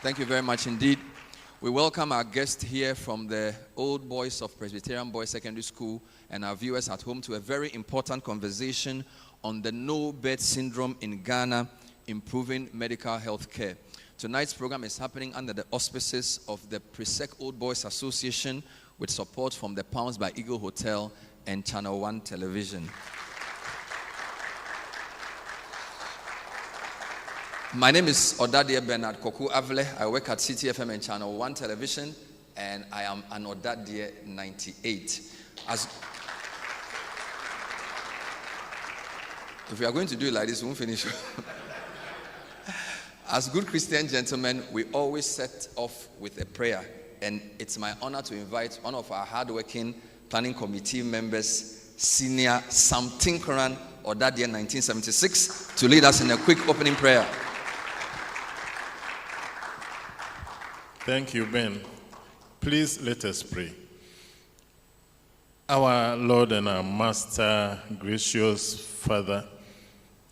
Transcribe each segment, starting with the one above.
Thank you very much indeed. We welcome our guest here from the Old Boys of Presbyterian Boys Secondary School and our viewers at home to a very important conversation on the no-bed syndrome in Ghana, improving medical health care. Tonight's program is happening under the auspices of the Presec Old Boys Association with support from the Palms by Eagle Hotel and Channel 1 Television. My name is Ɔdadeɛ Bernard Koku Avle. I work at CTFM and Channel 1 Television, and I am an Ɔdadeɛ 98. If we are going to do it like this, we won't finish. As good Christian gentlemen, we always set off with a prayer, and it's my honor to invite one of our hardworking planning committee members, Senior Sam Tinkeran, Ɔdadeɛ 1976, to lead us in a quick opening prayer. Thank you, Ben. Please let us pray. Our Lord and our Master, gracious Father,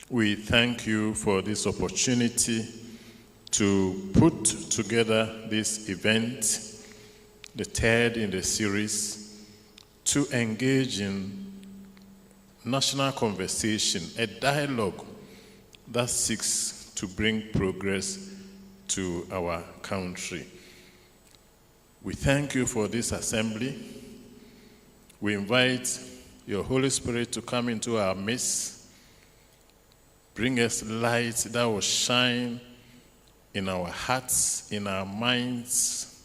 we thank you for this opportunity to put together this event, the third in the series, to engage in national conversation, a dialogue that seeks to bring progress to our country. We thank you for this assembly. We invite your Holy Spirit to come into our midst, bring us light that will shine in our hearts, in our minds.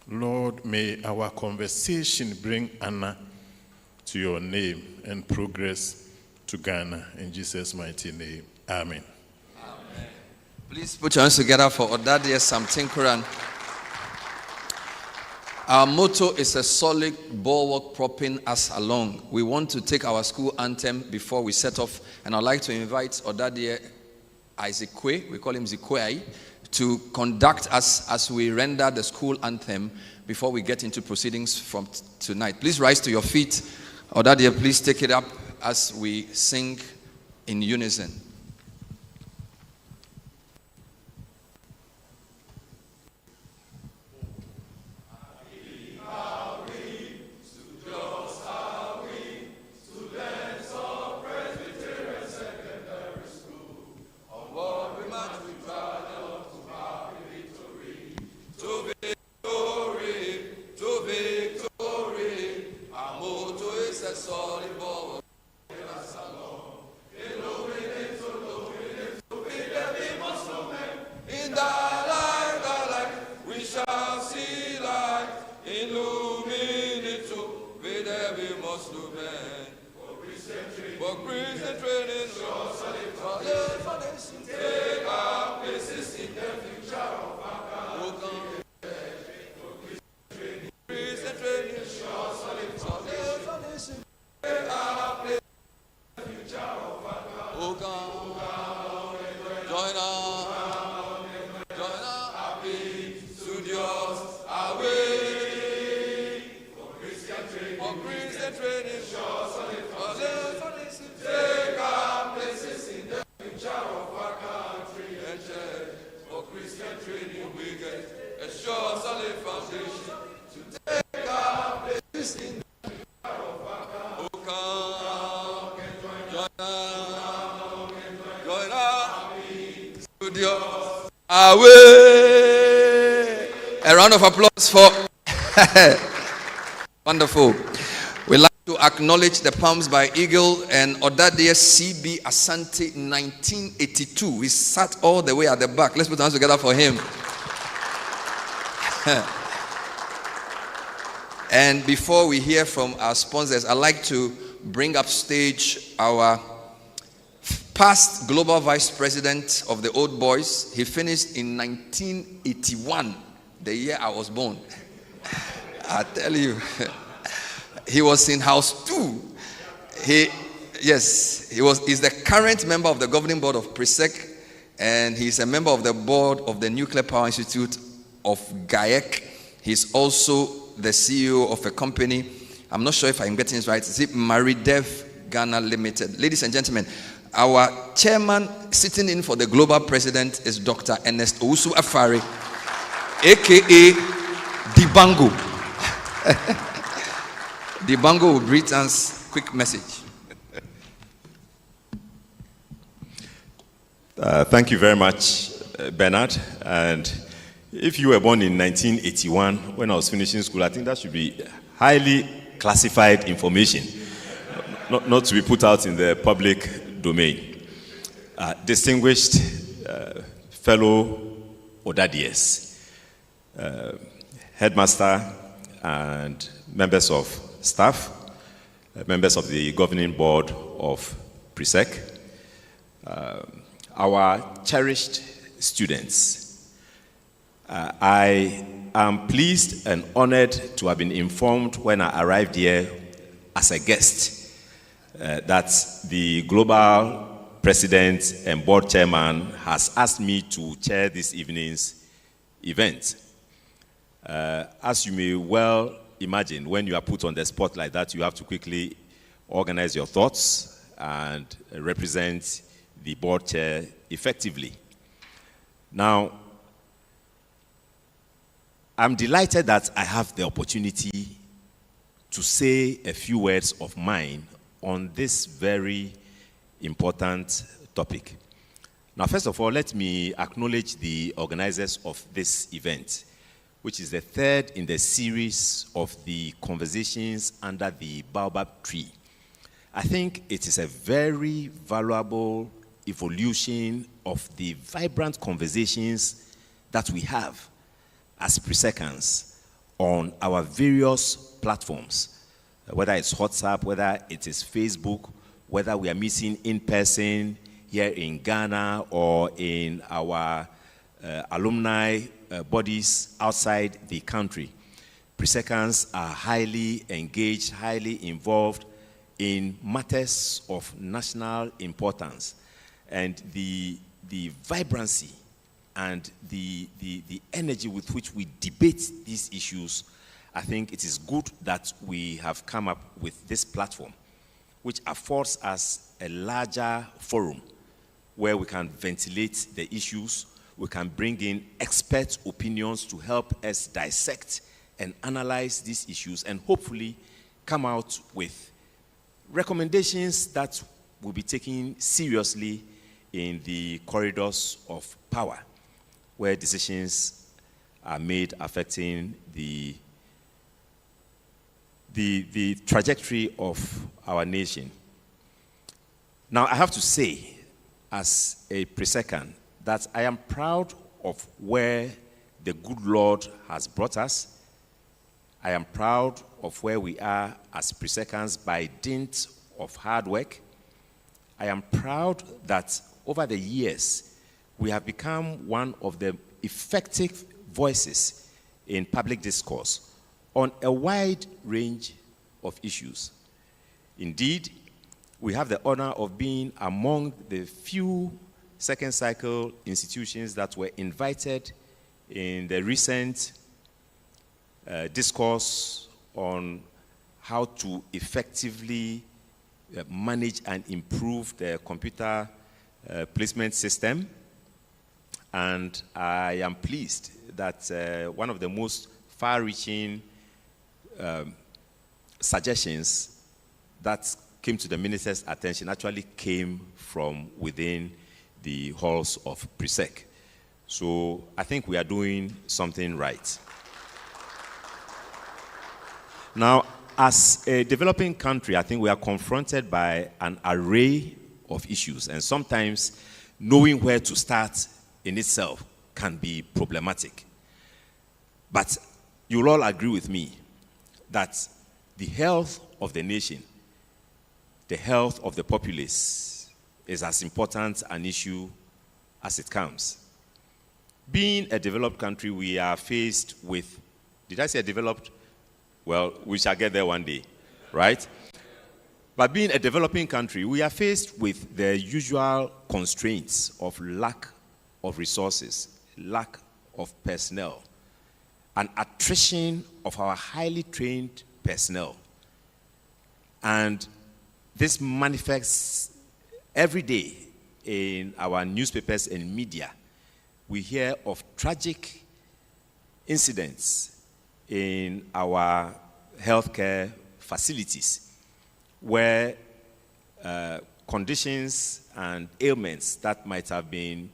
Lord, may our conversation bring honor to your name and progress to Ghana. In Jesus' mighty name, amen. Amen. Please put your hands together for Ɔdadeɛ Sam Tinkeran. Our motto is a solid bulwark propping us along. We want to take our school anthem before we set off, and I'd like to invite Ɔdadeɛ Isaac-Kwe, we call him Zikwei, to conduct us as we render the school anthem before we get into proceedings from tonight. Please rise to your feet. Ɔdadeɛ, please take it up as we sing in unison. A round of applause for wonderful. We'd like to acknowledge the Palms by Eagle and Ɔdadeɛ CB Asante 1982. He sat all the way at the back. Let's put our hands together for him. And before we hear from our sponsors, I'd like to bring up stage our past global vice president of the Old Boys. He finished in 1981, the year I was born. I tell you, he was in House 2. He's the current member of the governing board of Presec, and he's a member of the board of the Nuclear Power Institute of GAEC. He's also the CEO of a company, I'm not sure if I'm getting this right, is it Maridev Ghana Limited. Ladies and gentlemen, our chairman sitting in for the global president is Dr. Ernest Owusu Afari, aka Dibango. Dibango will greet us. Quick message. Thank you very much, Bernard. And if you were born in 1981, when I was finishing school, I think that should be highly classified information, not to be put out in the public domain. Distinguished fellow Ɔdadeɛs, headmaster and members of staff, members of the governing board of PRESEC, our cherished students, I am pleased and honored to have been informed when I arrived here as a guest that the global president and board chairman has asked me to chair this evening's event. As you may well imagine, when you are put on the spot like that, you have to quickly organize your thoughts and represent the board chair effectively. Now, I'm delighted that I have the opportunity to say a few words of mine on this very important topic. Now, first of all, let me acknowledge the organizers of this event, which is the third in the series of the conversations under the Baobab tree. I think it is a very valuable evolution of the vibrant conversations that we have as PRESECans on our various platforms, whether it's WhatsApp, whether it is Facebook, whether we are meeting in person here in Ghana or in our alumni bodies outside the country. PRESECans are highly engaged, highly involved in matters of national importance. And the vibrancy and the energy with which we debate these issues, I think it is good that we have come up with this platform, which affords us a larger forum where we can ventilate the issues, we can bring in expert opinions to help us dissect and analyze these issues, and hopefully come out with recommendations that will be taken seriously in the corridors of power, where decisions are made affecting the trajectory of our nation. Now, I have to say, as a PRESECan, that I am proud of where the good Lord has brought us. I am proud of where we are as PRESECans by dint of hard work. I am proud that over the years, we have become one of the effective voices in public discourse on a wide range of issues. Indeed, we have the honor of being among the few second cycle institutions that were invited in the recent discourse on how to effectively manage and improve the computer placement system. And I am pleased that one of the most far-reaching suggestions that came to the minister's attention actually came from within the halls of PRESEC. So I think we are doing something right. Now, as a developing country, I think we are confronted by an array of issues, and sometimes knowing where to start in itself can be problematic. But you'll all agree with me that the health of the nation, the health of the populace, is as important an issue as it comes. Being a developed country, we are faced with, did I say developed? Well, we shall get there one day, right? But being a developing country, we are faced with the usual constraints of lack of resources, lack of personnel, and attrition of our highly trained personnel. And this manifests every day in our newspapers and media, we hear of tragic incidents in our healthcare facilities where conditions and ailments that might have been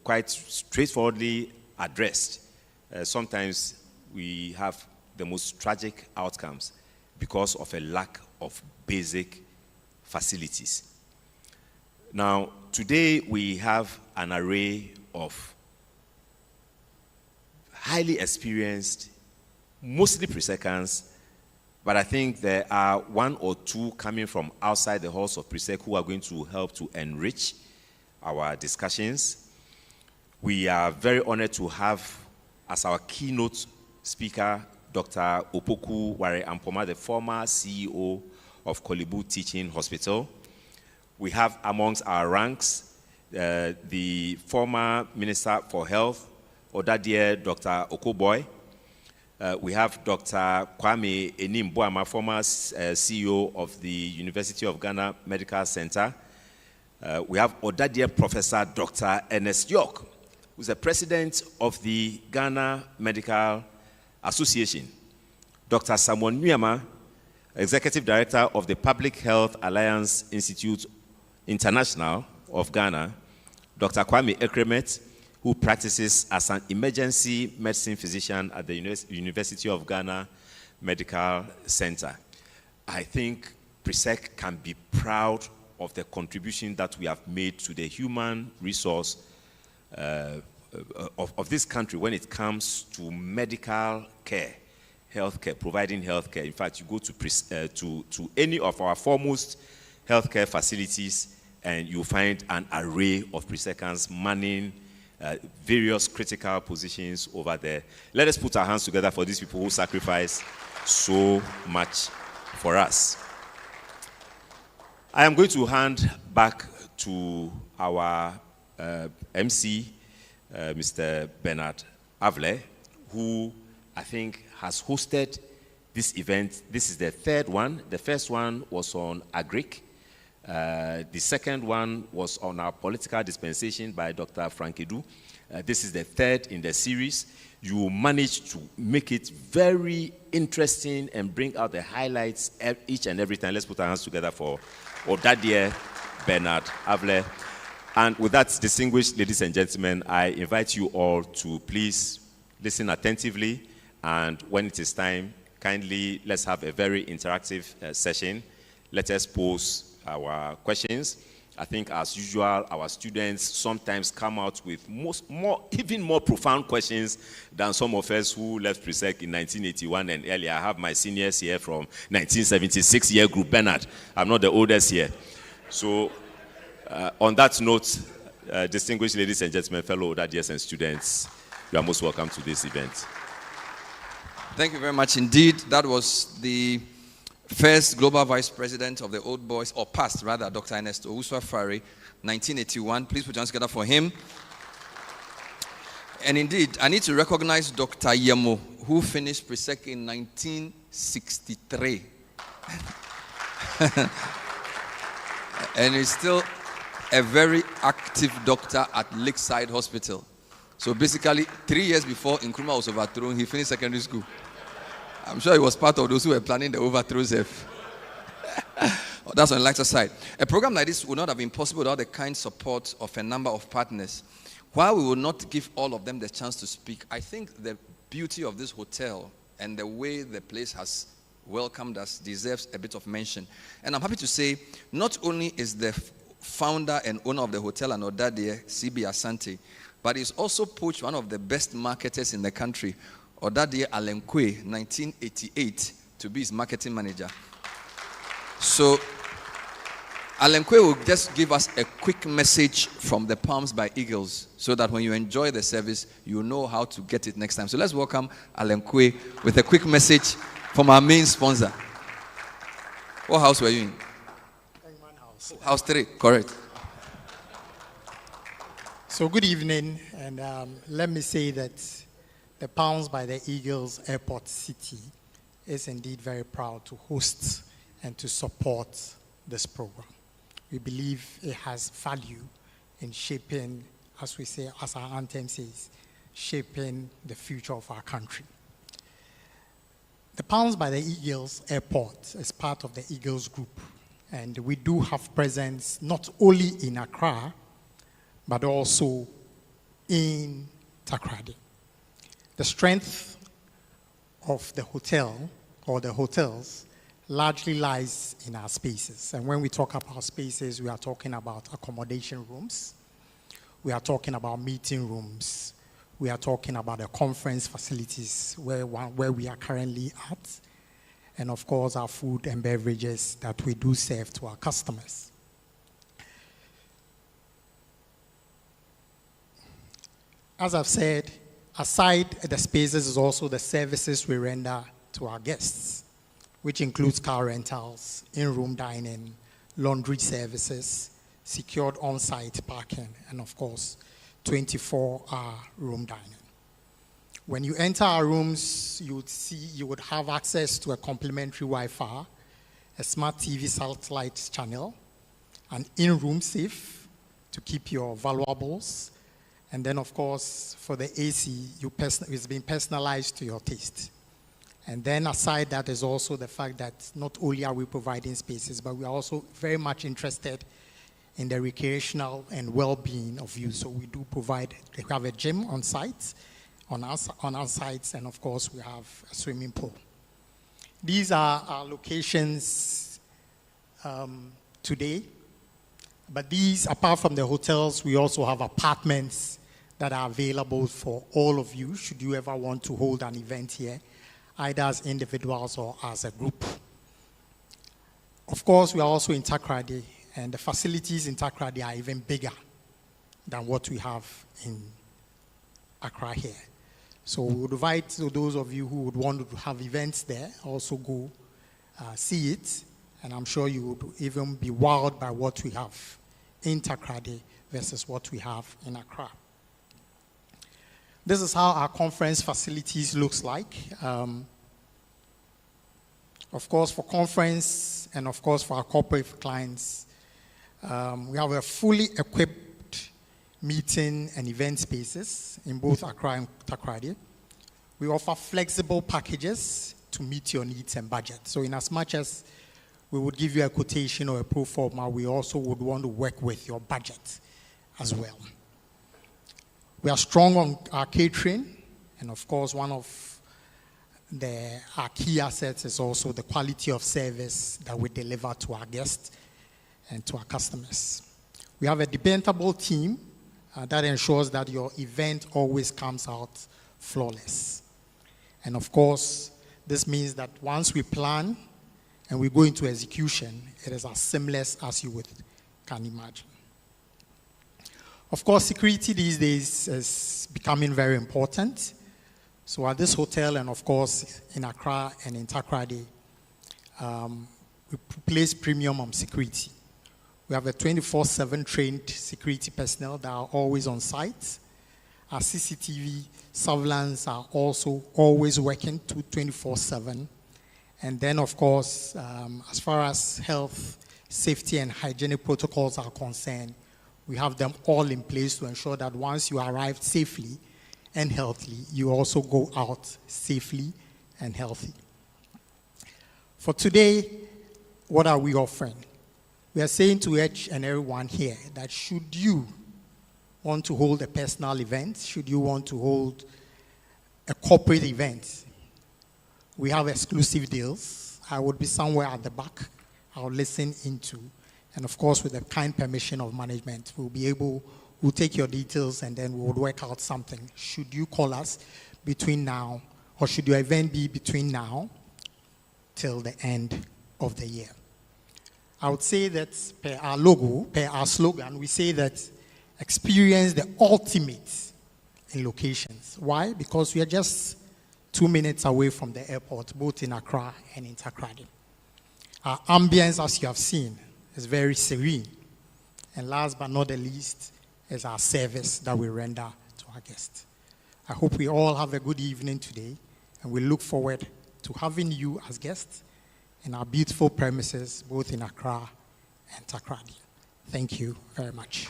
quite straightforwardly addressed. Sometimes we have the most tragic outcomes because of a lack of basic facilities. Now, today we have an array of highly experienced, mostly pre-secans, but I think there are one or two coming from outside the halls of pre-sec who are going to help to enrich our discussions. We are very honored to have as our keynote speaker, Dr. Opoku Ware Ampoma, the former CEO of Kolibu Teaching Hospital. We have amongst our ranks the former Minister for Health, Ɔdadeɛ Dr. Okoboy. We have Dr. Kwame Enimboama, former CEO of the University of Ghana Medical Center. We have Ɔdadeɛ Professor Dr. Ernest York, who's the president of the Ghana Medical Association. Dr. Samuel Nuyama, executive director of the Public Health Alliance Institute International of Ghana. Dr. Kwame Ekremet, who practices as an emergency medicine physician at the University of Ghana Medical Center. I think PRESEC can be proud of the contribution that we have made to the human resource of this country when it comes to medical care, healthcare, providing healthcare. In fact, you go to any of our foremost healthcare facilities and you find an array of PRESECans manning various critical positions over there. Let us put our hands together for these people who sacrifice so much for us. I am going to hand back to our MC, Mr. Bernard Avle, who I think has hosted this event. This is the third one. The first one was on Agric. The second one was on our political dispensation by Dr. Frank Edu. This is the third in the series. You managed to make it very interesting and bring out the highlights each and every time. Let's put our hands together for Ɔdadeɛ Bernard Avle. And with that, distinguished ladies and gentlemen, I invite you all to please listen attentively. And when it is time, kindly let's have a very interactive session. Let us pose our questions. I think, as usual, our students sometimes come out with even more profound questions than some of us who left PRESEC in 1981 and earlier. I have my seniors here from 1976 year group, Bernard. I'm not the oldest here. So, on that note, distinguished ladies and gentlemen, fellow Ɔdadeɛs and students, you are most welcome to this event. Thank you very much indeed. That was the first global vice president of the Old Boys, or past rather, Dr. Ernest Owusu-Afari, 1981. Please put your hands together for him. And indeed, I need to recognize Dr. Yemo, who finished PRESEC in 1963. And is still a very active doctor at Lakeside Hospital. So basically, 3 years before Nkrumah was overthrown, he finished secondary school. I'm sure he was part of those who were planning the overthrows. That's on the lighter side. A program like this would not have been possible without the kind support of a number of partners. While we will not give all of them the chance to speak, I think the beauty of this hotel and the way the place has welcomed us deserves a bit of mention. And I'm happy to say, not only is the founder and owner of the hotel and Ɔdadeɛ, CB Asante, but he's also poached one of the best marketers in the country, Ɔdadeɛ Alenkwe, 1988, to be his marketing manager. So, Alenkwe will just give us a quick message from the Palms by Eagles so that when you enjoy the service, you know how to get it next time. So let's welcome Alenkwe with a quick message from our main sponsor. What house were you in? House 3, correct. So good evening, and let me say that the Palms by the Eagles Airport City is indeed very proud to host and to support this program. We believe it has value in shaping, as we say, as our anthem says, shaping the future of our country. The Palms by the Eagles Airport is part of the Eagles Group, and we do have presence not only in Accra, but also in Takoradi. The strength of the hotel or the hotels largely lies in our spaces. And when we talk about spaces, we are talking about accommodation rooms, we are talking about meeting rooms, we are talking about the conference facilities where we are currently at, and of course our food and beverages that we do serve to our customers. As I've said, aside the spaces is also the services we render to our guests, which includes car rentals, in-room dining, laundry services, secured on-site parking, and of course, 24-hour room dining. When you enter our rooms, you would have access to a complimentary Wi-Fi, a smart TV satellite channel, an in-room safe to keep your valuables, and then of course, for the AC, it's been personalized to your taste. And then aside that is also the fact that not only are we providing spaces, but we are also very much interested in the recreational and well-being of you. So we do provide, we have a gym on site, on our sites, and of course we have a swimming pool. These are our locations today. But these, apart from the hotels, we also have apartments that are available for all of you, should you ever want to hold an event here, either as individuals or as a group. Of course, we are also in Takoradi, and the facilities in Takoradi are even bigger than what we have in Accra here. So we would invite those of you who would want to have events there, also go see it, and I'm sure you would even be wowed by what we have in Takoradi versus what we have in Accra. This is how our conference facilities looks like. Of course, for conference and of course for our corporate clients, we have a fully equipped meeting and event spaces in both Accra and Takoradi. We offer flexible packages to meet your needs and budget. So in as much as we would give you a quotation or a pro forma, we also would want to work with your budget as well. We are strong on our catering, and of course one of our key assets is also the quality of service that we deliver to our guests and to our customers. We have a dependable team that ensures that your event always comes out flawless. And of course, this means that once we plan and we go into execution, it is as seamless as you can imagine. Of course, security these days is becoming very important. So at this hotel, and of course in Accra and in Takoradi, we place premium on security. We have a 24/7 trained security personnel that are always on site. Our CCTV surveillance are also always working 24/7. And then, of course, as far as health, safety, and hygienic protocols are concerned, we have them all in place to ensure that once you arrive safely and healthily, you also go out safely and healthy. For today, what are we offering? We are saying to each and everyone here that should you want to hold a personal event, should you want to hold a corporate event, we have exclusive deals. I would be somewhere at the back. I'll listen into. And of course, with the kind permission of management, we'll take your details and then we'll work out something. Should you call us between now, or should your event be between now till the end of the year? I would say that per our logo, per our slogan, we say that experience the ultimate in locations. Why? Because we are just 2 minutes away from the airport, both in Accra and in Takoradi. Our ambience, as you have seen, is very serene. And last but not the least is our service that we render to our guests. I hope we all have a good evening today, and we look forward to having you as guests in our beautiful premises, both in Accra and Takoradi. Thank you very much.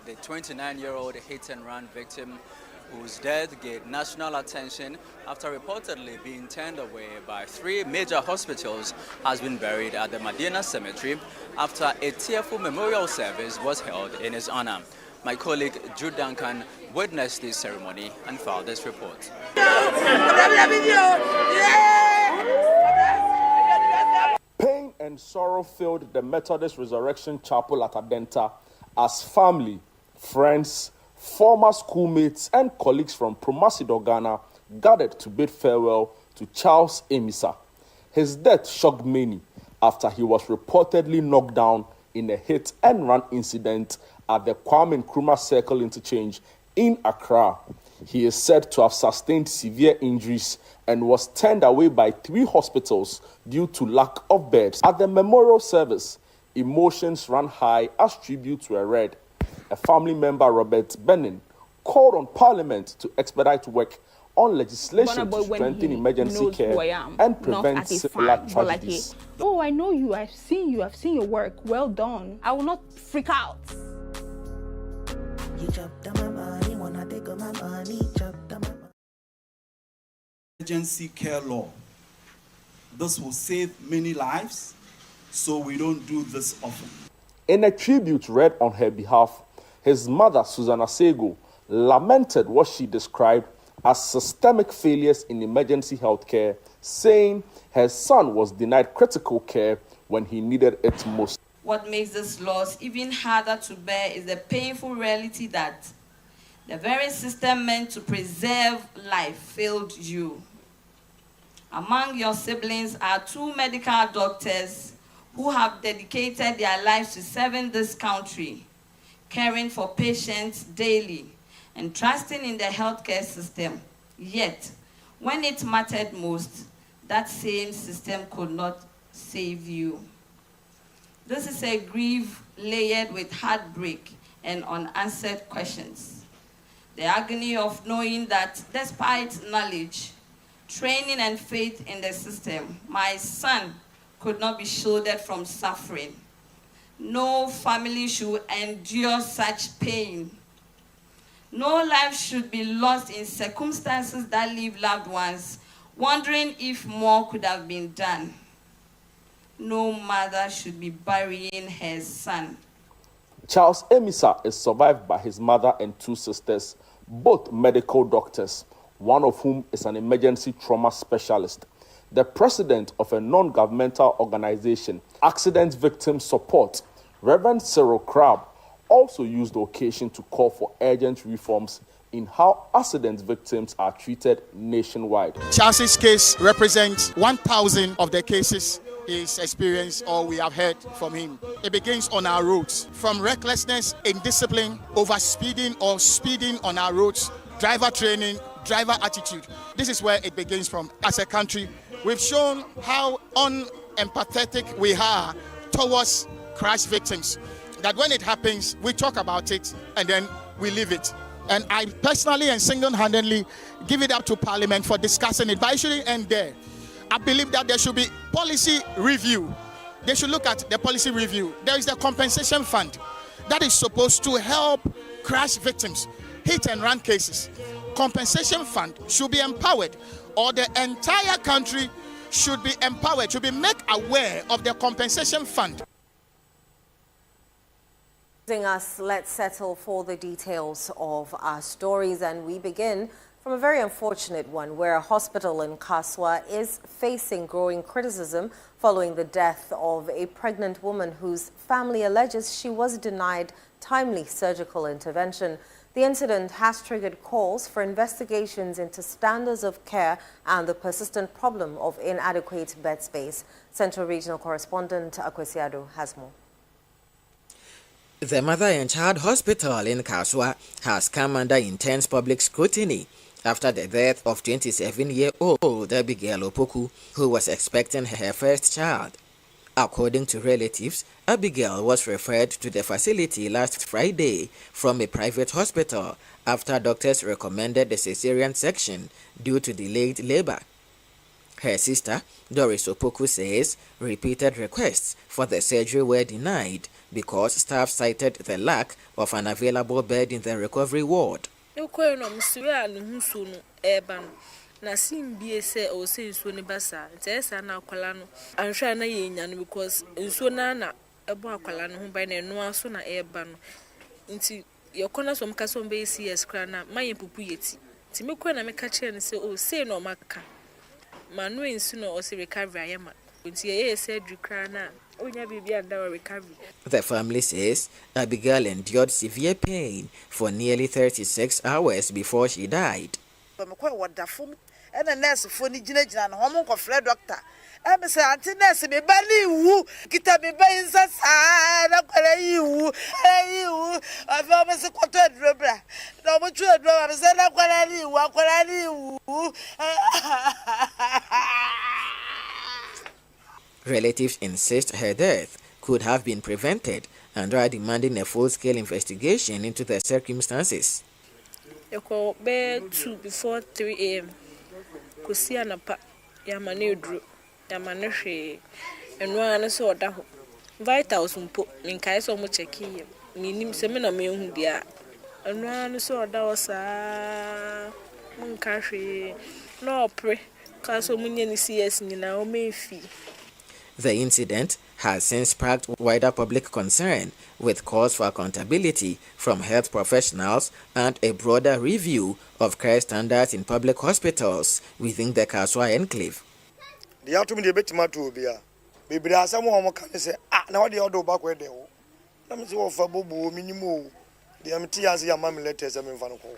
The 29-year-old hit-and-run victim whose death gained national attention after reportedly being turned away by 3 major hospitals has been buried at the Medina Cemetery after a tearful memorial service was held in his honor. My colleague Jude Duncan witnessed this ceremony and filed this report. Pain and sorrow filled the Methodist Resurrection Chapel at Adenta as family, friends, former schoolmates and colleagues from Promasidor, Ghana gathered to bid farewell to Charles Amissah. His death shocked many after he was reportedly knocked down in a hit-and-run incident at the Kwame Nkrumah Circle interchange in Accra. He is said to have sustained severe injuries and was turned away by 3 hospitals due to lack of beds. At the memorial service, emotions ran high as tributes were read. A family member, Robert Benin, called on Parliament to expedite work on legislation to strengthen emergency care and prevent similar tragedies. Oh, I know you. I've seen you. I've seen your work. Well done. I will not freak out. Emergency care law. This will save many lives, so we don't do this often. In a tribute read on her behalf, his mother, Susanna Sego, lamented what she described as systemic failures in emergency health care, saying her son was denied critical care when he needed it most. What makes this loss even harder to bear is the painful reality that the very system meant to preserve life failed you. Among your siblings are 2 medical doctors who have dedicated their lives to serving this country, caring for patients daily, and trusting in the healthcare system. Yet, when it mattered most, that same system could not save you. This is a grief layered with heartbreak and unanswered questions. The agony of knowing that despite knowledge, training and faith in the system, my son could not be shielded from suffering. No family should endure such pain. No life should be lost in circumstances that leave loved ones wondering if more could have been done. No mother should be burying her son. Charles Amissah is survived by his mother and 2 sisters, both medical doctors, one of whom is an emergency trauma specialist. The president of a non-governmental organization, Accident Victim Support, Reverend Cyril Crabbe, also used the occasion to call for urgent reforms in how accident victims are treated nationwide. Charles's case represents 1,000 of the cases he's experienced or we have heard from him. It begins on our roads, from recklessness, indiscipline, overspeeding or speeding on our roads, driver training, driver attitude. This is where it begins from. As a country, we've shown how unempathetic we are towards crash victims. That when it happens, we talk about it and then we leave it. And I personally and single-handedly give it up to Parliament for discussing it, but it shouldn't end there. I believe that there should be policy review. They should look at the policy review. There is the compensation fund that is supposed to help crash victims, hit and run cases. Compensation fund should be empowered, or the entire country should be empowered, should be made aware of the compensation fund. Let's settle for the details of our stories, and we begin from a very unfortunate one where a hospital in Kaswa is facing growing criticism following the death of a pregnant woman whose family alleges she was denied timely surgical intervention. The incident has triggered calls for investigations into standards of care and the persistent problem of inadequate bed space. Central Regional Correspondent Akwesiado has more. The Mother and Child Hospital in Kaswa has come under intense public scrutiny after the death of 27-year-old Abigail Opoku, who was expecting her first child. According to relatives, Abigail was referred to the facility last Friday from a private hospital after doctors recommended the cesarean section due to delayed labor. Her sister, Doris Opoku, says repeated requests for the surgery were denied because staff cited the lack of an available bed in the recovery ward. Na simbi se o se nsuo ne basa ntesa na akwala no anhwa na yenya no because nsuo na ebo akwala no ho ban na no aso na eba no nti yekona so mka so mbe CS kra na maye pupu yeti nti mekwa na meka kire ne se o se no maka manu nsu no o se recovery ayema nti ye se adru kra na onya bibi anda recovery. The family says Abigail endured severe pain for nearly 36 hours before she died. And a nurse for the Gina home of Fred doctor. I'm a auntie nurse, me belly woo, get up me by inside, you, I've almost a quarter rubber. No more true, I said, Relatives insist her death could have been prevented and are demanding a full-scale investigation into the circumstances. You call bed 2 before 3 a.m. Kusia na pa yamane dru yamane hwe enu ane so oda ho vitals mpo minkai so mo check here minim se me na me hu bia enu ane so oda osa munka hwe no pre ka so munye ni CS nyina o mefi. The incident has since sparked wider public concern, with calls for accountability from health professionals and a broader review of care standards in public hospitals within the Kaswa enclave. The outcome the bit matter be baby there some who can say now the other back where they go. Let me see what for bobo minimum. The MT as your mammy letters and van call.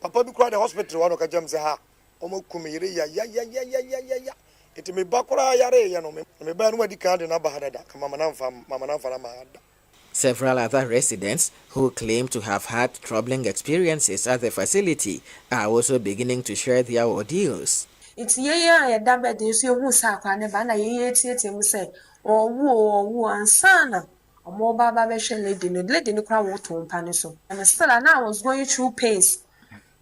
Papa be cry the hospital one of jam say ha omo kumiri ya. It may bakura yare ya no me ba no di card na ba hada ka mama na ma. Several other residents who claim to have had troubling experiences at the facility are also beginning to share their ordeals. It's ya dambe de so hu sa kwa ne ba na ye tietie mu se owu ansana omo baba be hwe lady no kra wo to mpa ne so. And still now I was going through pains.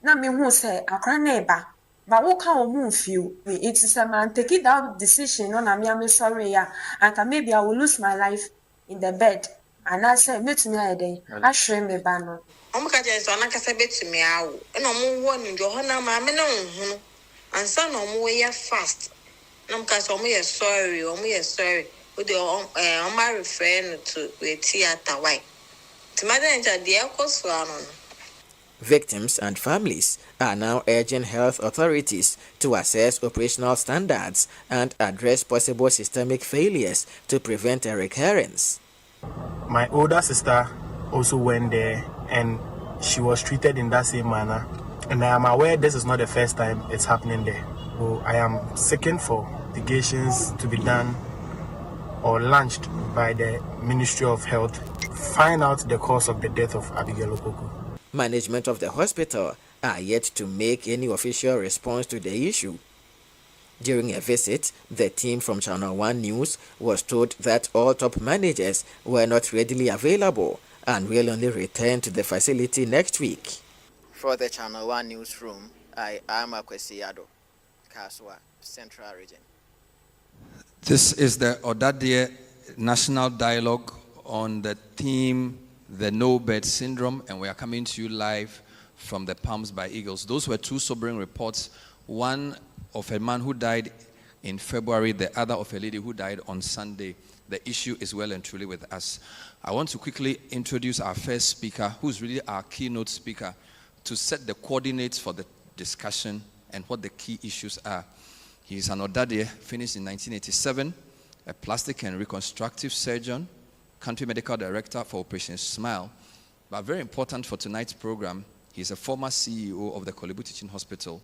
Na me hu se akra na eba. But what can we feel? It is a man taking that decision on I'm sorry, and maybe I will lose my life in the bed. And I said, meet me a day. I shame me banner. Just on a cassabet me out. And I'm warning Johanna, mamma, no, and son on way fast. No, because I'm sorry, with your on my friend to a theater white. To my danger, the echoes for Victims and families are now urging health authorities to assess operational standards and address possible systemic failures to prevent a recurrence. My older sister also went there and she was treated in that same manner. And I am aware this is not the first time it's happening there. So I am seeking for investigations to be done or launched by the Ministry of Health. Find out the cause of the death of Abigail Opoku. Management of the hospital are yet to make any official response to the issue. During a visit, the team from Channel 1 News was told that all top managers were not readily available and will only return to the facility next week. For the Channel 1 newsroom, I am Akwesi Ado, Kaswa, Central Region. This is the Ɔdadeɛ National Dialogue on the theme the No Bed Syndrome, and we are coming to you live from the Palms by Eagles. Those were two sobering reports, one of a man who died in February, the other of a lady who died on Sunday. The issue is well and truly with us. I want to quickly introduce our first speaker, who's really our keynote speaker, to set the coordinates for the discussion and what the key issues are. He is an Ɔdadeɛ, finished in 1987, a plastic and reconstructive surgeon, Country Medical Director for Operation Smile. But very important for tonight's program, he's a former CEO of the Kolebu Teaching Hospital,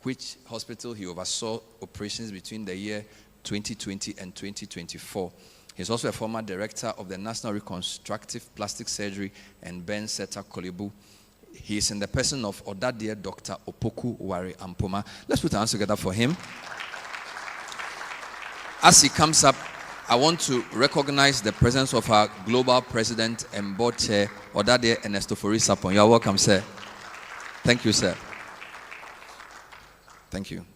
which hospital he oversaw operations between the year 2020 and 2024. He's also a former director of the National Reconstructive Plastic Surgery and Burn Center Kolebu. He is in the person of Ɔdadeɛ Dr. Opoku Ware Ampoma. Let's put our hands together for him. As he comes up, I want to recognize the presence of our global president and board chair, Ɔdadeɛ Ernestofori Sapon. You are welcome, sir. Thank you, sir. Thank you.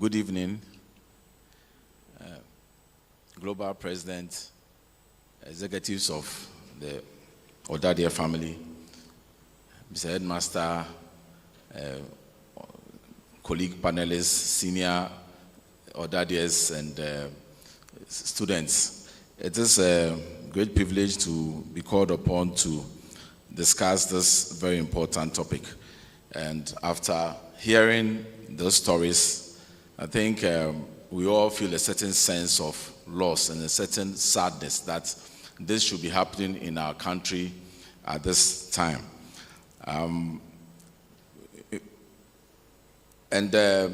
Good evening, Global President, executives of the Ɔdadeɛ family, Mr. Headmaster, colleague panelists, senior Ɔdadeɛs, and students. It is a great privilege to be called upon to discuss this very important topic. And after hearing those stories, I think we all feel a certain sense of loss and a certain sadness that this should be happening in our country at this time. The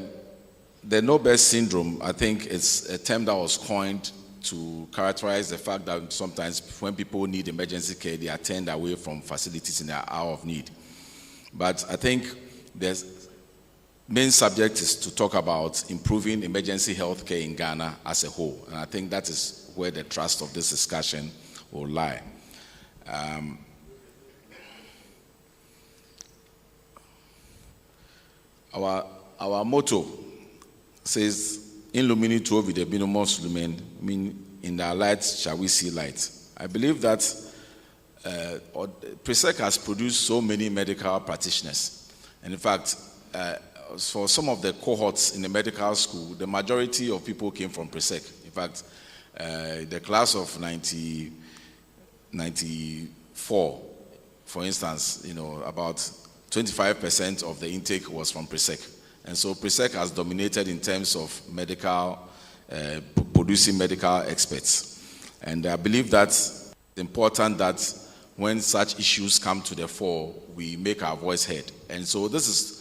Nobel syndrome, I think it's a term that was coined to characterize the fact that sometimes when people need emergency care, they are turned away from facilities in their hour of need. But I think there's main subject is to talk about improving emergency health care in Ghana as a whole. And I think that is where the thrust of this discussion will lie. Our motto says, "In lumini tuovi de binomos lumen," mean in their light shall we see light. I believe that PRESEC has produced so many medical practitioners. And in fact, for some of the cohorts in the medical school, the majority of people came from PRESEC. In fact, the class of 1994, for instance, about 25% of the intake was from PRESEC. And so PRESEC has dominated in terms of medical, producing medical experts. And I believe that it's important that when such issues come to the fore, we make our voice heard. And so this is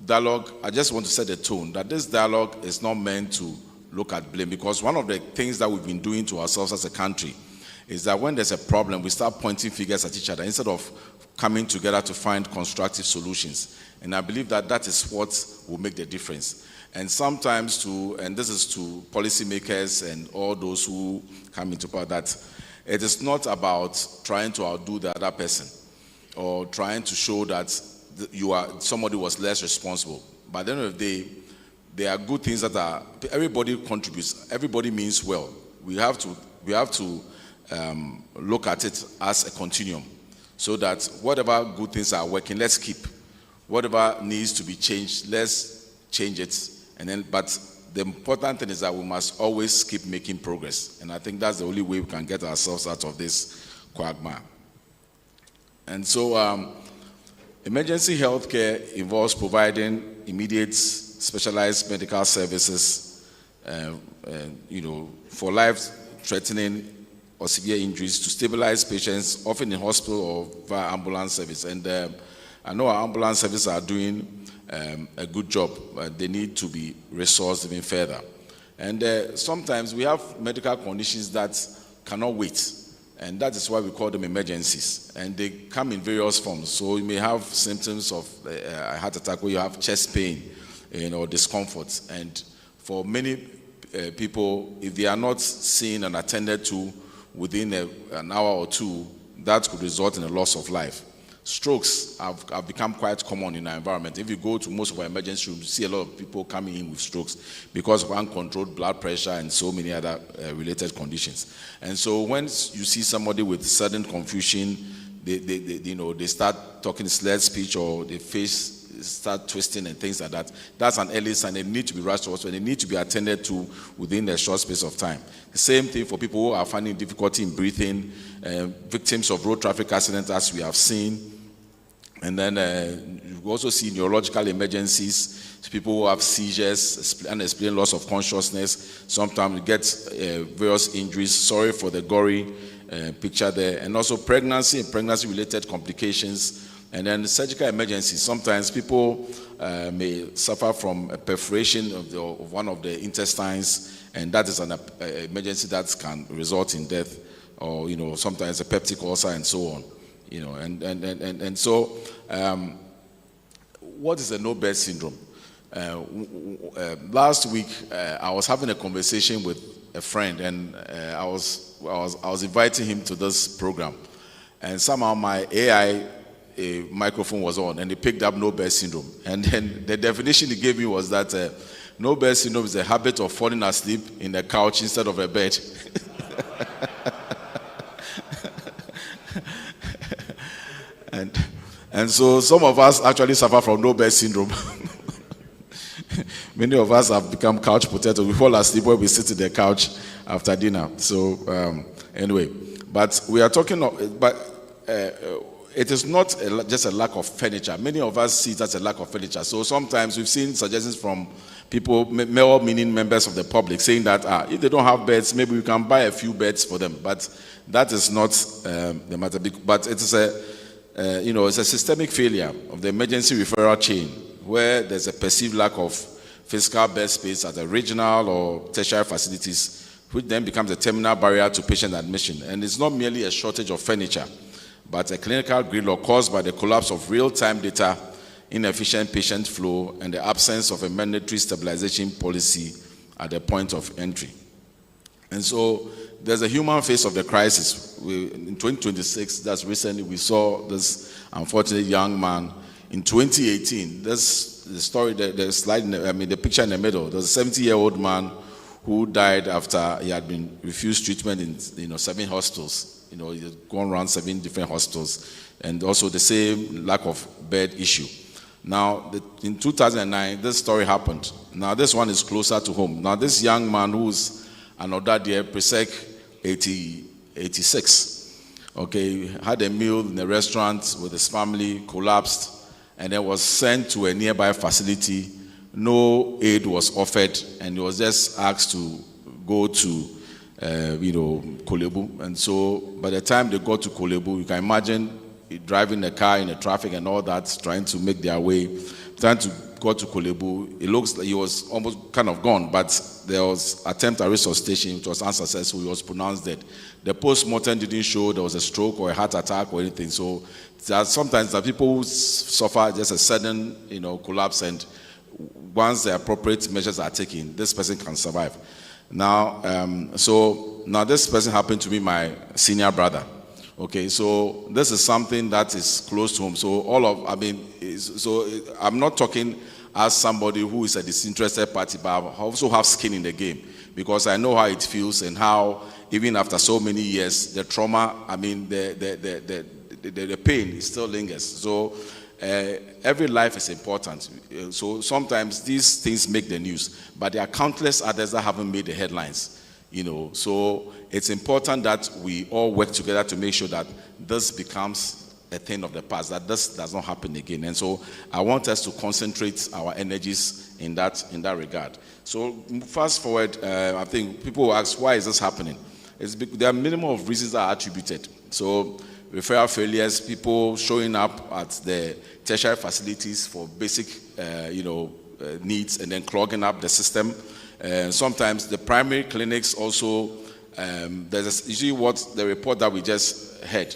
dialogue. I just want to set the tone that this dialogue is not meant to look at blame, because one of the things that we've been doing to ourselves as a country is that when there's a problem, we start pointing fingers at each other instead of coming together to find constructive solutions. And I believe that that is what will make the difference. And sometimes and this is to policymakers and all those who come into power, that it is not about trying to outdo the other person or trying to show that somebody was less responsible. But at the end of the day, there are good things that everybody contributes. Everybody means well. We have to look at it as a continuum, so that whatever good things are working, let's keep. Whatever needs to be changed, let's change it. But the important thing is that we must always keep making progress. And I think that's the only way we can get ourselves out of this quagmire. And so, emergency health care involves providing immediate specialized medical services, for life-threatening or severe injuries to stabilize patients, often in hospital or via ambulance service. And I know our ambulance services are doing a good job, but they need to be resourced even further. And sometimes we have medical conditions that cannot wait. And that is why we call them emergencies. And they come in various forms. So you may have symptoms of a heart attack where you have chest pain, discomfort. And for many people, if they are not seen and attended to within an hour or two, that could result in a loss of life. Strokes have become quite common in our environment. If you go to most of our emergency rooms, you see a lot of people coming in with strokes because of uncontrolled blood pressure and so many other related conditions. And so when you see somebody with sudden confusion, they start talking slurred speech, or their face start twisting and things like that. That's an early sign. They need to be rushed to hospital. They need to be attended to within a short space of time. The same thing for people who are finding difficulty in breathing, victims of road traffic accidents, as we have seen. And then you also see neurological emergencies, people who have seizures, unexplained loss of consciousness. Sometimes you get various injuries. Sorry for the gory picture there. And also pregnancy and pregnancy-related complications And then surgical emergencies. Sometimes people may suffer from a perforation of one of the intestines, and that is an emergency that can result in death, or sometimes a peptic ulcer and so on. And so what is the no-bed syndrome? Last week I was having a conversation with a friend, and I was inviting him to this program, and somehow my AI microphone was on, and he picked up no-bed syndrome. And then the definition he gave me was that no-bed syndrome is the habit of falling asleep in a couch instead of a bed. And so some of us actually suffer from no-bed syndrome. Many of us have become couch potatoes. We fall asleep when we sit in the couch after dinner. So anyway, but we are talking, it is not just a lack of furniture. Many of us see it as a lack of furniture. So sometimes we've seen suggestions from people, meaning members of the public, saying that if they don't have beds, maybe we can buy a few beds for them. But that is not the matter. But it is it's a systemic failure of the emergency referral chain, where there's a perceived lack of physical bed space at the regional or tertiary facilities, which then becomes a terminal barrier to patient admission. And it's not merely a shortage of furniture, but a clinical gridlock caused by the collapse of real-time data, inefficient patient flow, and the absence of a mandatory stabilization policy at the point of entry. And so there's a human face of the crisis. In 2026, that's recently, we saw this unfortunate young man. In 2018, the story, the slide, the picture in the middle, there's a 70-year-old man who died after he had been refused treatment in 7 hospitals. He had gone around 7 different hospitals, and also the same lack of bed issue. Now, in 2009, this story happened. Now, this one is closer to home. Now, this young man who's an Ɔdadeɛ, Presec 86, okay, had a meal in a restaurant with his family, collapsed, and then was sent to a nearby facility. No aid was offered, and he was just asked to go to Kolebu. And so by the time they got to Kolebu, you can imagine driving a car in the traffic and all that, trying to make their way, trying to go to Kolebu. It looks like he was almost kind of gone, but there was attempt at resuscitation, which was unsuccessful. He was pronounced dead. The post-mortem didn't show there was a stroke or a heart attack or anything. So sometimes the people who suffer just a sudden collapse, and once the appropriate measures are taken, this person can survive. Now, now this person happened to be my senior brother. Okay, so this is something that is close to home. So I'm not talking as somebody who is a disinterested party, but I also have skin in the game, because I know how it feels and how even after so many years, the trauma, the pain still lingers. So every life is important. So sometimes these things make the news, but there are countless others that haven't made the headlines. So it's important that we all work together to make sure that this becomes a thing of the past, that this does not happen again. And so I want us to concentrate our energies in that regard. So fast forward, I think people will ask, why is this happening? There are minimum of reasons that are attributed. So referral failures, people showing up at the tertiary facilities for basic needs and then clogging up the system. Sometimes the primary clinics also, there's usually what the report that we just heard,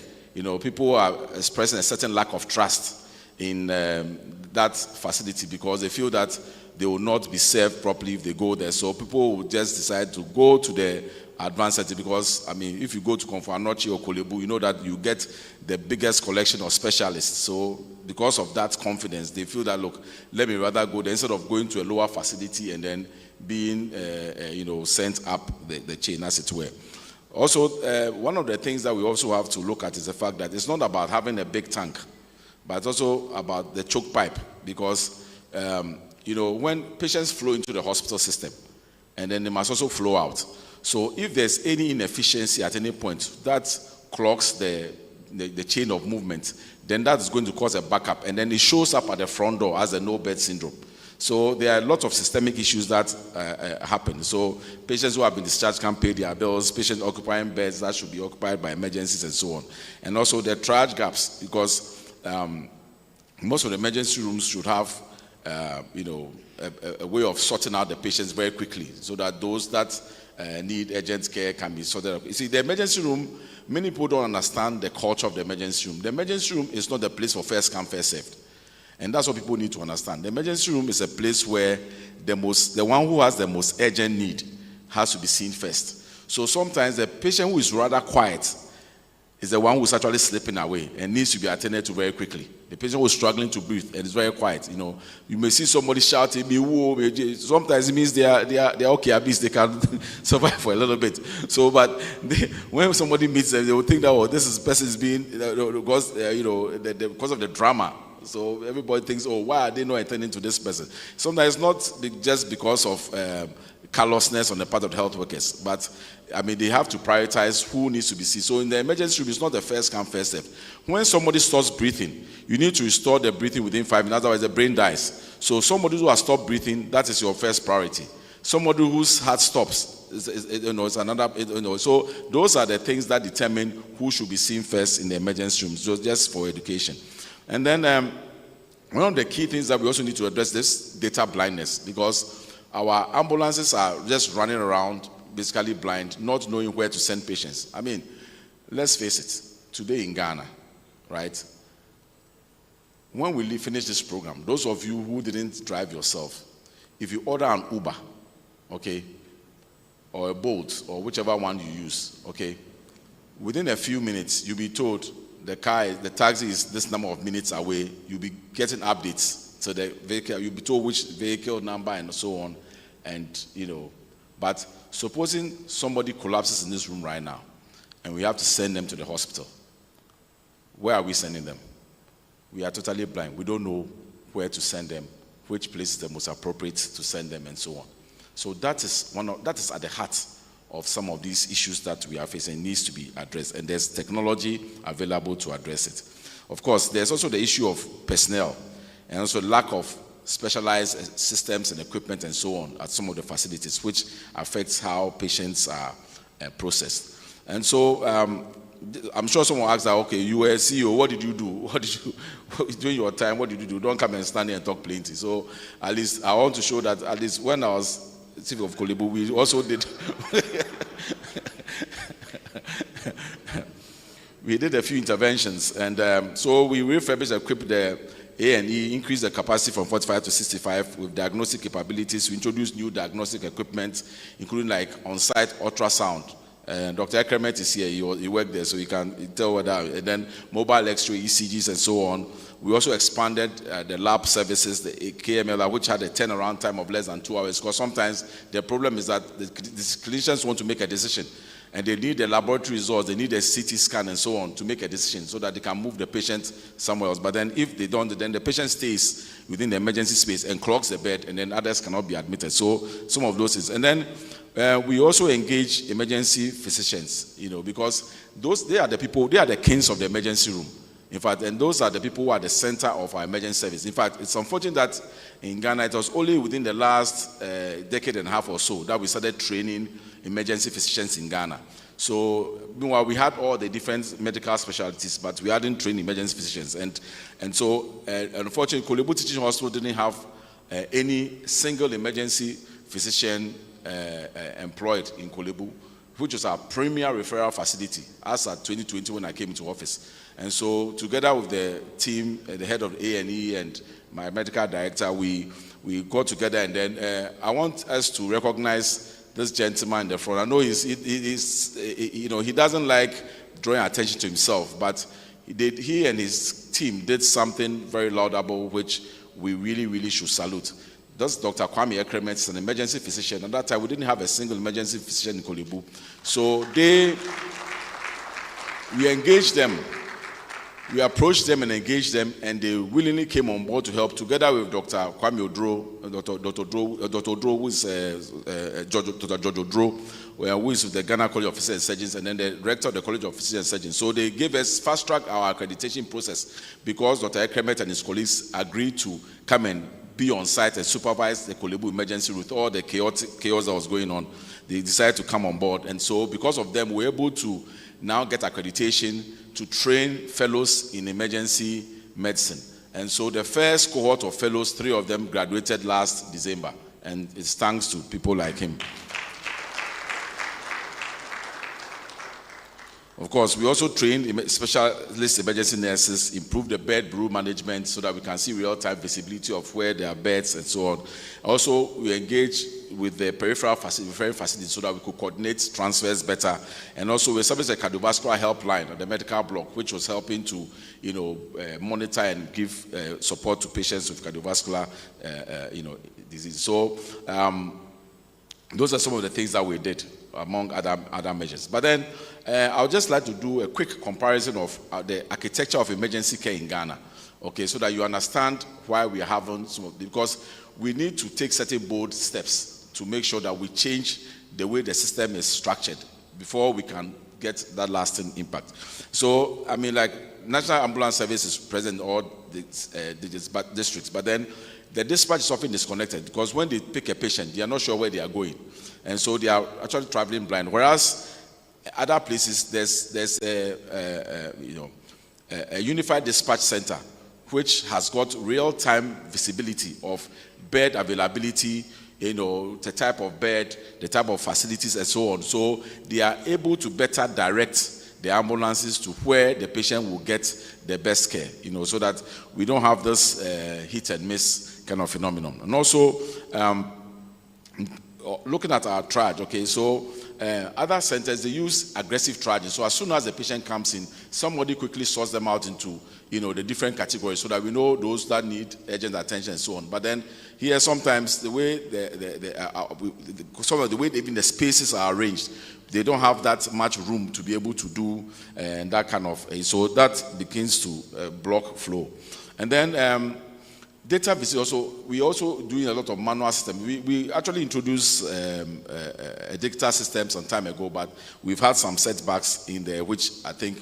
people are expressing a certain lack of trust in that facility, because they feel that they will not be served properly if they go there. So people will just decide to go to the advanced setting, because if you go to Konfo-Anokye or Kolebu, you know that you get the biggest collection of specialists. So because of that confidence, they feel that, look, let me rather go there instead of going to a lower facility and then being sent up the chain, as it were. Also, one of the things that we also have to look at is the fact that it's not about having a big tank, but it's also about the choke pipe, because when patients flow into the hospital system, and then they must also flow out. So if there's any inefficiency at any point that clogs the chain of movement, then that is going to cause a backup, and then it shows up at the front door as a no-bed syndrome. So there are lots of systemic issues that happen. So patients who have been discharged can't pay their bills, patients occupying beds that should be occupied by emergencies and so on. And also the triage gaps, because most of the emergency rooms should have, a way of sorting out the patients very quickly so that those that need urgent care can be sorted out. You see, the emergency room, many people don't understand the culture of the emergency room. The emergency room is not the place for first come, first served. And that's what people need to understand. The emergency room is a place where the one who has the most urgent need has to be seen first. So sometimes the patient who is rather quiet is the one who is actually slipping away and needs to be attended to very quickly. The patient who is struggling to breathe and is very quiet. You may see somebody shouting, sometimes it means they are okay, at least they can survive for a little bit. So, but when somebody meets them, they will think that, this person is being, because of the drama. So everybody thinks, why are they not attending to this person? Sometimes it's not just because of callousness on the part of the health workers, but they have to prioritize who needs to be seen. So in the emergency room, it's not the first come, first served. When somebody stops breathing, you need to restore the breathing within 5 minutes, otherwise the brain dies. So somebody who has stopped breathing, that is your first priority. Somebody whose heart stops, is another. So those are the things that determine who should be seen first in the emergency room. So just for education. And then one of the key things that we also need to address is data blindness, because our ambulances are just running around basically blind, not knowing where to send patients. Let's face it, today in Ghana, right? When we finish this program, those of you who didn't drive yourself, if you order an Uber, okay, or a Bolt, or whichever one you use, okay, within a few minutes, you'll be told the taxi is this number of minutes away. You'll be getting updates. So the vehicle, you'll be told which vehicle number and so on. And, but supposing somebody collapses in this room right now, and we have to send them to the hospital, where are we sending them? We are totally blind. We don't know where to send them, which place is the most appropriate to send them, and so on. So that is at the heart of some of these issues that we are facing, needs to be addressed, and there's technology available to address it. Of course, there's also the issue of personnel and also lack of specialized systems and equipment and so on at some of the facilities, which affects how patients are processed. And so I'm sure someone asks that, okay, you were a CEO, what did you do? During your time, what did you do? Don't come and stand here and talk plenty. So at least I want to show that at least when I was Chief of Kolebu, we also did we did a few interventions, and so we refurbished, equipped the A&E, increased the capacity from 45 to 65 with diagnostic capabilities. We introduced new diagnostic equipment, including like on-site ultrasound. Dr. Ekremet is here, he worked there, so he can tell whether, and then mobile X-ray, ECGs, and so on. We also expanded the lab services, the KML, which had a turnaround time of less than 2 hours, because sometimes the problem is that the clinicians want to make a decision, and they need the laboratory results, they need a CT scan and so on to make a decision so that they can move the patient somewhere else. But then if they don't, then the patient stays within the emergency space and clogs the bed, and then others cannot be admitted. So some of those things. And then we also engage emergency physicians, because they are the people, they are the kings of the emergency room. In fact, and those are the people who are the center of our emergency service. In fact, it's unfortunate that in Ghana, it was only within the last decade and a half or so that we started training emergency physicians in Ghana. So, meanwhile, we had all the different medical specialties, but we hadn't trained emergency physicians. And so, unfortunately, Kolebu Teaching Hospital didn't have any single emergency physician employed in Kolebu, which was our premier referral facility as at 2020 when I came into office. And so together with the team, the head of A&E and my medical director, we got together, and then I want us to recognize this gentleman in the front. I know he doesn't like drawing attention to himself, but he and his team did something very laudable, which we really, really should salute. That's Dr. Kwame Ekremet, is an emergency physician. At that time, we didn't have a single emergency physician in Kolebu. So we engaged them. We approached them and engaged them, and they willingly came on board to help, together with Dr. Kwame Odro, Dr. Odro, who is Dr. George Odro, who is with the Ghana College of Physicians and Surgeons, and then the director of the College of Physicians and Surgeons. So they gave us fast-track our accreditation process, because Dr. Ekremet and his colleagues agreed to come and be on site and supervise the Kolebu emergency with all the chaos that was going on. They decided to come on board, and so because of them, we were able to now get accreditation to train fellows in emergency medicine. And so the first cohort of fellows, 3 of them graduated last December. And it's thanks to people like him. Of course, we also trained specialist emergency nurses, improved the bed brew management so that we can see real-time visibility of where there are beds and so on. Also, we engaged with the peripheral facilities so that we could coordinate transfers better. And also, we established a cardiovascular helpline at the medical block, which was helping to, monitor and give support to patients with cardiovascular, disease. So, those are some of the things that we did, among other measures. But then, I would just like to do a quick comparison of the architecture of emergency care in Ghana, okay, so that you understand why we are having because we need to take certain bold steps to make sure that we change the way the system is structured before we can get that lasting impact. So, I mean, like, National Ambulance Service is present in all the districts, but then the dispatch is often disconnected because when they pick a patient, they are not sure where they are going. And so they are actually traveling blind. Whereas other places, there's a unified dispatch center, which has got real-time visibility of bed availability, the type of bed, the type of facilities, and so on. So they are able to better direct the ambulances to where the patient will get the best care, so that we don't have this hit and miss kind of phenomenon. And also, looking at our triage, okay, so other centers, they use aggressive triaging. So as soon as the patient comes in, somebody quickly sorts them out into, the different categories so that we know those that need urgent attention and so on. But then here, sometimes the way the way even the spaces are arranged, they don't have that much room to be able to do that kind of, so that begins to block flow. And then data visit also, we also doing a lot of manual system. We actually introduced a digital system some time ago, but we've had some setbacks in there, which I think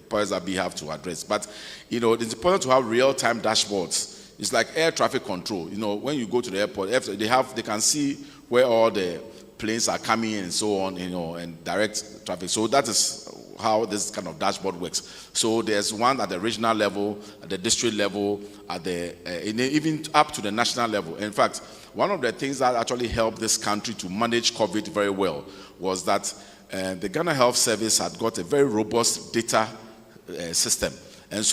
powers that be have to address. But it's important to have real-time dashboards. It's like air traffic control. When you go to the airport, they can see where all the planes are coming in and so on, and direct traffic. So that is how this kind of dashboard works. So there's one at the regional level, at the district level, at the even up to the national level. In fact, one of the things that actually helped this country to manage COVID very well was that the Ghana Health Service had got a very robust data system. And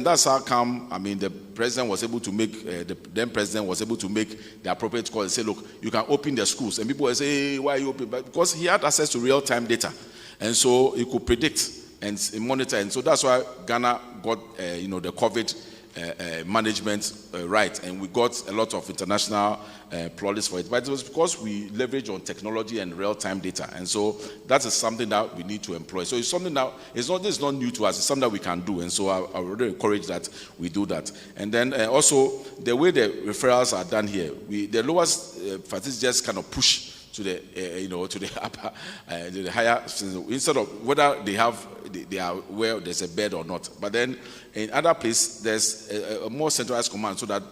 that's how come, the president was able to make, the then president was able to make the appropriate call and say, look, you can open the schools. And people will say, hey, why are you open? But because he had access to real-time data. And so he could predict and monitor. And so that's why Ghana got, the COVID management right. And we got a lot of international plaudits for it. But it was because we leverage on technology and real-time data. And so that is something that we need to employ. So it's something that this is not new to us. It's something that we can do. And so I really encourage that we do that. And then also the way the referrals are done here, the lowest facilities just kind of push to the to the upper, to the higher, instead of whether they are where there's a bed or not. But then in other places there's a more centralized command so that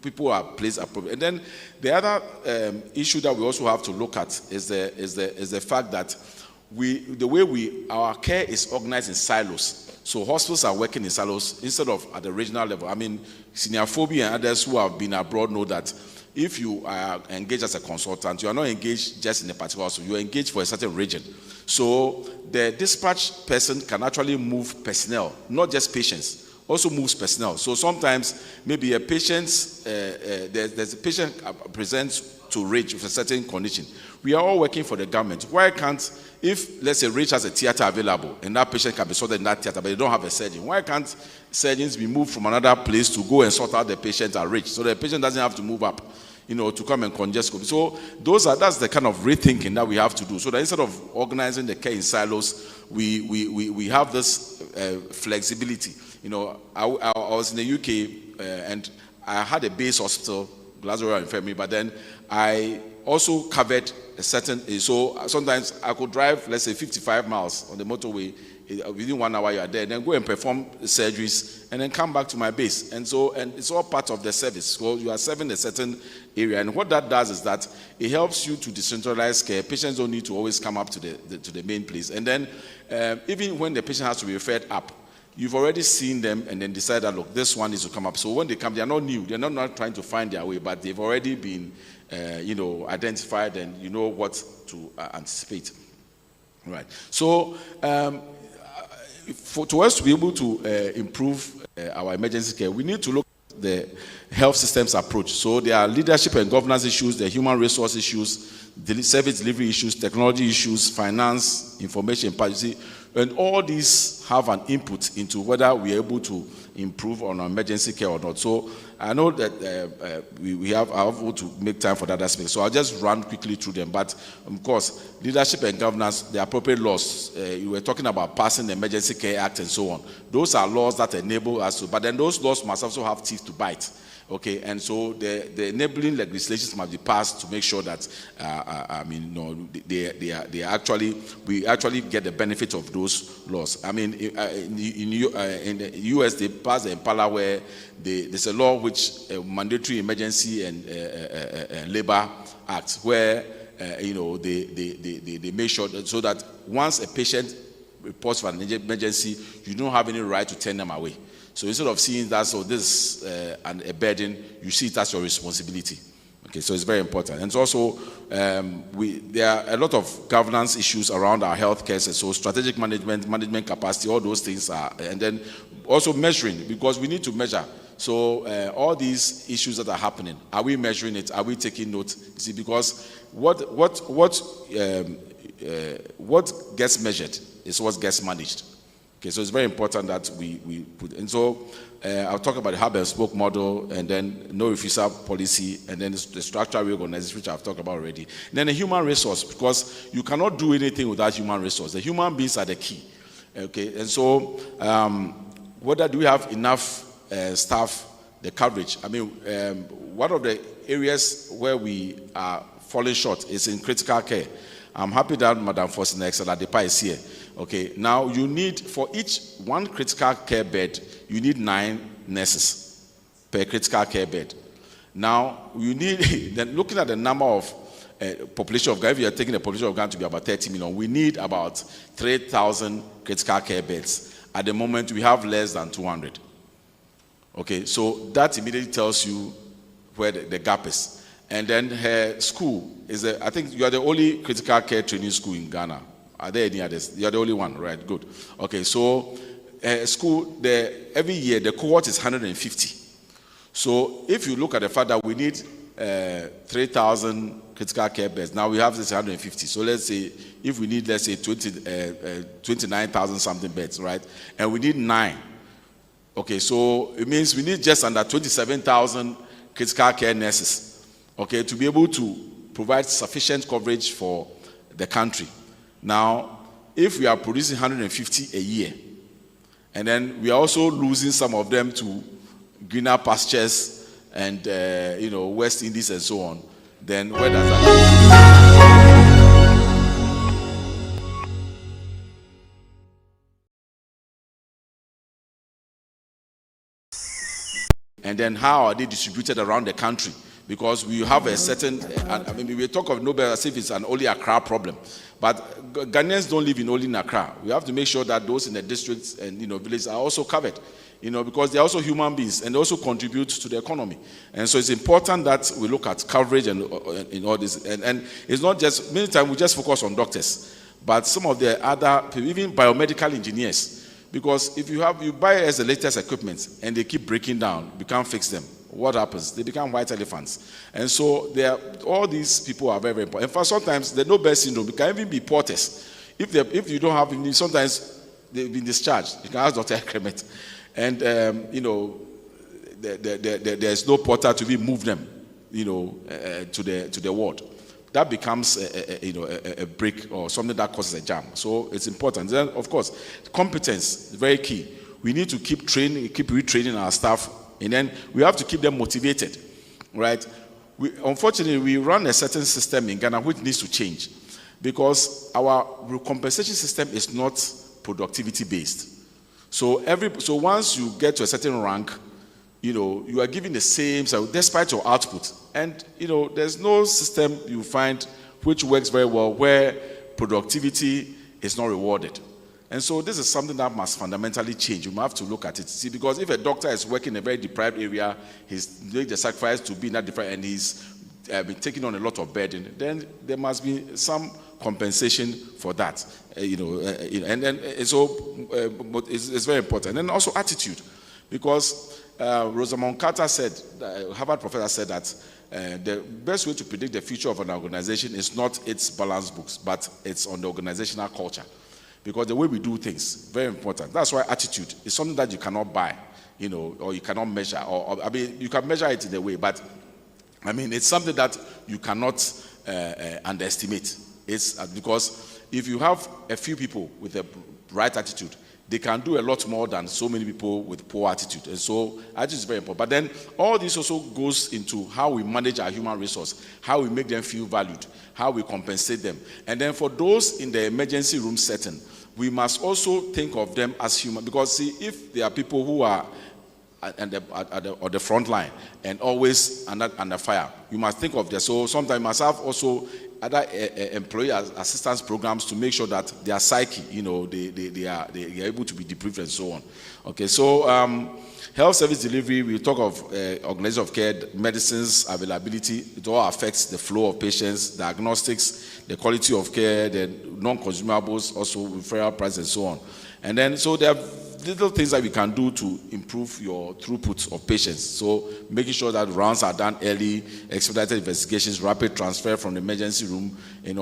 people are placed appropriately. And then the other issue that we also have to look at is the fact that our care is organized in silos. So hospitals are working in silos instead of at the regional level. Senior phobia and others who have been abroad know that if you are engaged as a consultant, you are not engaged just in a particular hospital, you are engaged for a certain region. So the dispatch person can actually move personnel, not just patients, also moves personnel. So sometimes maybe a patient, there's a patient presents to RAGE with a certain condition. We are all working for the government. Why can't, if let's say RAGE has a theater available and that patient can be sorted in that theater, but they don't have a surgeon, why can't surgeons be moved from another place to go and sort out the patient at RAGE so the patient doesn't have to move up, to come and congest? So that's the kind of rethinking that we have to do. So that instead of organizing the care in silos, we have this flexibility. I was in the UK and I had a base hospital, Glasgow Royal Infirmary, but then I also covered a certain, so sometimes I could drive, let's say 55 miles on the motorway, within 1 hour you are there, then go and perform surgeries and then come back to my base. And it's all part of the service. So you are serving a certain area. And what that does is that it helps you to decentralize care. Patients don't need to always come up to the main place. And then even when the patient has to be referred up, you've already seen them and then decided that, look, this one needs to come up. So when they come, they're not new. They're not trying to find their way, but they've already been, identified, and you know what to anticipate. Right. So to us to be able to improve our emergency care, we need to look at the health systems approach. So there are leadership and governance issues, there are human resource issues, service delivery issues, technology issues, finance, information policy, and all these have an input into whether we are able to improve on our emergency care or not. So I know that we have to make time for that aspect. So I'll just run quickly through them. But of course, leadership and governance, the appropriate laws. You were talking about passing the Emergency Care Act and so on. Those are laws that enable us to, but then those laws must also have teeth to bite. Okay, and so the enabling legislations must be passed to make sure that we actually get the benefit of those laws. I mean, in the US they passed the Impala, where there's a law which mandatory emergency and labor act, where they make sure that, so that once a patient reports for an emergency, you don't have any right to turn them away. So instead of seeing that, so this is a burden, you see it as your responsibility. Okay, so it's very important. And it's also, there are a lot of governance issues around our healthcare, so strategic management capacity, all those things are, and then also measuring, because we need to measure. So all these issues that are happening, are we measuring it? Are we taking note? You see, because what gets measured is what gets managed. Okay, so it's very important that we put, and so I'll talk about the hub and spoke model, and then no refusal policy, and then the structural reorganization, which I've talked about already. And then the human resource, because you cannot do anything without human resource. The human beings are the key. Okay, and so whether do we have enough staff, the coverage? I mean, one of the areas where we are falling short is in critical care. I'm happy that Madam Faustina Adepa is here. Okay, now you need, for each one critical care bed, you need 9 nurses per critical care bed. Now, you need, then looking at the number of population of Ghana, if you are taking the population of Ghana to be about 30 million, we need about 3,000 critical care beds. At the moment, we have less than 200. Okay, so that immediately tells you where the gap is. And then her school is, I think you are the only critical care training school in Ghana. Are there any others? You are the only one, right? Good. Okay, so school, every year the cohort is 150. So if you look at the fact that we need 3,000 critical care beds, now we have this 150. So let's say if we need, let's say 29,000 something beds, right? And we need 9. Okay, so it means we need just under 27,000 critical care nurses, okay, to be able to provide sufficient coverage for the country. Now, if we are producing 150 a year, and then we are also losing some of them to greener pastures and West Indies and so on, then where does that go? And then how are they distributed around the country? Because we have a certain, we talk of Nobel as if it's an only Accra problem. But Ghanaians don't live in only in Accra. We have to make sure that those in the districts and villages are also covered, because they're also human beings and they also contribute to the economy. And so it's important that we look at coverage and in all this. And it's not just, many times we just focus on doctors, but some of the other people, even biomedical engineers, because if you buy as the latest equipment and they keep breaking down, you can't fix them. What happens? They become white elephants. And so all these people are very, very important. In fact, sometimes the Nobel syndrome can even be porters. If you don't have, sometimes they've been discharged. You can ask Dr. Kremet. And, there's no porter to be move them, to the ward. That becomes a break or something that causes a jam. So it's important. Then, of course, competence is very key. We need to keep retraining our staff. And then we have to keep them motivated, right? Unfortunately, we run a certain system in Ghana which needs to change, because our compensation system is not productivity-based. So once you get to a certain rank, you are given the same, so despite your output. And, there's no system you find which works very well where productivity is not rewarded. And so this is something that must fundamentally change. We have to look at it. See, because if a doctor is working in a very deprived area, he's doing the sacrifice to be in that deprived, and he's been taking on a lot of burden, then there must be some compensation for that. And then so it's very important. And also attitude, because Rosamond Carter said, Harvard professor said that the best way to predict the future of an organization is not its balance books, but it's on the organizational culture. Because the way we do things, very important. That's why attitude is something that you cannot buy, or you cannot measure. Or you can measure it in a way, but it's something that you cannot underestimate. It's because if you have a few people with the right attitude, they can do a lot more than so many people with poor attitude. And so attitude is very important. But then all this also goes into how we manage our human resource, how we make them feel valued, how we compensate them. And then for those in the emergency room setting, we must also think of them as human. Because see, if there are people who are on the front line and always under fire, you must think of them. So sometimes you must have also other employee assistance programs to make sure that their psyche, they are able to be debriefed and so on. Okay, so health service delivery, we talk of organization of care, medicines availability. It all affects the flow of patients, diagnostics, the quality of care, the non-consumables, also referral price and so on. And then, so there are little things that we can do to improve your throughput of patients. So making sure that rounds are done early, expedited investigations, rapid transfer from the emergency room,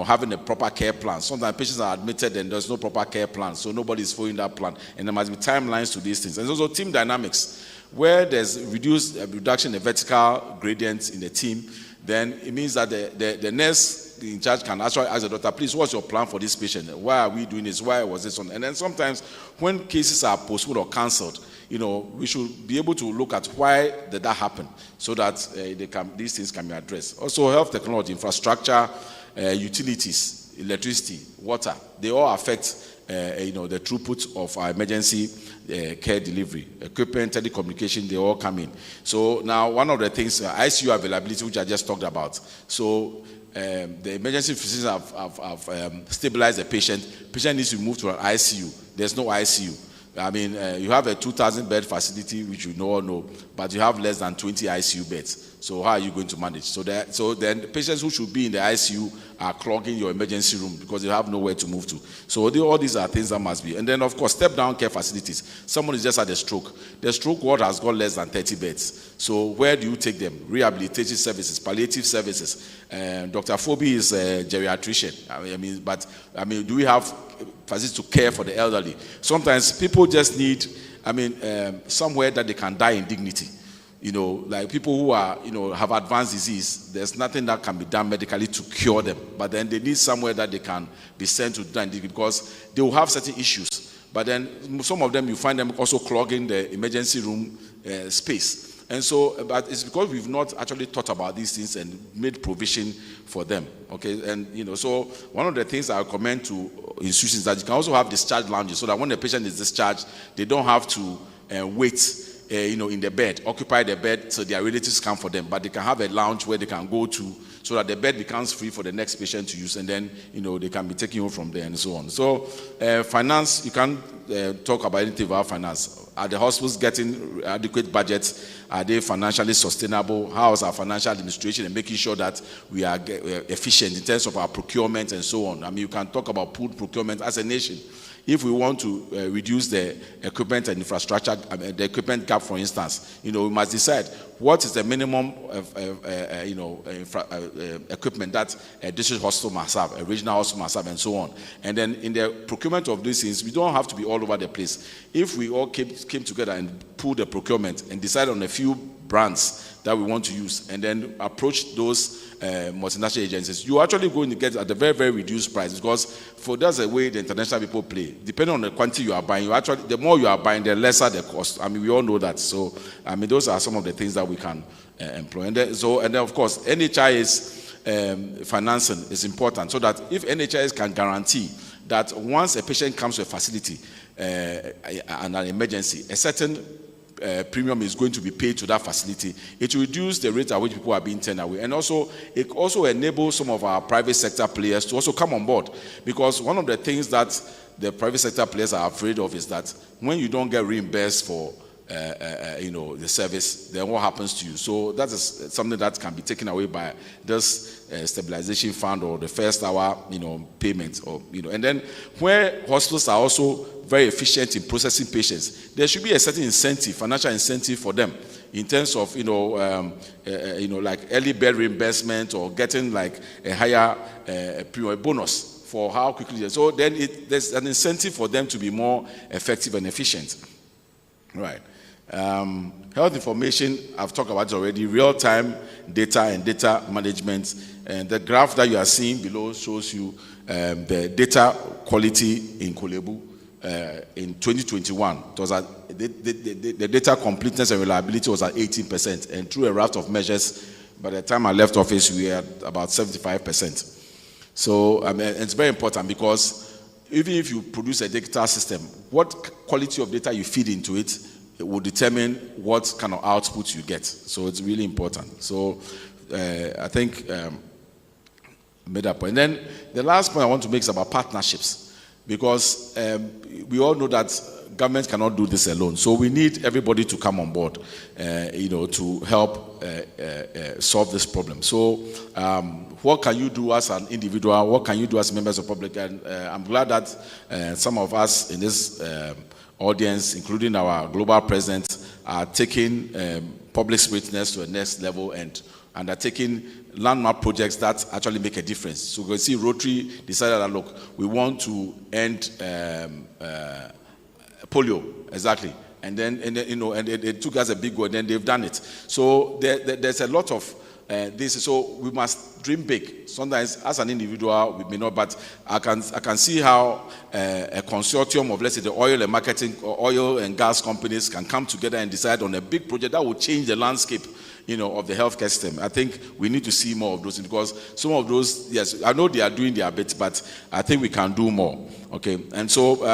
having a proper care plan. Sometimes patients are admitted and there's no proper care plan, so nobody is following that plan. And there must be timelines to these things. And also team dynamics, where there's reduction in the vertical gradients in the team, then it means that the nurse in charge can actually ask the doctor, please, what's your plan for this patient? Why are we doing this? Why was this on? And then sometimes when cases are postponed or cancelled, we should be able to look at why did that happen so that these things can be addressed. Also, health technology, infrastructure, utilities, electricity, water, they all affect the throughput of our emergency care delivery. Equipment, telecommunication, they all come in. So now one of the things, ICU availability, which I just talked about. So the emergency physicians have stabilized the patient. Patient needs to move to an ICU. There's no ICU. You have a 2,000 bed facility, which you all know, but you have less than 20 ICU beds. So how are you going to manage? So then the patients who should be in the ICU are clogging your emergency room because they have nowhere to move to. So all these are things that must be. And then, of course, step-down care facilities. Someone is just had a stroke. The stroke ward has got less than 30 beds. So where do you take them? Rehabilitation services, palliative services. Dr. Phoebe is a geriatrician. But do we have facilities to care for the elderly? Sometimes people just need, somewhere that they can die in dignity. Like people who are, have advanced disease, there's nothing that can be done medically to cure them. But then they need somewhere that they can be sent to die because they will have certain issues. But then some of them, you find them also clogging the emergency room space. And so, but it's because we've not actually thought about these things and made provision for them. Okay, and so one of the things I recommend to institutions is that you can also have discharge lounges so that when the patient is discharged, they don't have to wait. In the bed, occupy the bed so their relatives come for them, but they can have a lounge where they can go to so that the bed becomes free for the next patient to use, and then they can be taken home from there and so on. So finance, you can't talk about anything about finance. Are the hospitals getting adequate budgets? Are they financially sustainable? How is our financial administration and making sure that we are efficient in terms of our procurement and so on? You can talk about pooled procurement as a nation. If we want to reduce the equipment and infrastructure, the equipment gap, for instance, we must decide what is the minimum equipment that a district hospital must have, a regional hospital must have, and so on. And then in the procurement of these things, we don't have to be all over the place. If we all came together and pooled the procurement and decide on a few brands that we want to use, and then approach those multinational agencies, you're actually going to get at a very, very reduced price, because that's the way the international people play. Depending on the quantity you are buying, the more you are buying, the lesser the cost. We all know that. So, those are some of the things that we can employ. And then, of course, NHIS financing is important, so that if NHIS can guarantee that once a patient comes to a facility and an emergency, a certain premium is going to be paid to that facility, it will reduce the rate at which people are being turned away. And also, it also enables some of our private sector players to also come on board. Because one of the things that the private sector players are afraid of is that when you don't get reimbursed for the service, then what happens to you? So that is something that can be taken away by this stabilization fund or the first hour, payment, or and then where hospitals are also very efficient in processing patients, there should be a certain incentive, financial incentive for them, in terms of like early bed reimbursement or getting like a higher bonus for how quickly. So then there's an incentive for them to be more effective and efficient. Right. Health information, I've talked about it already, real-time data and data management. And the graph that you are seeing below shows you the data quality in Kolebu in 2021. It was the data completeness and reliability was at 18%. And through a raft of measures, by the time I left office, we were at about 75%. So it's very important because even if you produce a data system, what quality of data you feed into it, it will determine what kind of output you get. So it's really important. So I think made that point. And then the last point I want to make is about partnerships, because we all know that government cannot do this alone. So we need everybody to come on board, to help solve this problem. So what can you do as an individual? What can you do as members of public? And I'm glad that some of us in this audience, including our global president, are taking public spirited to a next level and are taking landmark projects that actually make a difference. So you can see Rotary decided that, look, we want to end polio, exactly. And then it took us a big goal, and then they've done it. So there's a lot of this. So we must dream big. Sometimes, as an individual, we may not, but I can see how a consortium of, let's say, the oil and marketing, or oil and gas companies can come together and decide on a big project that will change the landscape, of the healthcare system. I think we need to see more of those, because some of those, yes, I know they are doing their bit, but I think we can do more. Okay, and so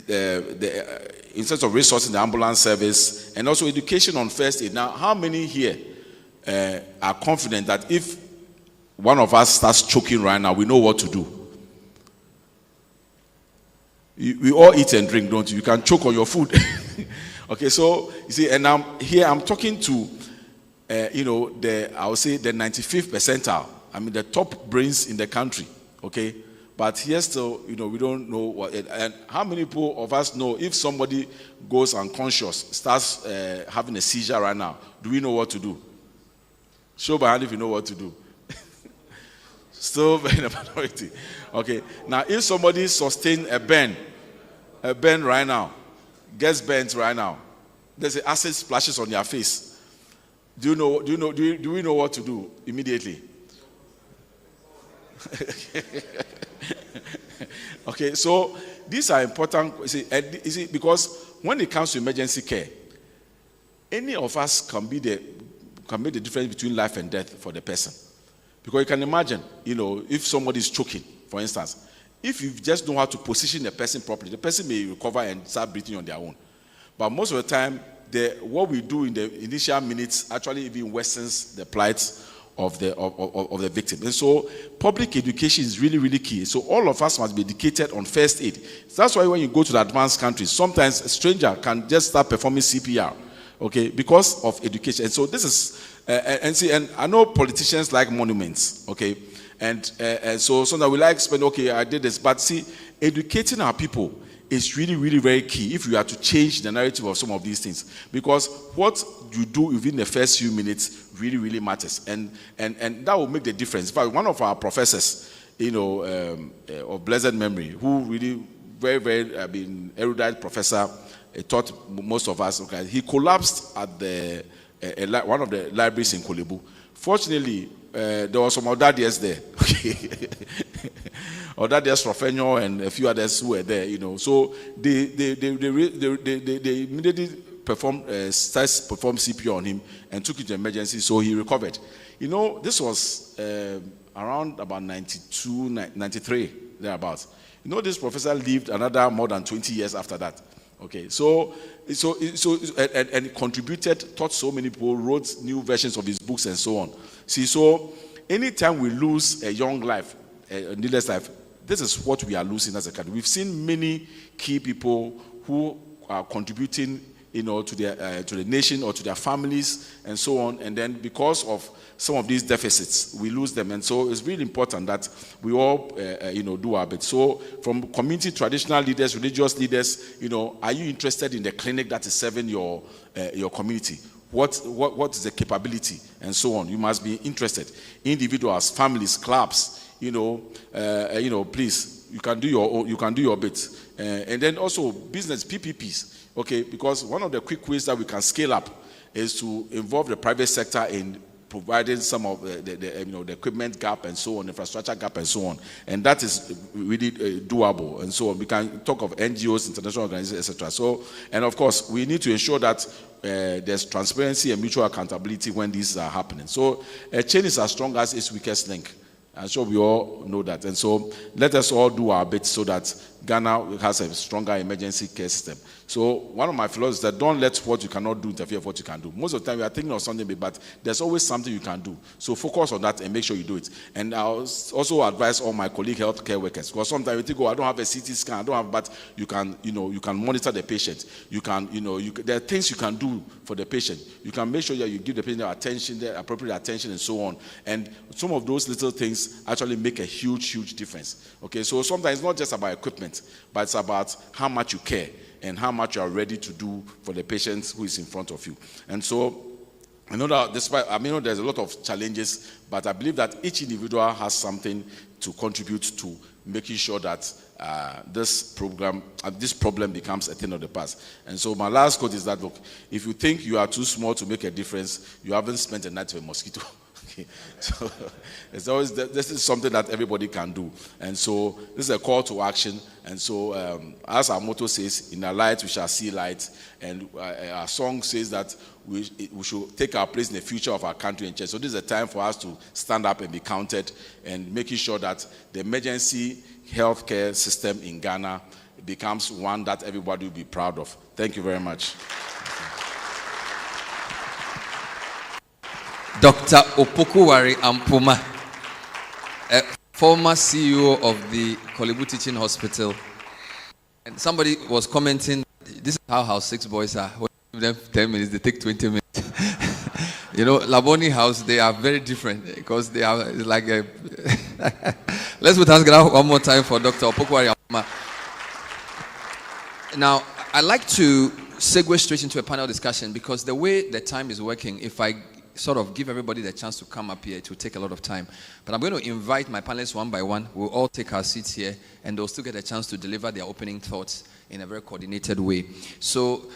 in terms of resourcing the ambulance service and also education on first aid. Now, how many here are confident that if one of us starts choking right now, we know what to do? We all eat and drink, don't you? You can choke on your food. Okay, so you see, and I'm talking to I would say the 95th percentile. I mean, the top brains in the country. Okay, but here still, we don't know what. And how many people of us know if somebody goes unconscious, starts having a seizure right now? Do we know what to do? Show by hand if you know what to do. Still in a minority. Okay. Now, if somebody sustains a burn right now, gets burnt right now, there's an acid splashes on your face. Do we know what to do immediately? Okay, so these are important. You see, because when it comes to emergency care, any of us can make the difference between life and death for the person. Because you can imagine, if somebody is choking, for instance, if you just know how to position the person properly, the person may recover and start breathing on their own. But most of the time, what we do in the initial minutes actually even worsens the plight of the victim. And so public education is really, really key. So all of us must be educated on first aid. So that's why when you go to the advanced countries, sometimes a stranger can just start performing CPR, okay, because of education. And so this is, and I know politicians like monuments, okay, and so that we like spend, okay, I did this, but see, educating our people is really, really very key if you are to change the narrative of some of these things, because what you do within the first few minutes really, really matters, and that will make the difference. In fact, one of our professors, of blessed memory, who really very, very erudite professor, taught most of us. Okay, he collapsed at one of the libraries in Kolebu. Fortunately, there were some Ɔdadeɛs there. Okay. Ɔdadeɛs Rofenyo and a few others who were there, So they immediately performed CPR on him and took it to emergency, so he recovered. This was around about 92, 93, thereabouts. This professor lived another more than 20 years after that. Okay, and contributed, taught so many people, wrote new versions of his books and so on. See, so anytime we lose a young life, a needless life, this is what we are losing as a country. We've seen many key people who are contributing, to the nation or to their families and so on, and then because of some of these deficits, we lose them. And so it's really important that we all, do our bit. So from community, traditional leaders, religious leaders, are you interested in the clinic that is serving your community? What is the capability and so on? You must be interested. Individuals, families, clubs, please, you can do your bit. And then also business, PPPs, okay, because one of the quick ways that we can scale up is to involve the private sector in providing some of the equipment gap and so on, infrastructure gap and so on, and that is really doable and so on. We can talk of NGOs, international organizations, etc. So, and of course, we need to ensure that there's transparency and mutual accountability when these are happening. So, a chain is as strong as its weakest link. I'm sure we all know that, and so let us all do our bit so that Ghana has a stronger emergency care system. So one of my philosophies is that don't let what you cannot do interfere with what you can do. Most of the time we are thinking of something big, but there's always something you can do. So focus on that and make sure you do it. And I'll also advise all my colleague healthcare workers, because sometimes you think, I don't have a CT scan, I don't have, but you can monitor the patient. There are things you can do for the patient. You can make sure that you give the patient the appropriate attention and so on. And some of those little things actually make a huge difference. Okay, so sometimes it's not just about equipment, but it's about how much you care and how much you are ready to do for the patient who is in front of you. And so, I know that there's a lot of challenges, but I believe that each individual has something to contribute to making sure that this problem becomes a thing of the past. And so my last quote is that, look, if you think you are too small to make a difference, you haven't spent a night with a mosquito. Okay. So it's always this is something that everybody can do, and so this is a call to action. And so, as our motto says, "In our light we shall see light," and our song says that we should take our place in the future of our country and church. So this is a time for us to stand up and be counted, and making sure that the emergency healthcare system in Ghana becomes one that everybody will be proud of. Thank you very much. Dr. Opokuwari Ampoma, a former CEO of the Kolebu Teaching Hospital. And somebody was commenting, this is how House 6 boys are. When you give them 10 minutes, they take 20 minutes. Laboni House, they are very different because they are like a... Let's put hands together one more time for Dr. Opokuwari Ampoma. Now, I'd like to segue straight into a panel discussion, because the way the time is working, if I sort of give everybody the chance to come up here, it will take a lot of time. But I'm going to invite my panelists one by one. We'll all take our seats here, and they'll still get a chance to deliver their opening thoughts in a very coordinated way. So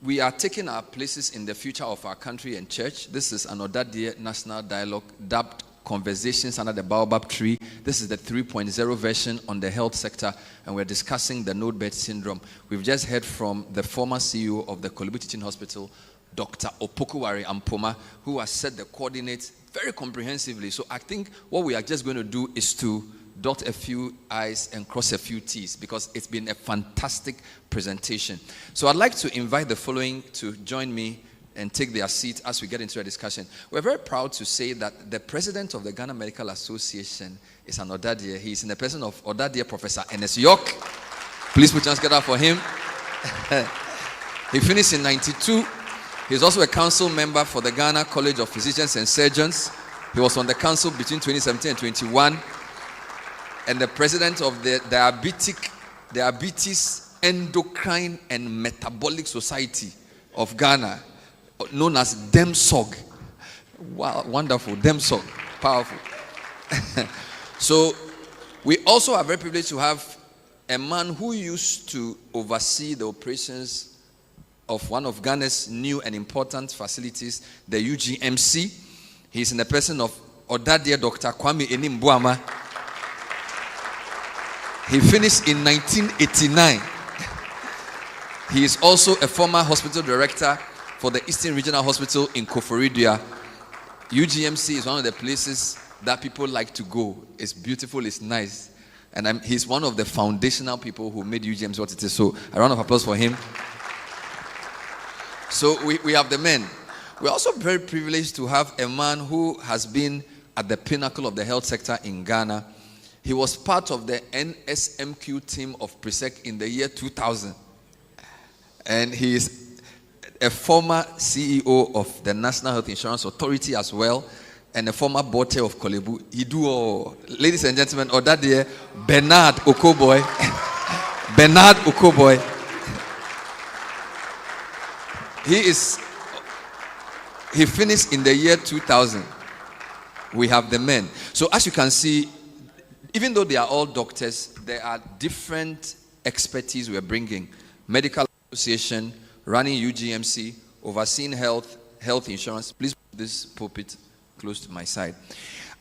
we are taking our places in the future of our country and church. This is an Ɔdadeɛ National Dialogue dubbed Conversations Under the Baobab Tree. This is the 3.0 version on the health sector, and we're discussing the node-bed syndrome. We've just heard from the former CEO of the Kolebu Teaching Hospital, Dr. Opokuwari Ampoma, who has set the coordinates very comprehensively. So I think what we are just going to do is to dot a few I's and cross a few T's, because it's been a fantastic presentation. So I'd like to invite the following to join me and take their seat as we get into a discussion. We're very proud to say that the president of the Ghana Medical Association is an Ɔdadeɛ. He's in the person of Ɔdadeɛ Professor Ernest York. Please put your hands together for him. He finished in 92. He's also a council member for the Ghana College of Physicians and Surgeons. He was on the council between 2017 and 2021. And the president of the Diabetes, Endocrine and Metabolic Society of Ghana, known as DEMSOG. Wow, wonderful. DEMSOG. Powerful. So we also are very privileged to have a man who used to oversee the operations of one of Ghana's new and important facilities, the UGMC. He's in the person of Ɔdadeɛ Dr. Kwame Enimbuama. He finished in 1989. He is also a former hospital director for the Eastern Regional Hospital in Koforidua. UGMC is one of the places that people like to go. It's beautiful, it's nice. And he's one of the foundational people who made UGMC what it is. So a round of applause for him. So we have the men. We're also very privileged to have a man who has been at the pinnacle of the health sector in Ghana. He was part of the NSMQ team of PRESEC in the year 2000. And he is a former CEO of the National Health Insurance Authority as well, and a former board chair of Kolebu. He do all. Ladies and gentlemen, Ɔdadeɛ, Bernard Okoboy. Bernard Okoboy. He finished in the year 2000. We have the men. So as you can see, even though they are all doctors, there are different expertise we're bringing. Medical association, running UGMC, overseeing health insurance. Please put this pulpit close to my side.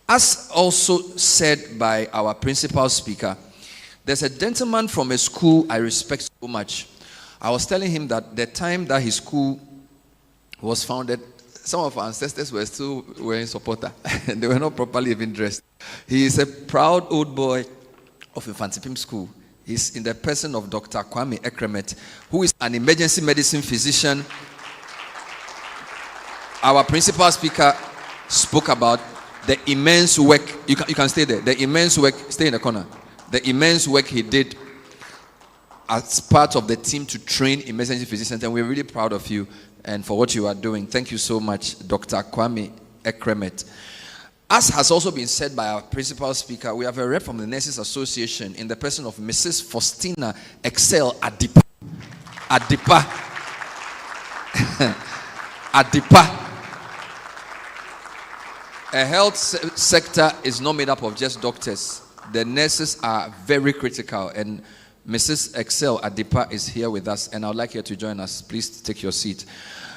As also said by our principal speaker, there's a gentleman from a school I respect so much. I was telling him that the time that his school was founded, some of our ancestors were still wearing supporter. They were not properly even dressed. He is a proud old boy of Infantipim School. He's in the person of Dr. Kwame Ekremet, who is an emergency medicine physician. Our principal speaker spoke about the immense work. You can stay there. The immense work. Stay in the corner. The immense work he did as part of the team to train emergency physicians, and we're really proud of you and for what you are doing. Thank you so much, Dr. Kwame Ekremet. As has also been said by our principal speaker, we have a rep from the Nurses Association in the person of Mrs. Faustina Excel Adipa. Adipa. A health sector is not made up of just doctors. The nurses are very critical, and Mrs. Excel Adipa is here with us, and I would like you to join us. Please take your seat.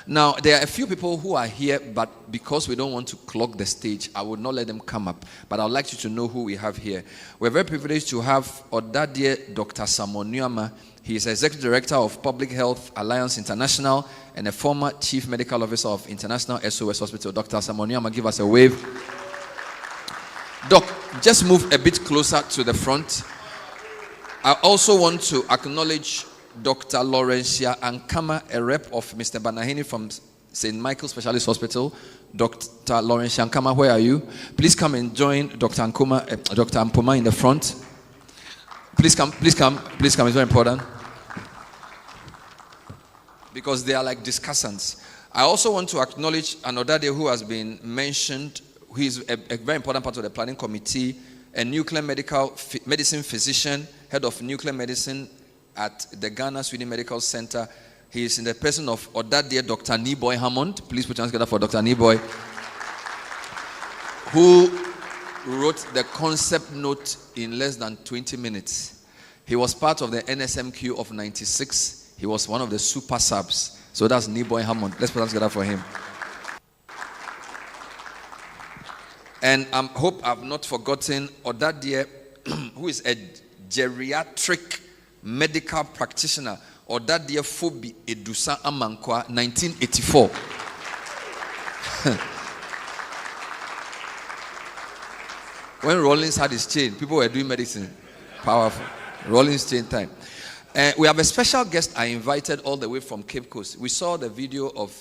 Now, there are a few people who are here, but because we don't want to clog the stage, I would not let them come up. But I would like you to know who we have here. We're very privileged to have Ɔdadeɛ Dr. Samuel Nuama. He is Executive Director of Public Health Alliance International and a former Chief Medical Officer of International SOS Hospital. Dr. Samuel Nuama, give us a wave. Doc, just move a bit closer to the front. I also want to acknowledge Dr. Laurentia Ankama, a rep of Mr. Banahini from St. Michael's Specialist Hospital. Dr. Laurentia Ankama, where are you? Please come and join Dr. Ampoma in the front. Please come. It's very important. Because they are like discussants. I also want to acknowledge an Ɔdadeɛ who has been mentioned, who is a very important part of the planning committee, a nuclear medicine physician, head of nuclear medicine at the Ghana Sweden Medical Center. He is in the person of Ɔdadeɛ Dr. Niboy Hammond. Please put your hands together for Dr. Niboy, who wrote the concept note in less than 20 minutes. He was part of the NSMQ of 96. He was one of the super subs. So that's Niboy Hammond. Let's put our hands together for him. And I hope I've not forgotten Ɔdadeɛ, who is a geriatric medical practitioner. Ɔdadeɛ Fobi Edusa Amankwa, 1984. When Rollins had his chain, people were doing medicine. Powerful. Rollins chain time. We have a special guest I invited all the way from Cape Coast. We saw the video of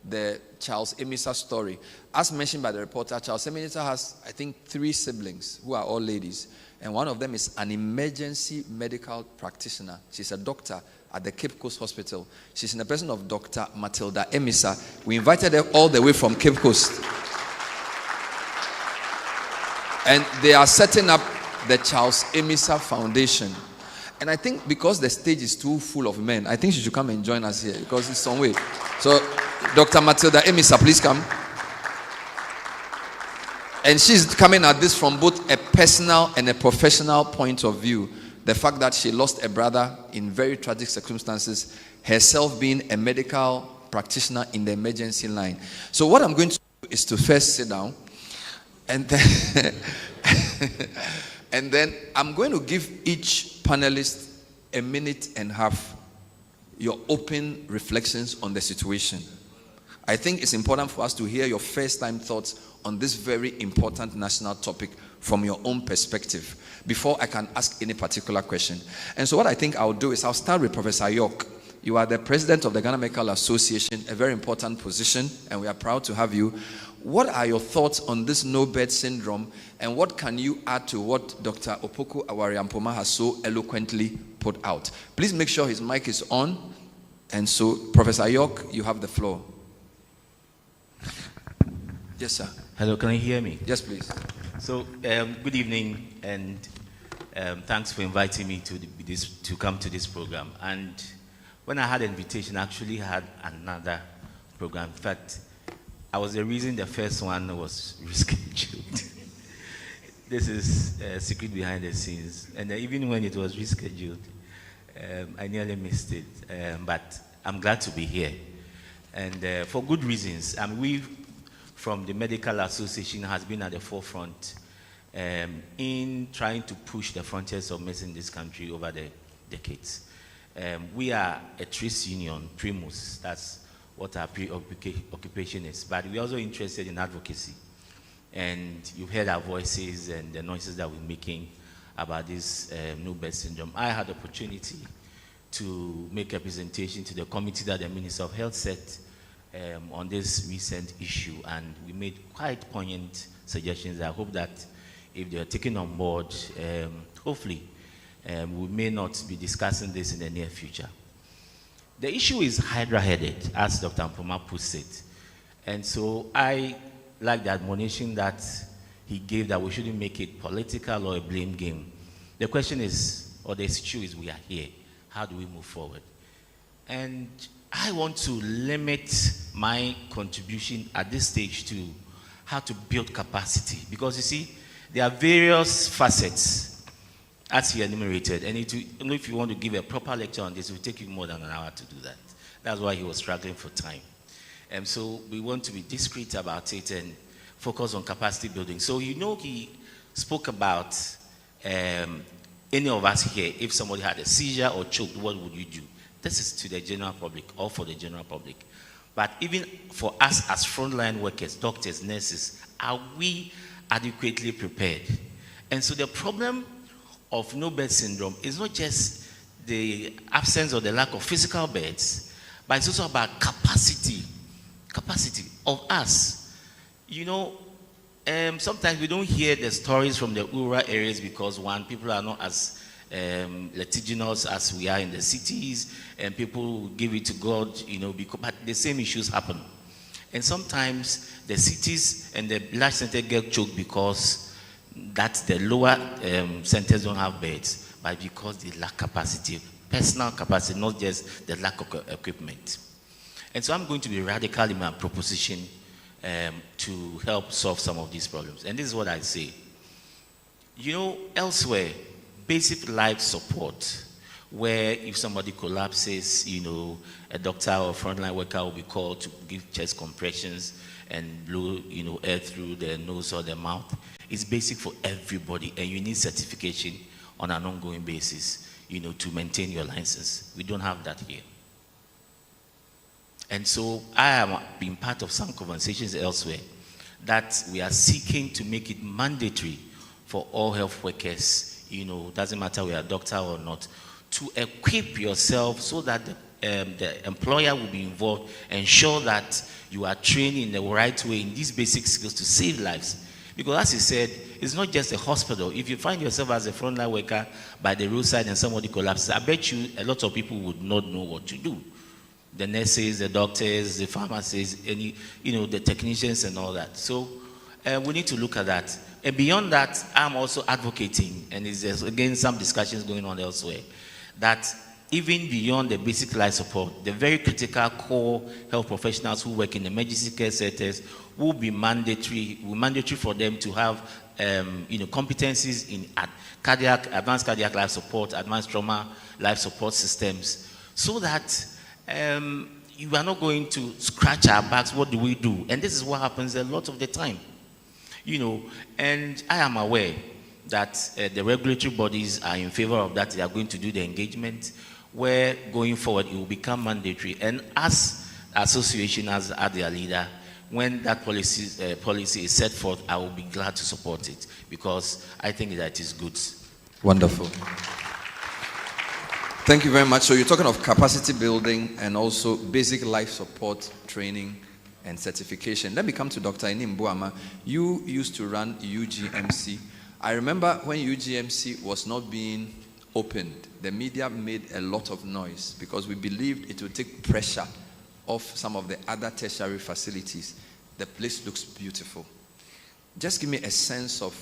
the Charles Amissah story. As mentioned by the reporter, Charles Amissah has, I think, 3 siblings who are all ladies. And one of them is an emergency medical practitioner. She's a doctor at the Cape Coast Hospital. She's in the person of Dr. Matilda Amissah. We invited her all the way from Cape Coast. And they are setting up the Charles Amissah Foundation. And I think because the stage is too full of men, I think she should come and join us here because it's some way. So, Dr. Matilda Amissah, please come. And she's coming at this from both a personal and a professional point of view. The fact that she lost a brother in very tragic circumstances, herself being a medical practitioner in the emergency line. So what I'm going to do is to first sit down, and then, and then I'm going to give each panelist a minute and a half, your open reflections on the situation. I think it's important for us to hear your first-time thoughts on this very important national topic from your own perspective before I can ask any particular question. And so what I think I'll do is I'll start with Professor York. You are the president of the Ghana Medical Association, a very important position, and we are proud to have you. What are your thoughts on this no-bed syndrome, and what can you add to what Dr. Opoku Awariampoma has so eloquently put out? Please make sure his mic is on. And so, Professor York, you have the floor. Yes, sir. Hello, can you hear me? Yes, please. So, good evening, and thanks for inviting me to come to this program. And when I had an invitation, I actually had another program. In fact, I was the reason the first one was rescheduled. This is a secret behind the scenes. And even when it was rescheduled, I nearly missed it. But I'm glad to be here. And for good reasons. We from the Medical Association has been at the forefront in trying to push the frontiers of medicine in this country over the decades. We are a trade union, primus. That's what our preoccupation is. But we're also interested in advocacy. And you've heard our voices and the noises that we're making about this no-bed syndrome. I had the opportunity to make a presentation to the committee that the Minister of Health set on this recent issue, and we made quite poignant suggestions. I hope that if they are taken on board, hopefully we may not be discussing this in the near future. The issue is hydra-headed, as Dr. Mpoma puts it. And so I like the admonition that he gave that we shouldn't make it political or a blame game. The question is, or the issue is, we are here. How do we move forward? And I want to limit my contribution at this stage to how to build capacity. Because you see, there are various facets as he enumerated. And if you want to give a proper lecture on this, it will take you more than an hour to do that. That's why he was struggling for time. And so we want to be discreet about it and focus on capacity building. So he spoke about any of us here, if somebody had a seizure or choked, what would you do? This is to the general public, or for the general public. But even for us as frontline workers, doctors, nurses, are we adequately prepared? And so the problem of no-bed syndrome is not just the absence or the lack of physical beds, but it's also about capacity of us. Sometimes we don't hear the stories from the rural areas because, one, people are not as litigious as we are in the cities, and people give it to God, but the same issues happen. And sometimes the cities and the large centers get choked because that's the lower centers don't have beds, but because they lack capacity, personal capacity, not just the lack of equipment. And so I'm going to be radical in my proposition to help solve some of these problems. And this is what I say. Elsewhere, basic life support, where if somebody collapses, a doctor or frontline worker will be called to give chest compressions and blow, air through the nose or the mouth. It's basic for everybody, and you need certification on an ongoing basis, to maintain your license. We don't have that here. And so I have been part of some conversations elsewhere that we are seeking to make it mandatory for all health workers, doesn't matter whether you're a doctor or not, to equip yourself so that the employer will be involved, ensure that you are trained in the right way in these basic skills to save lives. Because as he said, it's not just a hospital. If you find yourself as a frontline worker by the roadside and somebody collapses, I bet you a lot of people would not know what to do. The nurses, the doctors, the pharmacists, the technicians and all that. So we need to look at that. And beyond that, I'm also advocating, and there's again some discussions going on elsewhere, that even beyond the basic life support, the very critical core health professionals who work in emergency care centers will be mandatory for them to have competencies in advanced cardiac life support, advanced trauma life support systems, so that you are not going to scratch our backs. What do we do? And this is what happens a lot of the time. And I am aware that the regulatory bodies are in favor of that. They are going to do the engagement where going forward it will become mandatory. And as association, as their leader, when that policy is set forth, I will be glad to support it because I think that it is good. Wonderful. Thank you very much. So you're talking of capacity building and also basic life support training and certification. Let me come to Dr. Enim Buama. You used to run UGMC. I remember when UGMC was not being opened, the media made a lot of noise because we believed it would take pressure off some of the other tertiary facilities. The place looks beautiful. Just give me a sense of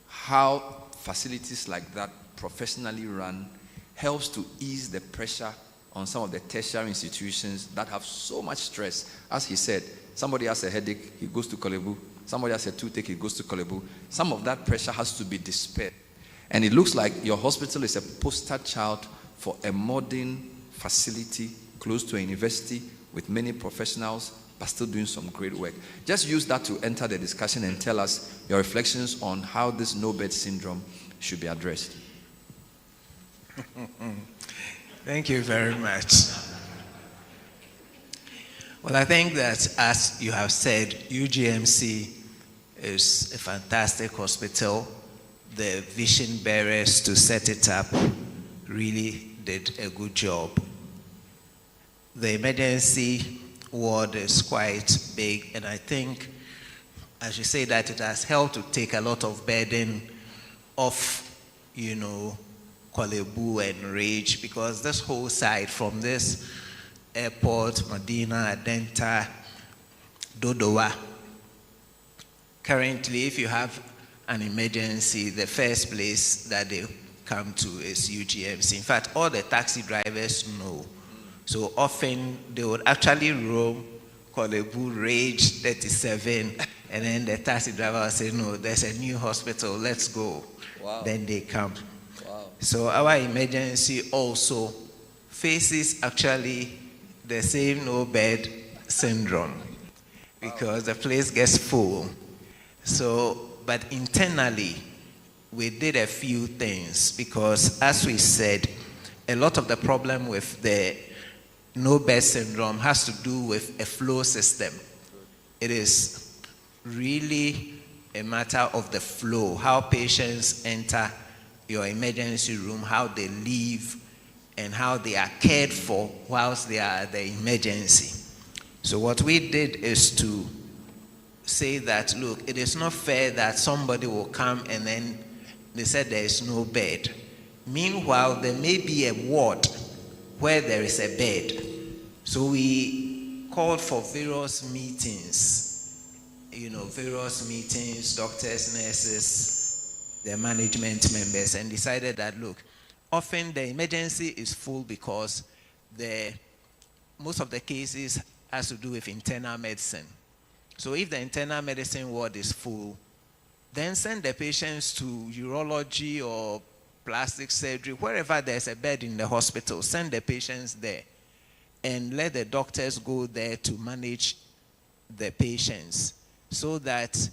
how facilities like that, professionally run, helps to ease the pressure on some of the tertiary institutions that have so much stress. As he said, somebody has a headache, he goes to Kolebu. Somebody has a toothache, he goes to Kolebu. Some of that pressure has to be dispelled. And it looks like your hospital is a poster child for a modern facility close to a university with many professionals, but still doing some great work. Just use that to enter the discussion and tell us your reflections on how this no-bed syndrome should be addressed. Thank you very much. Well, I think that, as you have said, UGMC is a fantastic hospital. The vision bearers to set it up really did a good job. The emergency ward is quite big, and I think, as you say, that it has helped to take a lot of burden off, Kolebu and Rage, because this whole side from this airport, Medina, Adenta, Dodowa, currently, if you have an emergency, the first place that they come to is UGMC. In fact, all the taxi drivers know. So often they would actually roam Kolebu, Rage 37, and then the taxi driver will say, no, there's a new hospital, let's go. Wow. Then they come. Wow. So our emergency also faces actually the same no-bed syndrome because the place gets full. So, but internally, we did a few things because, as we said, a lot of the problem with the no-bed syndrome has to do with a flow system. It is really a matter of the flow, how patients enter your emergency room, how they leave, and how they are cared for whilst they are at the emergency. So what we did is to say that, look, it is not fair that somebody will come and then they said there is no bed. Meanwhile, there may be a ward where there is a bed. So we called for various meetings, doctors, nurses, the management members, and decided that, look, often the emergency is full because most of the cases has to do with internal medicine. So if the internal medicine ward is full, then send the patients to urology or plastic surgery, wherever there's a bed in the hospital, send the patients there and let the doctors go there to manage the patients. So that,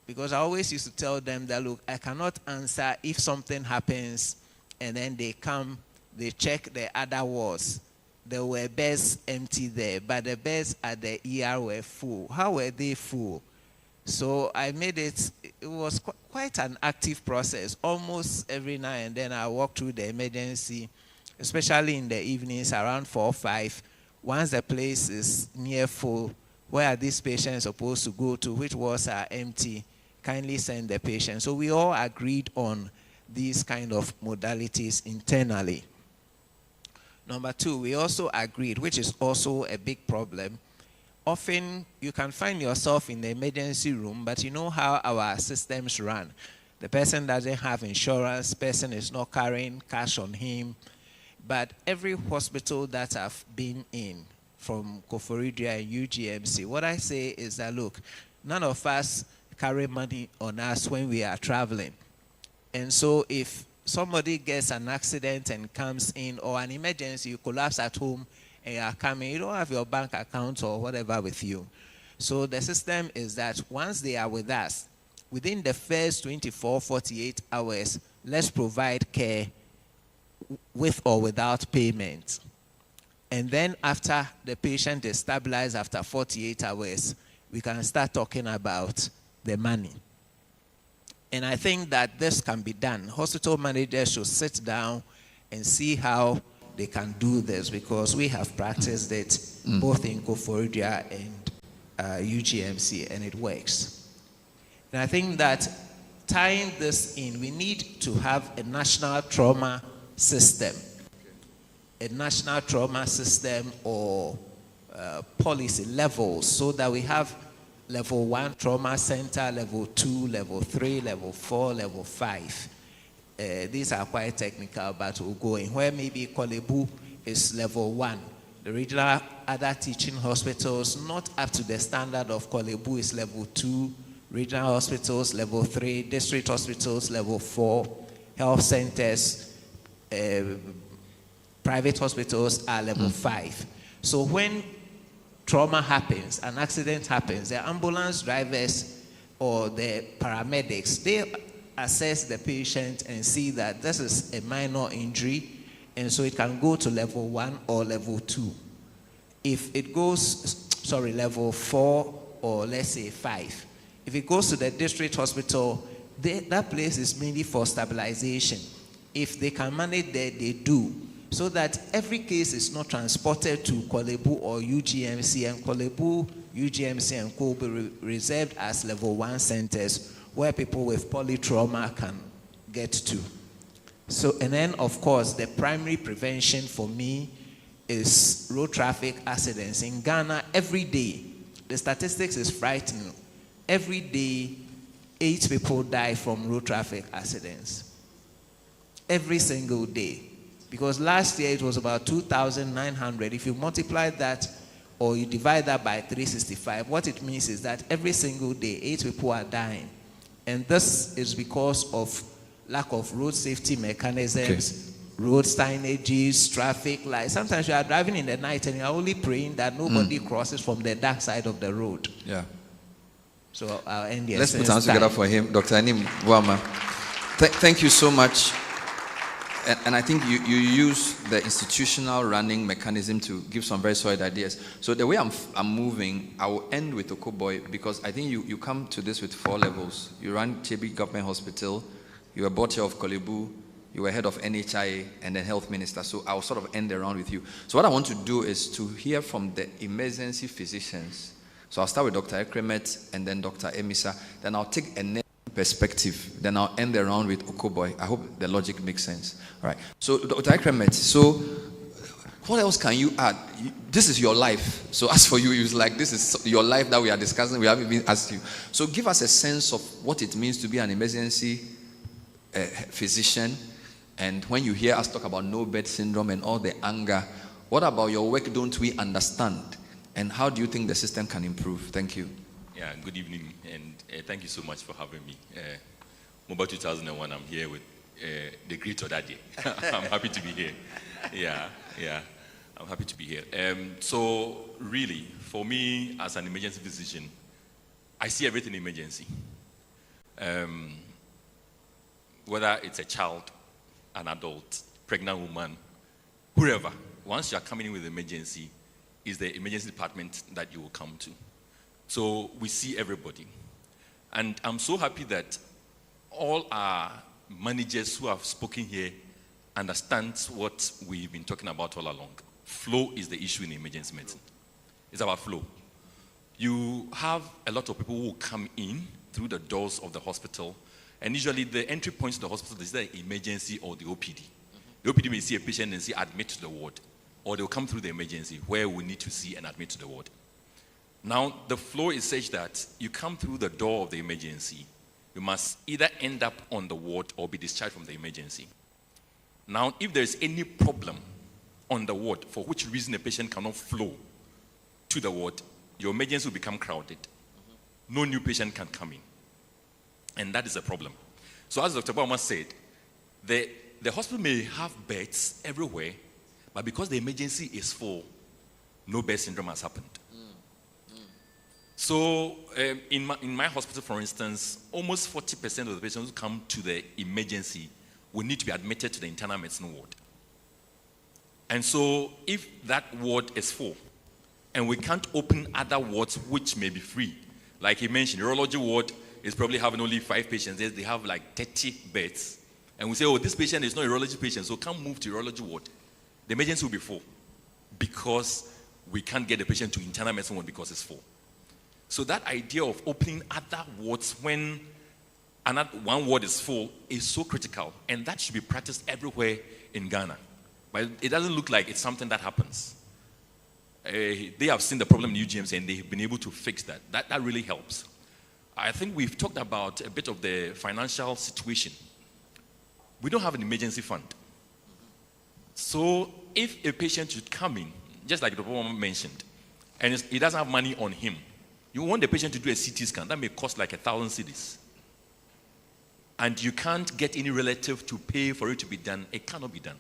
because I always used to tell them that, look, I cannot answer if something happens and then they come, they check the other wards. There were beds empty there, but the beds at the ER were full. How were they full? So I made it was quite an active process. Almost every now and then I walk through the emergency, especially in the evenings around 4 or 5. Once the place is near full, where are these patients supposed to go to? Which wards are empty? Kindly send the patient. So we all agreed on these kind of modalities internally. Number 2, we also agreed, which is also a big problem. Often you can find yourself in the emergency room, but you know how our systems run. The person doesn't have insurance, person is not carrying cash on him. But every hospital that I've been in, from Koforidua and UGMC, what I say is that, look, none of us carry money on us when we are traveling. And so if somebody gets an accident and comes in, or an emergency, you collapse at home and you are coming, you don't have your bank account or whatever with you. So the system is that once they are with us, within the first 24, 48 hours, let's provide care with or without payment. And then after the patient is stabilized after 48 hours, we can start talking about the money. And I think that this can be done. Hospital managers should sit down and see how they can do this, because we have practiced it both in Koforidua and UGMC, and it works. And I think that tying this in, we need to have a national trauma system. A national trauma system or policy levels, so that we have level 1 trauma center, level 2, level 3, level 4, level 5. These are quite technical, but we'll go in. Where maybe Kolebu is level 1. The regional other teaching hospitals, not up to the standard of Kolebu, is level 2. Regional hospitals, level 3. District hospitals, level 4. Health centers, private hospitals are level 5. So when trauma happens, an accident happens, the ambulance drivers or the paramedics, they assess the patient and see that this is a minor injury, and so it can go to level 1 or level 2. If it goes, level 4 or let's say 5. If it goes to the district hospital, that place is mainly for stabilization. If they can manage there, they do. So that every case is not transported to Kolebu or UGMC, and Kolebu, UGMC, and Co will be reserved as level 1 centers where people with polytrauma can get to. So, and then of course, the primary prevention for me is road traffic accidents. In Ghana, every day, the statistics is frightening. Every day, 8 people die from road traffic accidents. Every single day. Because last year it was about 2,900. If you multiply that or you divide that by 365, what it means is that every single day, 8 people are dying. And this is because of lack of road safety mechanisms, road signages, traffic lights. Sometimes you are driving in the night and you are only praying that nobody crosses from the dark side of the road. Yeah. So I'll end here. Let's put hands together for him, Dr. Anim Wama. Thank you so much. And I think you use the institutional running mechanism to give some very solid ideas. So the way I'm moving, I will end with Okoboy, because I think you come to this with 4 levels. You run Chebi Government Hospital, you were board chair of Kolebu, you were head of NHIA, and then health minister. So I'll sort of end around with you. So what I want to do is to hear from the emergency physicians. So I'll start with Dr. Ekremet and then Dr. Amissah. Then I'll take a perspective. Then I'll end the round with Okoboy. I hope the logic makes sense. All right. So, Dr. Ekremet, so what else can you add? This is your life. So as for you, it's like this is your life that we are discussing. We haven't even asked you. So give us a sense of what it means to be an emergency physician. And when you hear us talk about no-bed syndrome and all the anger, what about your work don't we understand? And how do you think the system can improve? Thank you. Yeah, good evening, and thank you so much for having me. Mobile 2001, I'm here with the great Ɔdadeɛ. I'm happy to be here. Yeah, I'm happy to be here. So really, for me, as an emergency physician, I see everything in emergency. Whether it's a child, an adult, pregnant woman, whoever, once you are coming in with emergency, is the emergency department that you will come to. So we see everybody. And I'm so happy that all our managers who have spoken here understand what we've been talking about all along. Flow is the issue in emergency medicine. It's about flow. You have a lot of people who come in through the doors of the hospital, and usually the entry point to the hospital is the emergency or the OPD. The OPD may see a patient and say admit to the ward, or they'll come through the emergency where we need to see and admit to the ward. Now, the flow is such that you come through the door of the emergency, you must either end up on the ward or be discharged from the emergency. Now, if there is any problem on the ward, for which reason a patient cannot flow to the ward, your emergency will become crowded. No new patient can come in. And that is a problem. So as Dr. Bauma said, the hospital may have beds everywhere, but because the emergency is full, no bed syndrome has happened. So in my hospital, for instance, almost 40% of the patients who come to the emergency will need to be admitted to the internal medicine ward. And so if that ward is full and we can't open other wards which may be free. Like he mentioned, urology ward is probably having only 5 patients. They have like 30 beds. And we say, oh, this patient is not a urology patient, so can't move to urology ward. The emergency will be full because we can't get the patient to internal medicine ward because it's full. So that idea of opening other wards when one ward is full is so critical, and that should be practiced everywhere in Ghana. But it doesn't look like it's something that happens. They have seen the problem in UGMC, and they've been able to fix that. That really helps. I think we've talked about a bit of the financial situation. We don't have an emergency fund. So if a patient should come in, just like the woman mentioned, and he doesn't have money on him, you want the patient to do a CT scan, that may cost like 1,000 cedis. And you can't get any relative to pay for it to be done. It cannot be done.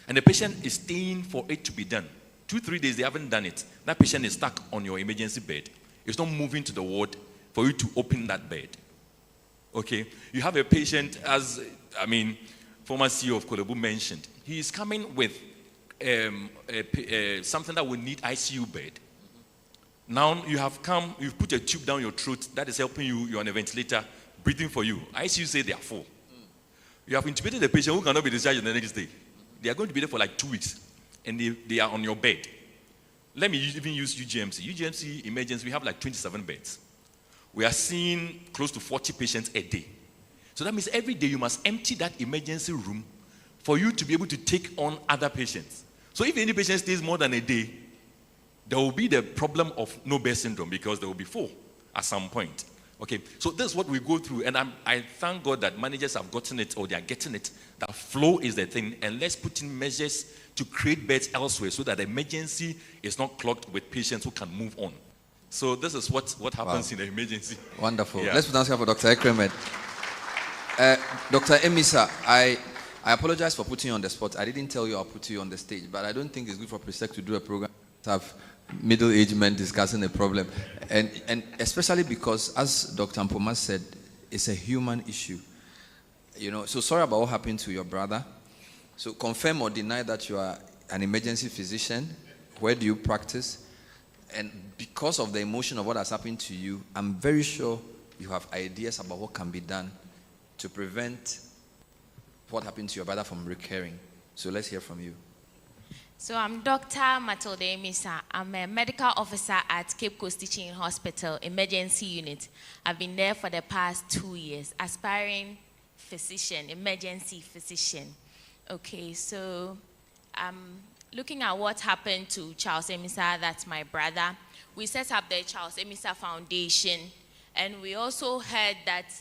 And the patient is staying for it to be done. 2-3 days, they haven't done it. That patient is stuck on your emergency bed. It's not moving to the ward for you to open that bed. Okay? You have a patient, as, former CEO of Kolebu mentioned. He is coming with something that will need ICU bed. Now you have come, you've put a tube down your throat that is helping you, you're on a ventilator, breathing for you. ICU say they are full. You have intubated the patient who cannot be discharged the next day. They are going to be there for like 2 weeks, and they are on your bed. Let me even use UGMC. UGMC emergency, we have like 27 beds. We are seeing close to 40 patients a day. So that means every day you must empty that emergency room for you to be able to take on other patients. So if any patient stays more than a day, there will be the problem of no bed syndrome because there will be 4 at some point. Okay, so this is what we go through, and I thank God that managers have gotten it, or they are getting it, that flow is the thing, and let's put in measures to create beds elsewhere so that the emergency is not clogged with patients who can move on. So this is what happens in the emergency. Wonderful. Yeah. Let's put on for Dr. Ekremet. Dr. Amissah, I apologize for putting you on the spot. I didn't tell you I'll put you on the stage, but I don't think it's good for Presec to do a program to have middle-aged men discussing a problem. And especially because, as Dr. Mpoma said, it's a human issue. So sorry about what happened to your brother. So confirm or deny that you are an emergency physician. Where do you practice? And because of the emotion of what has happened to you, I'm very sure you have ideas about what can be done to prevent what happened to your brother from recurring. So let's hear from you. So I'm Dr. Matilde Amissah. I'm a medical officer at Cape Coast Teaching Hospital Emergency Unit. I've been there for the past 2 years, aspiring physician, emergency physician. Okay, so looking at what happened to Charles Amissah, that's my brother, we set up the Charles Amissah Foundation, and we also heard that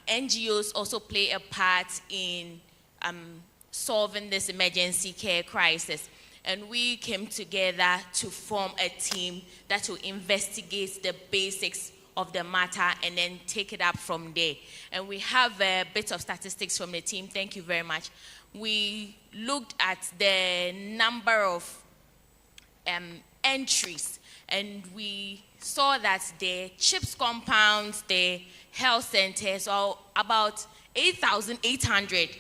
NGOs also play a part in solving this emergency care crisis. And we came together to form a team that will investigate the basics of the matter and then take it up from there. And we have a bit of statistics from the team. Thank you very much. We looked at the number of entries, and we saw that the CHIPS compounds, the health centers, are about 8,800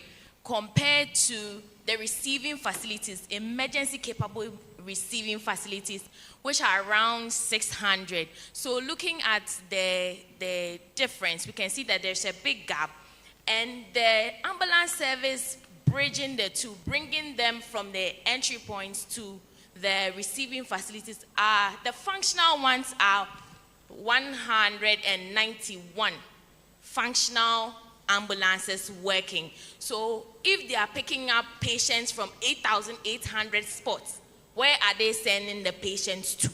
compared to the receiving facilities, emergency capable receiving facilities, which are around 600. So looking at the difference, we can see that there's a big gap. And the ambulance service bridging the two, bringing them from the entry points to the receiving facilities, the functional ones are 191 functional ambulances working. So if they are picking up patients from 8,800 spots, where are they sending the patients to?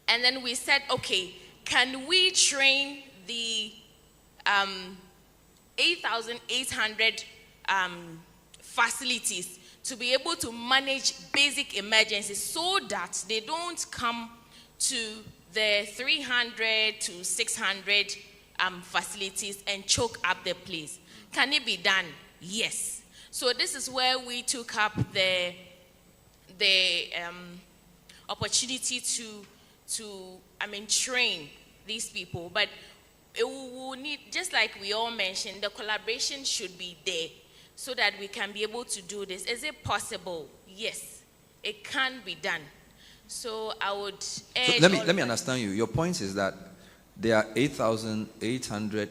And then we said, okay, can we train the 8,800 facilities to be able to manage basic emergencies so that they don't come to the 300 to 600 facilities and choke up the place? Can it be done? Yes. So this is where we took up the opportunity to train these people. But it will need, just like we all mentioned, the collaboration should be there so that we can be able to do this. Is it possible? Yes, it can be done. So I would So let me understand you. Your point is that there are 8,800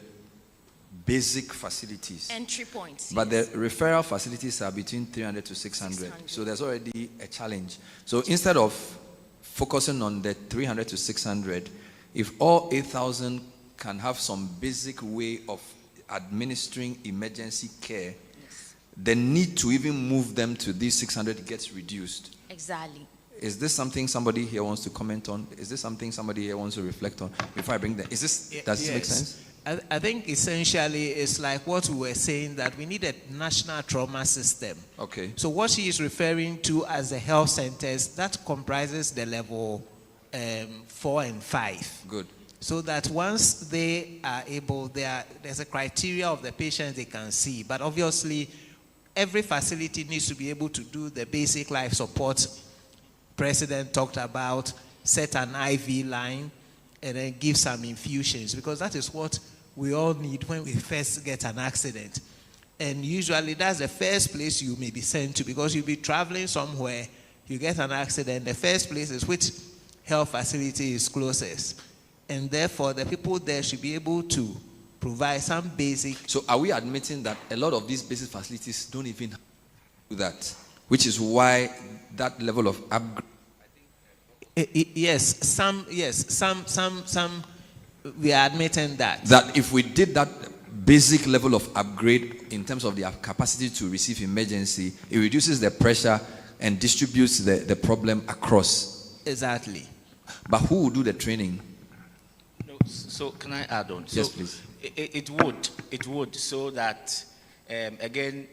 basic facilities. Entry points. But the referral facilities are between 300 to 600. So there's already a challenge. So instead of focusing on the 300 to 600, if all 8,000 can have some basic way of administering emergency care, the need to even move them to these 600 gets reduced. Exactly. Is this something somebody here wants to comment on? Is this something somebody here wants to reflect on before I bring them? Does this make sense? I think essentially it's like what we were saying, that we need a national trauma system. Okay. So what she is referring to as the health centers, that comprises the level 4 and 5. Good. So that once they are able, there's a criteria of the patients they can see. But obviously, every facility needs to be able to do the basic life support President talked about, set an IV line, and then give some infusions, because that is what we all need when we first get an accident. And usually that's the first place you may be sent to, because you'll be traveling somewhere, you get an accident, the first place is which health facility is closest. And therefore, the people there should be able to provide some basic... So are we admitting that a lot of these basic facilities don't even do that? Which is why that level of upgrade... Yes, some, we are admitting that. That if we did that basic level of upgrade in terms of their capacity to receive emergency, it reduces the pressure and distributes the problem across. Exactly. But who will do the training? No, so can I add on? Yes, so please. It would, so that, again,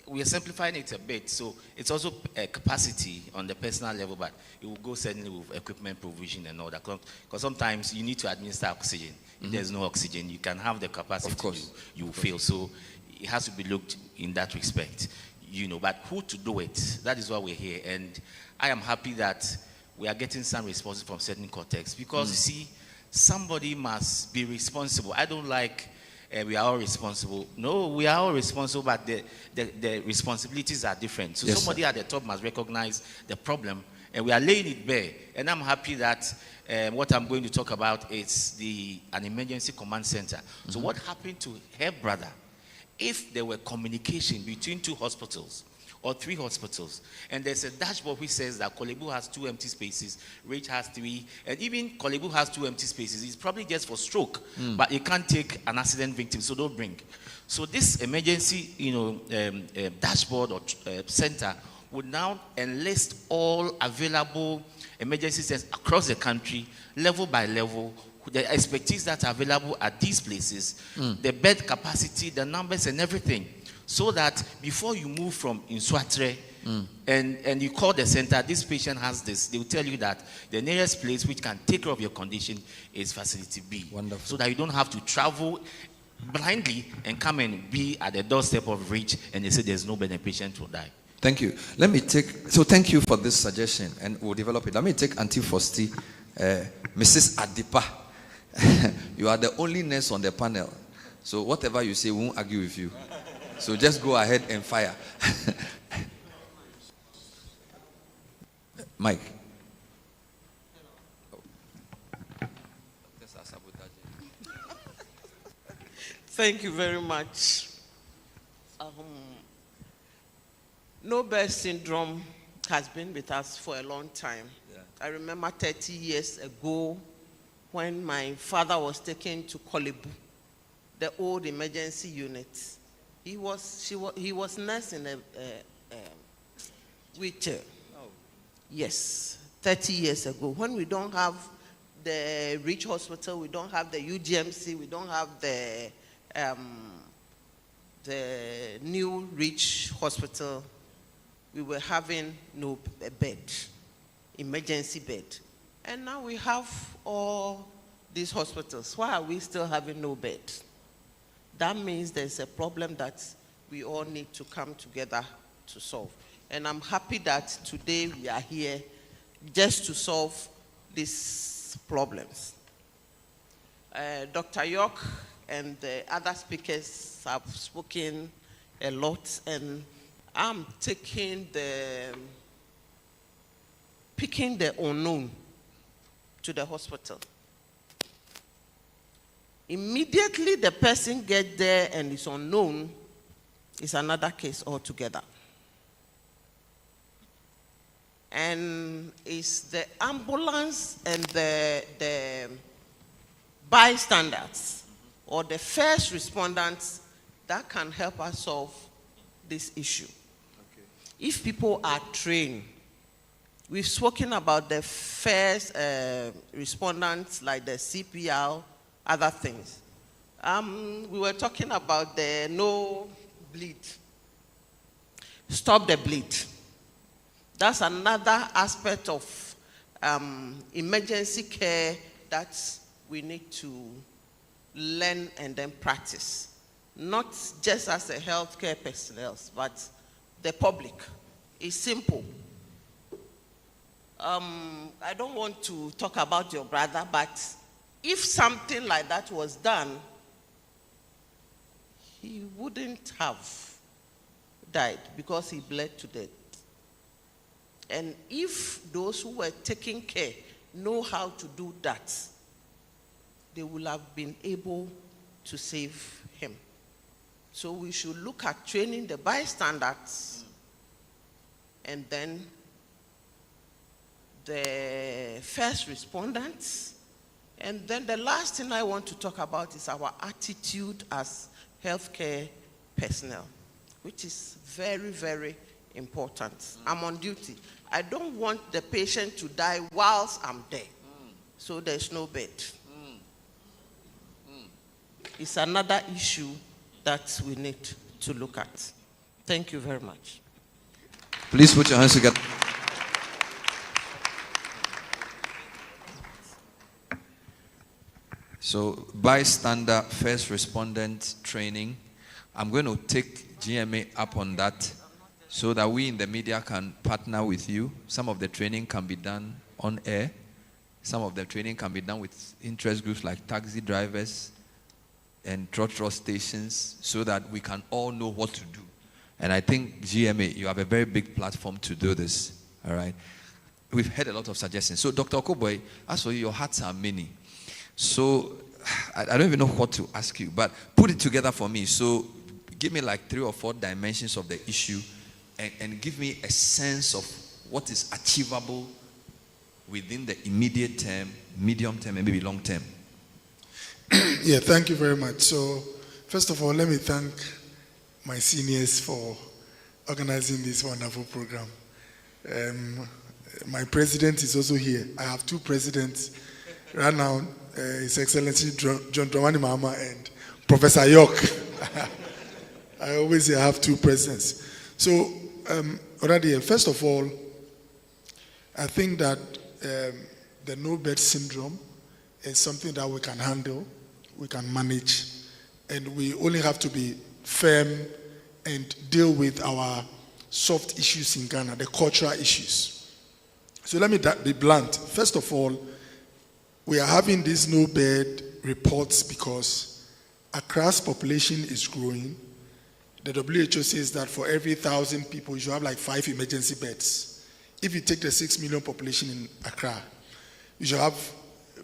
we are simplifying it a bit, so it's also a capacity on the personal level, but it will go certainly with equipment provision and all that, because sometimes you need to administer oxygen. If there's no oxygen, you can have the capacity, of course. You will fail. So it has to be looked in that respect, but who to do it, that is why we're here. And I am happy that we are getting some responses from certain contexts, because you see, somebody must be responsible. I don't like we are all responsible. No, we are all responsible, but the responsibilities are different. So somebody at the top must recognize the problem, and we are laying it bare. And I'm happy that what I'm going to talk about is an emergency command center. So what happened to her brother? If there were communication between 2 hospitals or 3 hospitals, and there's a dashboard which says that Kolebu has 2 empty spaces, Rich has 3, and even Kolebu has 2 empty spaces. It's probably just for stroke, but you can't take an accident victim, so don't bring. So this emergency, dashboard or center would now enlist all available emergency centers across the country, level by level, the expertise that are available at these places, the bed capacity, the numbers and everything. So that before you move from Inswatre and you call the center, this patient has this, they will tell you that the nearest place which can take care of your condition is facility B. Wonderful. So that you don't have to travel blindly and come and be at the doorstep of Reach and they say there's no bed and patient will die. Thank you. Thank you for this suggestion, and we'll develop it. Let me take Auntie Fosti, Mrs. Adipa. You are the only nurse on the panel. So whatever you say, we won't argue with you. So just go ahead and fire. Mike. Thank you very much. Nobel syndrome has been with us for a long time. Yeah. I remember 30 years ago when my father was taken to Kolebu, the old emergency unit. He was nursing a wheelchair. Oh. Yes, 30 years ago. When we don't have the Rich Hospital, we don't have the UGMC, we don't have the new Rich Hospital, we were having no bed, emergency bed. And now we have all these hospitals. Why are we still having no bed? That means there's a problem that we all need to come together to solve. And I'm happy that today we are here just to solve these problems. Dr. York and the other speakers have spoken a lot, and I'm taking the picking the unknown to the hospital. Immediately the person gets there and is unknown, is another case altogether. And it's the ambulance and the bystanders or the first responders that can help us solve this issue. Okay. If people are trained, we've spoken about the first responders like the CPR, other things. We were talking about the no bleed, stop the bleed. That's another aspect of emergency care that we need to learn and then practice. Not just as a healthcare personnel, but the public. It's simple. I don't want to talk about your brother, but if something like that was done, he wouldn't have died because he bled to death. And if those who were taking care know how to do that, they will have been able to save him. So we should look at training the bystanders and then the first responders. And then the last thing I want to talk about is our attitude as healthcare personnel, which is very, very important. I'm on duty. I don't want the patient to die whilst I'm there. So there's no bed. It's another issue that we need to look at. Thank you very much. Please put your hands together. So, bystander, first respondent training. I'm going to take GMA up on that so that we in the media can partner with you. Some of the training can be done on air. Some of the training can be done with interest groups like taxi drivers and trotro stations so that we can all know what to do. And I think GMA, you have a very big platform to do this. All right. We've had a lot of suggestions. So, Dr. Okoboy, as for you, your hearts are many. So, I don't even know what to ask you, but put it together for me. So, give me like 3 or 4 dimensions of the issue and give me a sense of what is achievable within the immediate term, medium term, and maybe long term. Yeah, thank you very much. So, first of all, let me thank my seniors for organizing this wonderful program. My president is also here. I have 2 presidents right now. His Excellency John Dramani Mahama and Professor York. I always say I have 2 presidents. So, Ɔdadeɛ, first of all, I think that the no-bed syndrome is something that we can handle, we can manage, and we only have to be firm and deal with our soft issues in Ghana, the cultural issues. So let me be blunt. First of all, we are having these no-bed reports because Accra's population is growing. The WHO says that for every 1,000 people, you should have like 5 emergency beds. If you take the 6 million population in Accra, you should have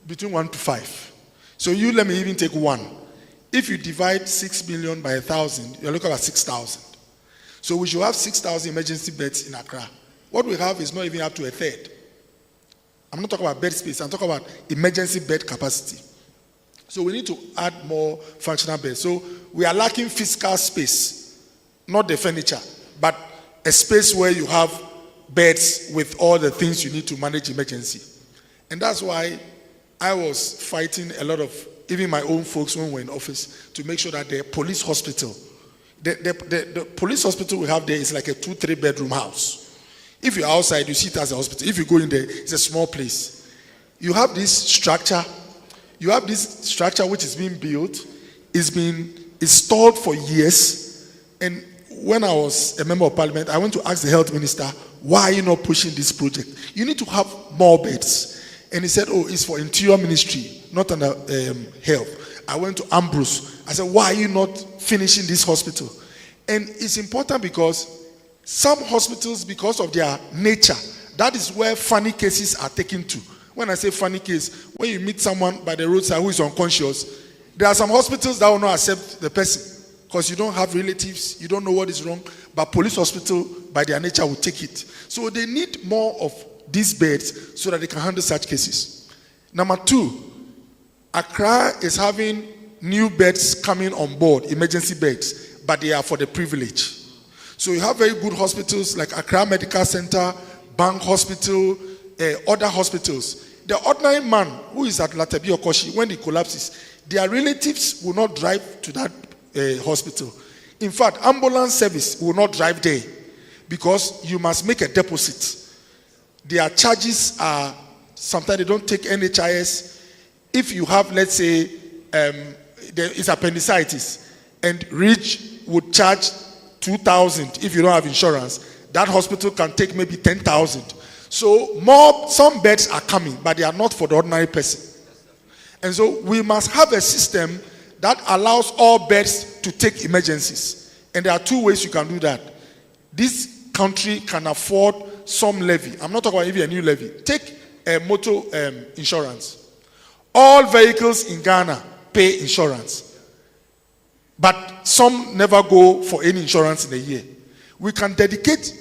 between 1 to 5. So you let me even take 1. If you divide 6 million by 1,000, you're looking at 6,000. So we should have 6,000 emergency beds in Accra. What we have is not even up to a third. I'm not talking about bed space, I'm talking about emergency bed capacity. So we need to add more functional beds. So we are lacking physical space, not the furniture, but a space where you have beds with all the things you need to manage emergency. And that's why I was fighting a lot of, even my own folks when we were in office, to make sure that the police hospital, the police hospital we have there is like a 2-3 bedroom house. If you're outside, you see it as a hospital. If you go in there, it's a small place. You have this structure. You have this structure which is being built. It's been installed for years. And when I was a member of parliament, I went to ask the health minister, why are you not pushing this project? You need to have more beds. And he said, oh, it's for interior ministry, not under health. I went to Ambrose. I said, why are you not finishing this hospital? And it's important because some hospitals, because of their nature, That is where funny cases are taken to. When I say funny case, when you meet someone by the roadside who is unconscious, there are some hospitals that will not accept the person because you don't have relatives, you don't know what is wrong, but police hospital, by their nature, will take it. So they need more of these beds so that they can handle such cases. Number 2, Accra is having new beds coming on board, emergency beds, but they are for the privileged. So you have very good hospitals like Accra Medical Center, Bank Hospital, other hospitals. The ordinary man who is at Latabi or Koshi, when he collapses, their relatives will not drive to that hospital. In fact, ambulance service will not drive there because you must make a deposit. Their charges are, sometimes they don't take NHIS. If you have, let's say, there is appendicitis, and Rich would charge 2,000 if you don't have insurance, that hospital can take maybe 10,000. So some beds are coming, but they are not for the ordinary person. And so we must have a system that allows all beds to take emergencies. And there are 2 ways you can do that. This country can afford some levy. I'm not talking about even a new levy. Take a motor insurance. All vehicles in Ghana pay insurance. But some never go for any insurance in a year. We can dedicate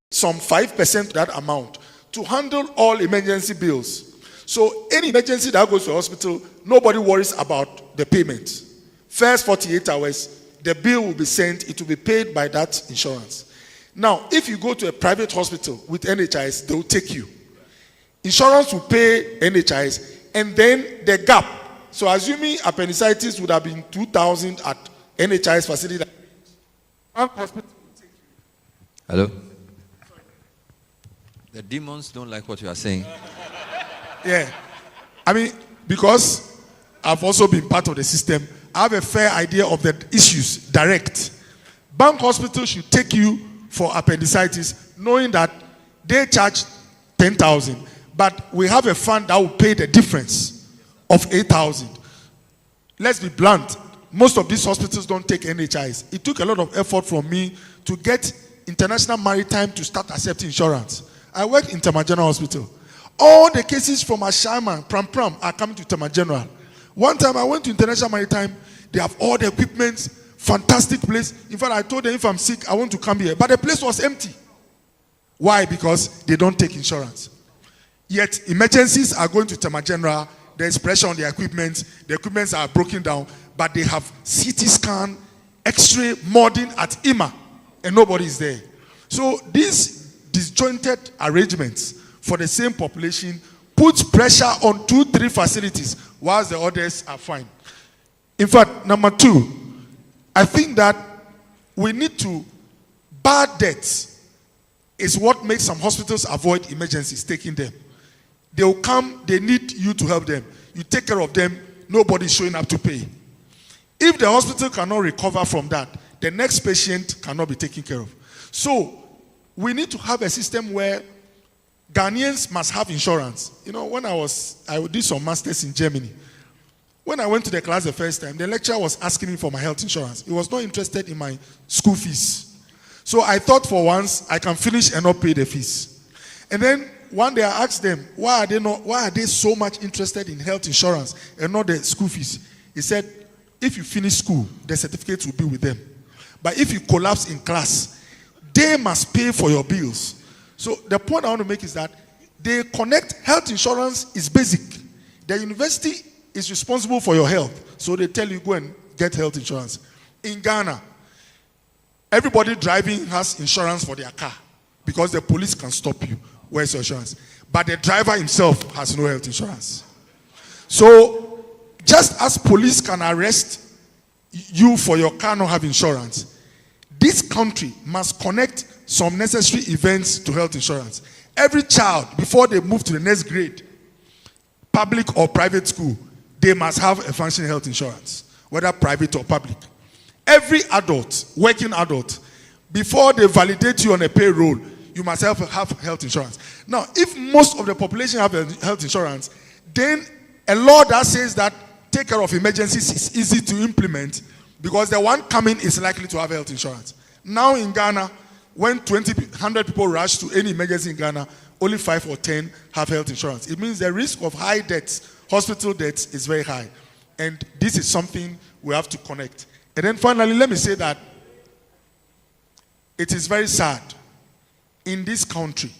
some 5% of that amount to handle all emergency bills. So any emergency that goes to the hospital, nobody worries about the payment. First 48 hours, the bill will be sent, it will be paid by that insurance. Now, if you go to a private hospital with NHIS, they will take you. Insurance will pay NHIS, and then the gap. So assuming appendicitis would have been 2,000 at NHIS facility, one hospital will take you. Hello? The demons don't like what you are saying. Yeah. I mean, because I've also been part of the system, I have a fair idea of the issues direct. Bank hospital should take you for appendicitis, knowing that they charge 10,000, but we have a fund that will pay the difference of 8,000. Let's be blunt. Most of these hospitals don't take NHIs. It took a lot of effort from me to get International Maritime to start accepting insurance. I work in Tema General Hospital. All the cases from Ashaiman, Pram are coming to Tema General. One time I went to International Maritime, they have all the equipment, fantastic place. In fact, I told them if I'm sick, I want to come here. But the place was empty. Why? Because they don't take insurance. Yet emergencies are going to Tema General, there's pressure on the equipments are broken down, but they have CT scan, X-ray, modern at IMA, and nobody is there. So these disjointed arrangements for the same population puts pressure on 2-3 facilities whilst the others are fine. In fact, number 2, I think that we need to, bad debts is what makes some hospitals avoid emergencies, taking them. They will come, they need you to help them. You take care of them, nobody's showing up to pay. If the hospital cannot recover from that, the next patient cannot be taken care of. So, we need to have a system where Ghanaians must have insurance. You know, when I did some masters in Germany. When I went to the class the first time, the lecturer was asking me for my health insurance. He was not interested in my school fees. So I thought for once I can finish and not pay the fees. And then one day I asked them, why are they so much interested in health insurance and not the school fees? He said, if you finish school, the certificate will be with them. But if you collapse in class, they must pay for your bills. So the point I want to make is that they connect health insurance is basic. The university is responsible for your health. So they tell you go and get health insurance. In Ghana, everybody driving has insurance for their car because the police can stop you. Where's your insurance? But the driver himself has no health insurance. So just as police can arrest you for your car not having insurance, this country must connect some necessary events to health insurance. Every child, before they move to the next grade, public or private school, they must have a functioning health insurance, whether private or public. Every adult, working adult, before they validate you on a payroll, you must have health insurance. Now, if most of the population have health insurance, then a law that says that take care of emergencies is easy to implement because the one coming is likely to have health insurance. Now in Ghana, when 100 people rush to any emergency in Ghana, only 5 or 10 have health insurance. It means the risk of high deaths, hospital deaths, is very high. And this is something we have to connect. And then finally, let me say that it is very sad. In this country,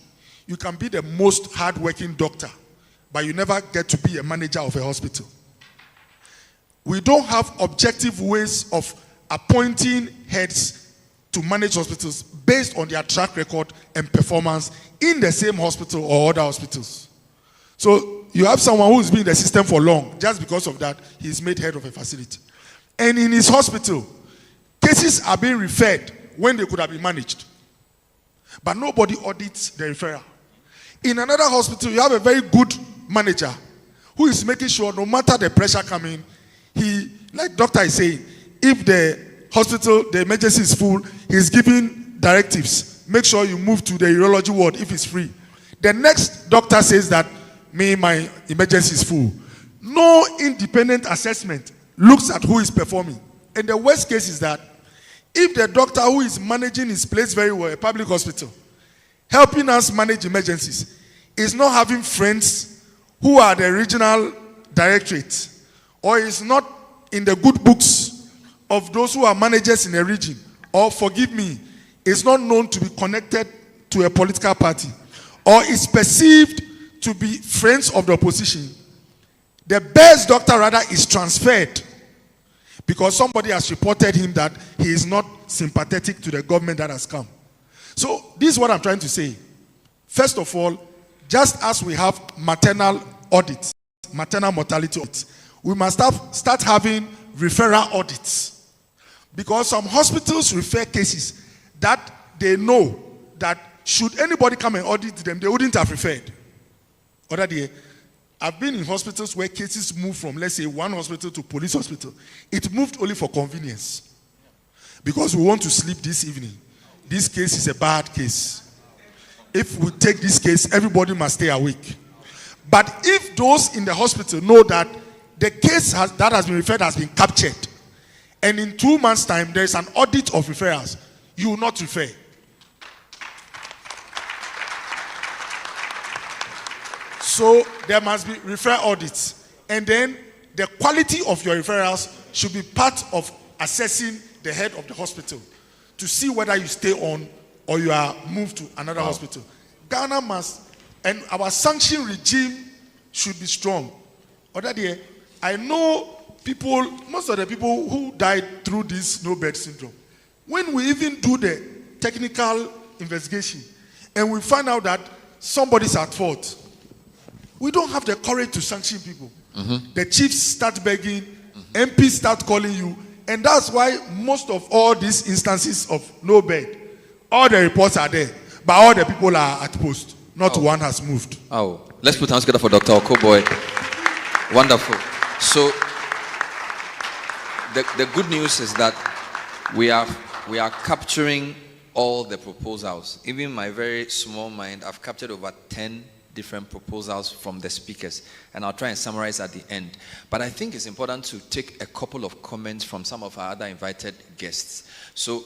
you can be the most hardworking doctor, but you never get to be a manager of a hospital. We don't have objective ways of appointing heads to manage hospitals based on their track record and performance in the same hospital or other hospitals. So you have someone who's been in the system for long. Just because of that, he's made head of a facility. And in his hospital, cases are being referred when they could have been managed. But nobody audits the referral. In another hospital, you have a very good manager who is making sure no matter the pressure coming, he, like doctor is saying, if the hospital, the emergency is full, he's giving directives. Make sure you move to the urology ward if it's free. The next doctor says that, my emergency is full. No independent assessment looks at who is performing. And the worst case is that if the doctor who is managing his place very well, a public hospital, helping us manage emergencies, is not having friends who are the regional directorate, or is not in the good books of those who are managers in a region, or forgive me, is not known to be connected to a political party, or is perceived to be friends of the opposition, the best doctor rather is transferred because somebody has reported him that he is not sympathetic to the government that has come. So this is what I'm trying to say. First of all, just as we have maternal audits, maternal mortality audits, we must start having referral audits. Because some hospitals refer cases that they know that should anybody come and audit them, they wouldn't have referred. Ɔdadeɛ, I've been in hospitals where cases move from, let's say, one hospital to police hospital. It moved only for convenience. Because we want to sleep this evening. This case is a bad case. If we take this case, everybody must stay awake. But if those in the hospital know that the case that has been referred has been captured, and in 2 months' time there is an audit of referrals, you will not refer. So there must be referral audits. And then the quality of your referrals should be part of assessing the head of the hospital to see whether you stay on or you are moved to another hospital. Ghana must, and our sanction regime should be strong. Ɔdadeɛ, I know people, most of the people who died through this no-bed syndrome, when we even do the technical investigation and we find out that somebody's at fault, we don't have the courage to sanction people. The chiefs start begging, MPs start calling you, and that's why most of all these instances of no bed, all the reports are there, but all the people are at post. Not one has moved. Let's put hands together for Dr. Okoboy. Wonderful. So the good news is that we are capturing all the proposals. Even my very small mind, I've captured over 10 different proposals from the speakers, and I'll try and summarize at the end. But I think it's important to take a couple of comments from some of our other invited guests. So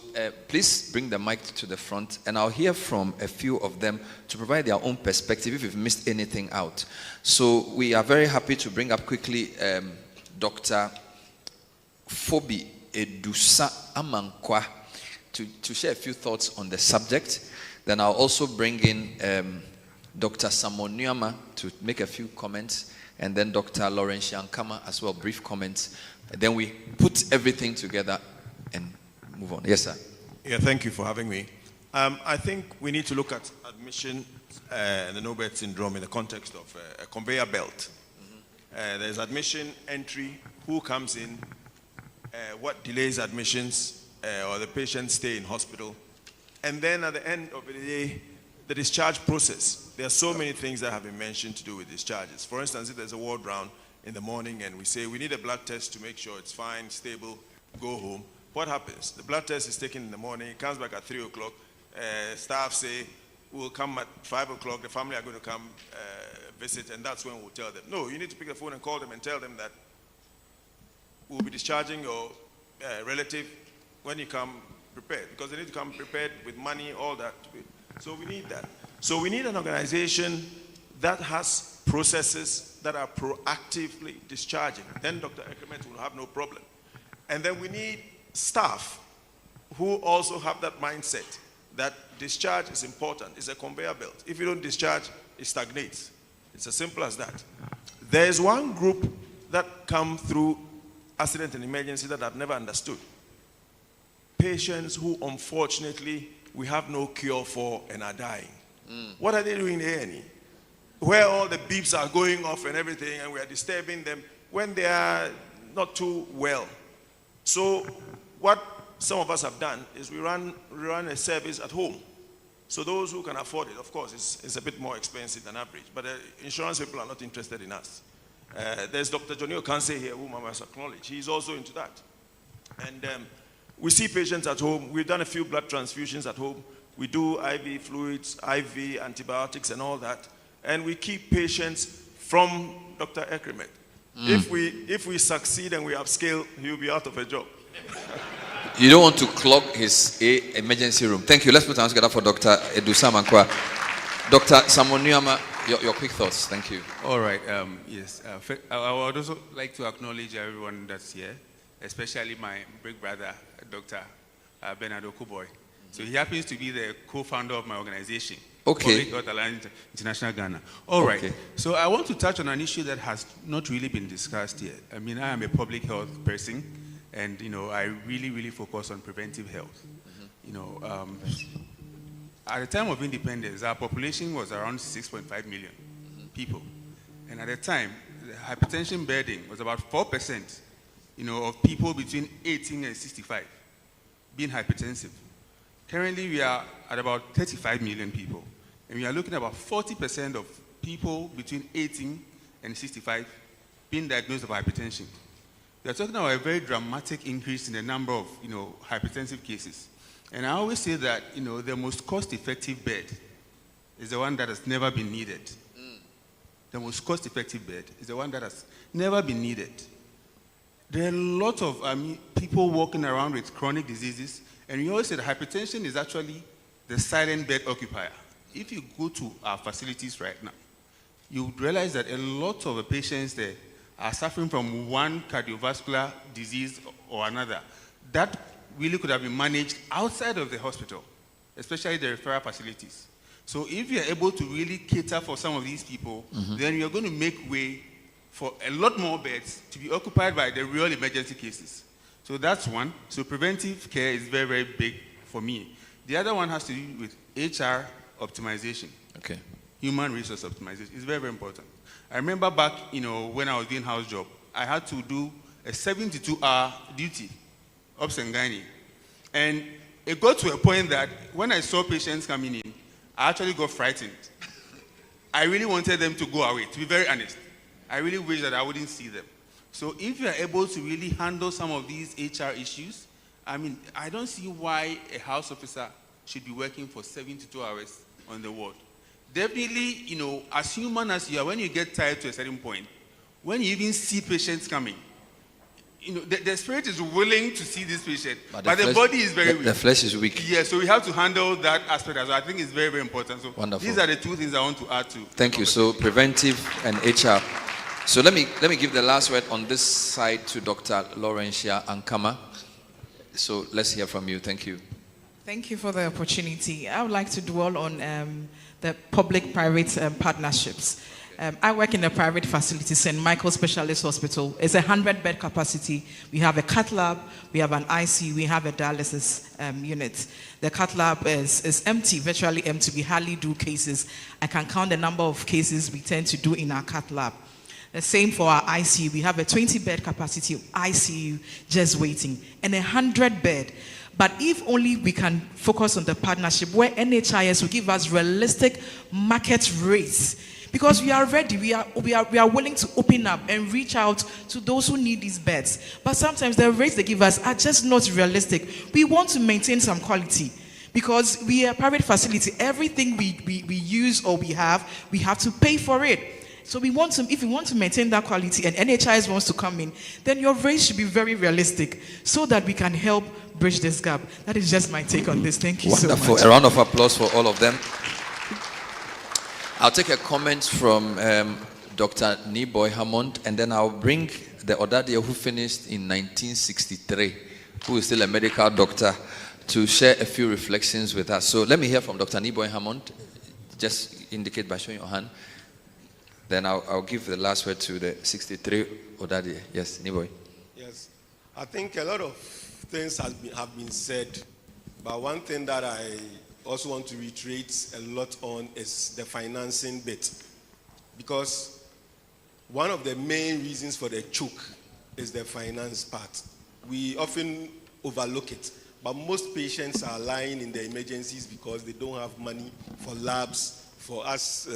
please bring the mic to the front, and I'll hear from a few of them to provide their own perspective if we've missed anything out. So we are very happy to bring up quickly Dr. Fobi Edusa Amankwa to share a few thoughts on the subject. Then I'll also bring in Dr. Samuel Nyama to make a few comments, and then Dr. Lawrence Shankama as well, brief comments. And then we put everything together and move on. Yes, sir. Yeah, thank you for having me. I think we need to look at admission and the no-bed syndrome in the context of a conveyor belt. There's admission, entry, who comes in, what delays admissions or the patient's stay in hospital, and then at the end of the day, the discharge process. There are so many things that have been mentioned to do with discharges. For instance, if there's a ward round in the morning and we say we need a blood test to make sure it's fine, stable, go home, what happens? The blood test is taken in the morning, it comes back at 3 o'clock, staff say we'll come at 5 o'clock, the family are going to come visit, and that's when we'll tell them. No, you need to pick the phone and call them and tell them that we'll be discharging your relative when you come prepared, because they need to come prepared with money, all that. So we need that. So we need an organization that has processes that are proactively discharging. Then Dr. Ekremet will have no problem. And then we need staff who also have that mindset that discharge is important. It's a conveyor belt. If you don't discharge, it stagnates. It's as simple as that. There is one group that come through accident and emergency that I've never understood. Patients who, unfortunately, we have no cure for and are dying. What are they doing there? Where all the beeps are going off and everything, and we are disturbing them when they are not too well. So what some of us have done is we run a service at home. So those who can afford it, of course, it's a bit more expensive than average, but insurance people are not interested in us. There's Dr. Johnny Okanse here, whom I must acknowledge. He's also into that. And we see patients at home. We've done a few blood transfusions at home. We do IV fluids, IV antibiotics, and all that. And we keep patients from Dr. Ekremet. If we succeed and we upscale, he'll be out of a job. You don't want to clog his emergency room. Thank you. Let's put our hands together for Dr. Edusam Ankwa. Dr. Samoniama, your quick thoughts. Thank you. All right. Yes. I would also like to acknowledge everyone that's here, especially my big brother, Dr. Bernard Okuboy. So he happens to be the co-founder of my organization. Okay. Public Health Alliance International Ghana. All right. So I want to touch on an issue that has not really been discussed yet. I mean, I am a public health person, and I really focus on preventive health. At the time of independence, our population was around 6.5 million people, and at the time, the hypertension burden was about 4%. Of people between 18 and 65 being hypertensive. Currently, we are at about 35 million people, and we are looking at about 40% of people between 18 and 65 being diagnosed with hypertension. We are talking about a very dramatic increase in the number of, hypertensive cases. And I always say that, the most cost-effective bed is the one that has never been needed. The most cost-effective bed is the one that has never been needed. There are a lot of people walking around with chronic diseases, and we always say that hypertension is actually the silent bed occupier. If you go to our facilities right now, you realize that a lot of the patients there are suffering from one cardiovascular disease or another. That really could have been managed outside of the hospital, especially the referral facilities. So if you're able to really cater for some of these people, then you're going to make way for a lot more beds to be occupied by the real emergency cases. So that's one. So preventive care is very, very big for me. The other one has to do with HR optimization. Okay. Human resource optimization is very, very important. I remember back, when I was doing house job, I had to do a 72-hour duty, ops and gynae. And it got to a point that when I saw patients coming in, I actually got frightened. I really wanted them to go away, to be very honest. I really wish that I wouldn't see them. So if you are able to really handle some of these HR issues, I don't see why a house officer should be working for 72 hours on the ward. Definitely, as human as you are, when you get tired to a certain point, when you even see patients coming, the spirit is willing to see this patient, but the body is very weak. The flesh is weak. Yeah, so we have to handle that aspect as well. I think it's very, very important. So wonderful. These are the two things I want to add to. Thank you. So preventive and HR. So let me give the last word on this side to Dr. Laurentia Ankama. So let's hear from you. Thank you. Thank you for the opportunity. I would like to dwell on the public-private partnerships. I work in a private facility, St. Michael's Specialist Hospital. It's a 100-bed capacity. We have a cath lab, we have an ICU, we have a dialysis unit. The cath lab is empty, virtually empty. We hardly do cases. I can count the number of cases we tend to do in our cath lab. The same for our ICU. We have a 20-bed capacity ICU just waiting, and a 100-bed. But if only we can focus on the partnership where NHIS will give us realistic market rates, because we are ready, we are willing to open up and reach out to those who need these beds. But sometimes the rates they give us are just not realistic. We want to maintain some quality, because we are a private facility. Everything we use or we have to pay for it. So if we want to maintain that quality and NHIS wants to come in, then your rates should be very realistic so that we can help bridge this gap. That is just my take on this. Thank you so much. Wonderful. A round of applause for all of them. I'll take a comment from Dr. Niboy Hammond, and then I'll bring the Ɔdadeɛ who finished in 1963, who is still a medical doctor, to share a few reflections with us. So let me hear from Dr. Niboy Hammond. Just indicate by showing your hand. Then I'll give the last word to the 63 Ɔdadeɛ. Yes, Niboy. Yes, I think a lot of things have been said, but one thing that I also want to reiterate a lot on is the financing bit, because one of the main reasons for the choke is the finance part. We often overlook it, but most patients are lying in the emergencies because they don't have money for labs, for us,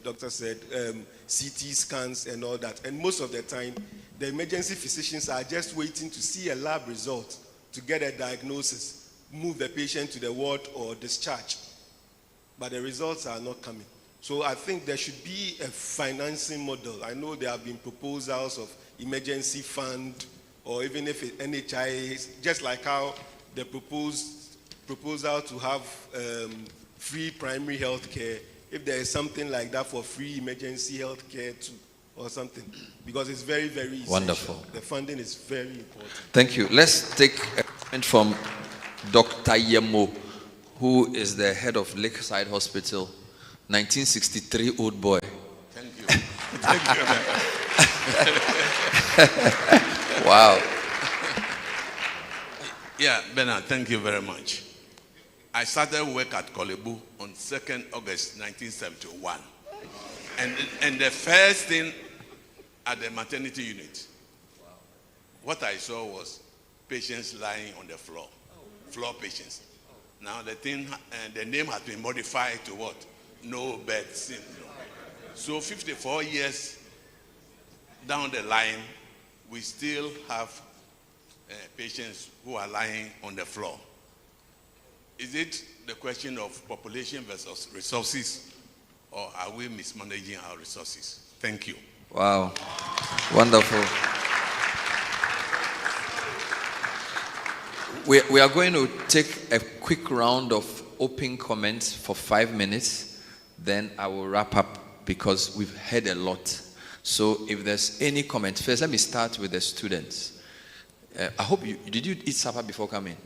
doctor said, CT scans and all that. And most of the time, the emergency physicians are just waiting to see a lab result to get a diagnosis, move the patient to the ward or discharge. But the results are not coming. So I think there should be a financing model. I know there have been proposals of emergency fund, or even if it, NHI, just like how the proposal to have free primary health care, if there is something like that for free emergency health care too, or something, because it's very, very essential. Wonderful. The funding is very important. Thank you. Let's take a comment from Dr. Yemo, who is the head of Lakeside Hospital, 1963 old boy. Thank you. Thank you. Wow. Yeah, Bernard, thank you very much. I started work at Kolebu on 2nd August 1971. And the first thing at the maternity unit, what I saw was patients lying on the floor, floor patients. Now the name has been modified to what? No bed syndrome. So 54 years down the line, we still have patients who are lying on the floor. Is it the question of population versus resources, or are we mismanaging our resources? Thank you. Wow. Wonderful. We are going to take a quick round of open comments for 5 minutes. Then I will wrap up because we've heard a lot. So if there's any comment, first let me start with the students. I hope did you eat supper before coming?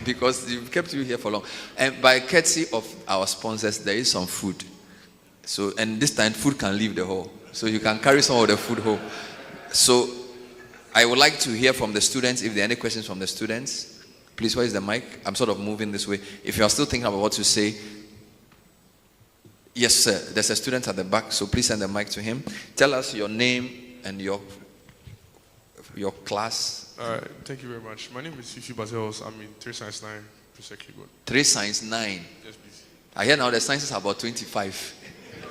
Because we've kept you here for long. And by courtesy of our sponsors, there is some food. So, and this time food can leave the hall. So you can carry some of the food home. So I would like to hear from the students. If there are any questions from the students, please, where is the mic? I'm sort of moving this way. If you are still thinking about what to say, yes, sir. There's a student at the back, so please send the mic to him. Tell us your name and your class. All right, thank you very much. My name is Fifi Bazeos. I'm in 3 Science 9, precisely good. 3 Science 9? Yes, please. I hear now the sciences are about 25.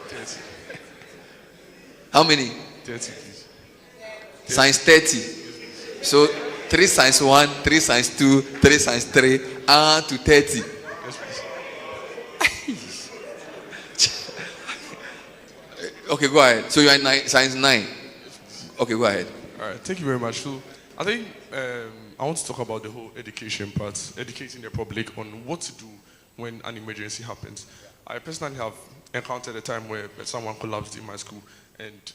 30. How many? 30, please. Science 30. So 3 Science 1, 3 Science 2, 3 Science 3, to 30. Yes, please. Okay, go ahead. So you are in Science 9. Okay, go ahead. All right, thank you very much. So I think I want to talk about the whole education part, educating the public on what to do when an emergency happens. I personally have encountered a time where someone collapsed in my school, and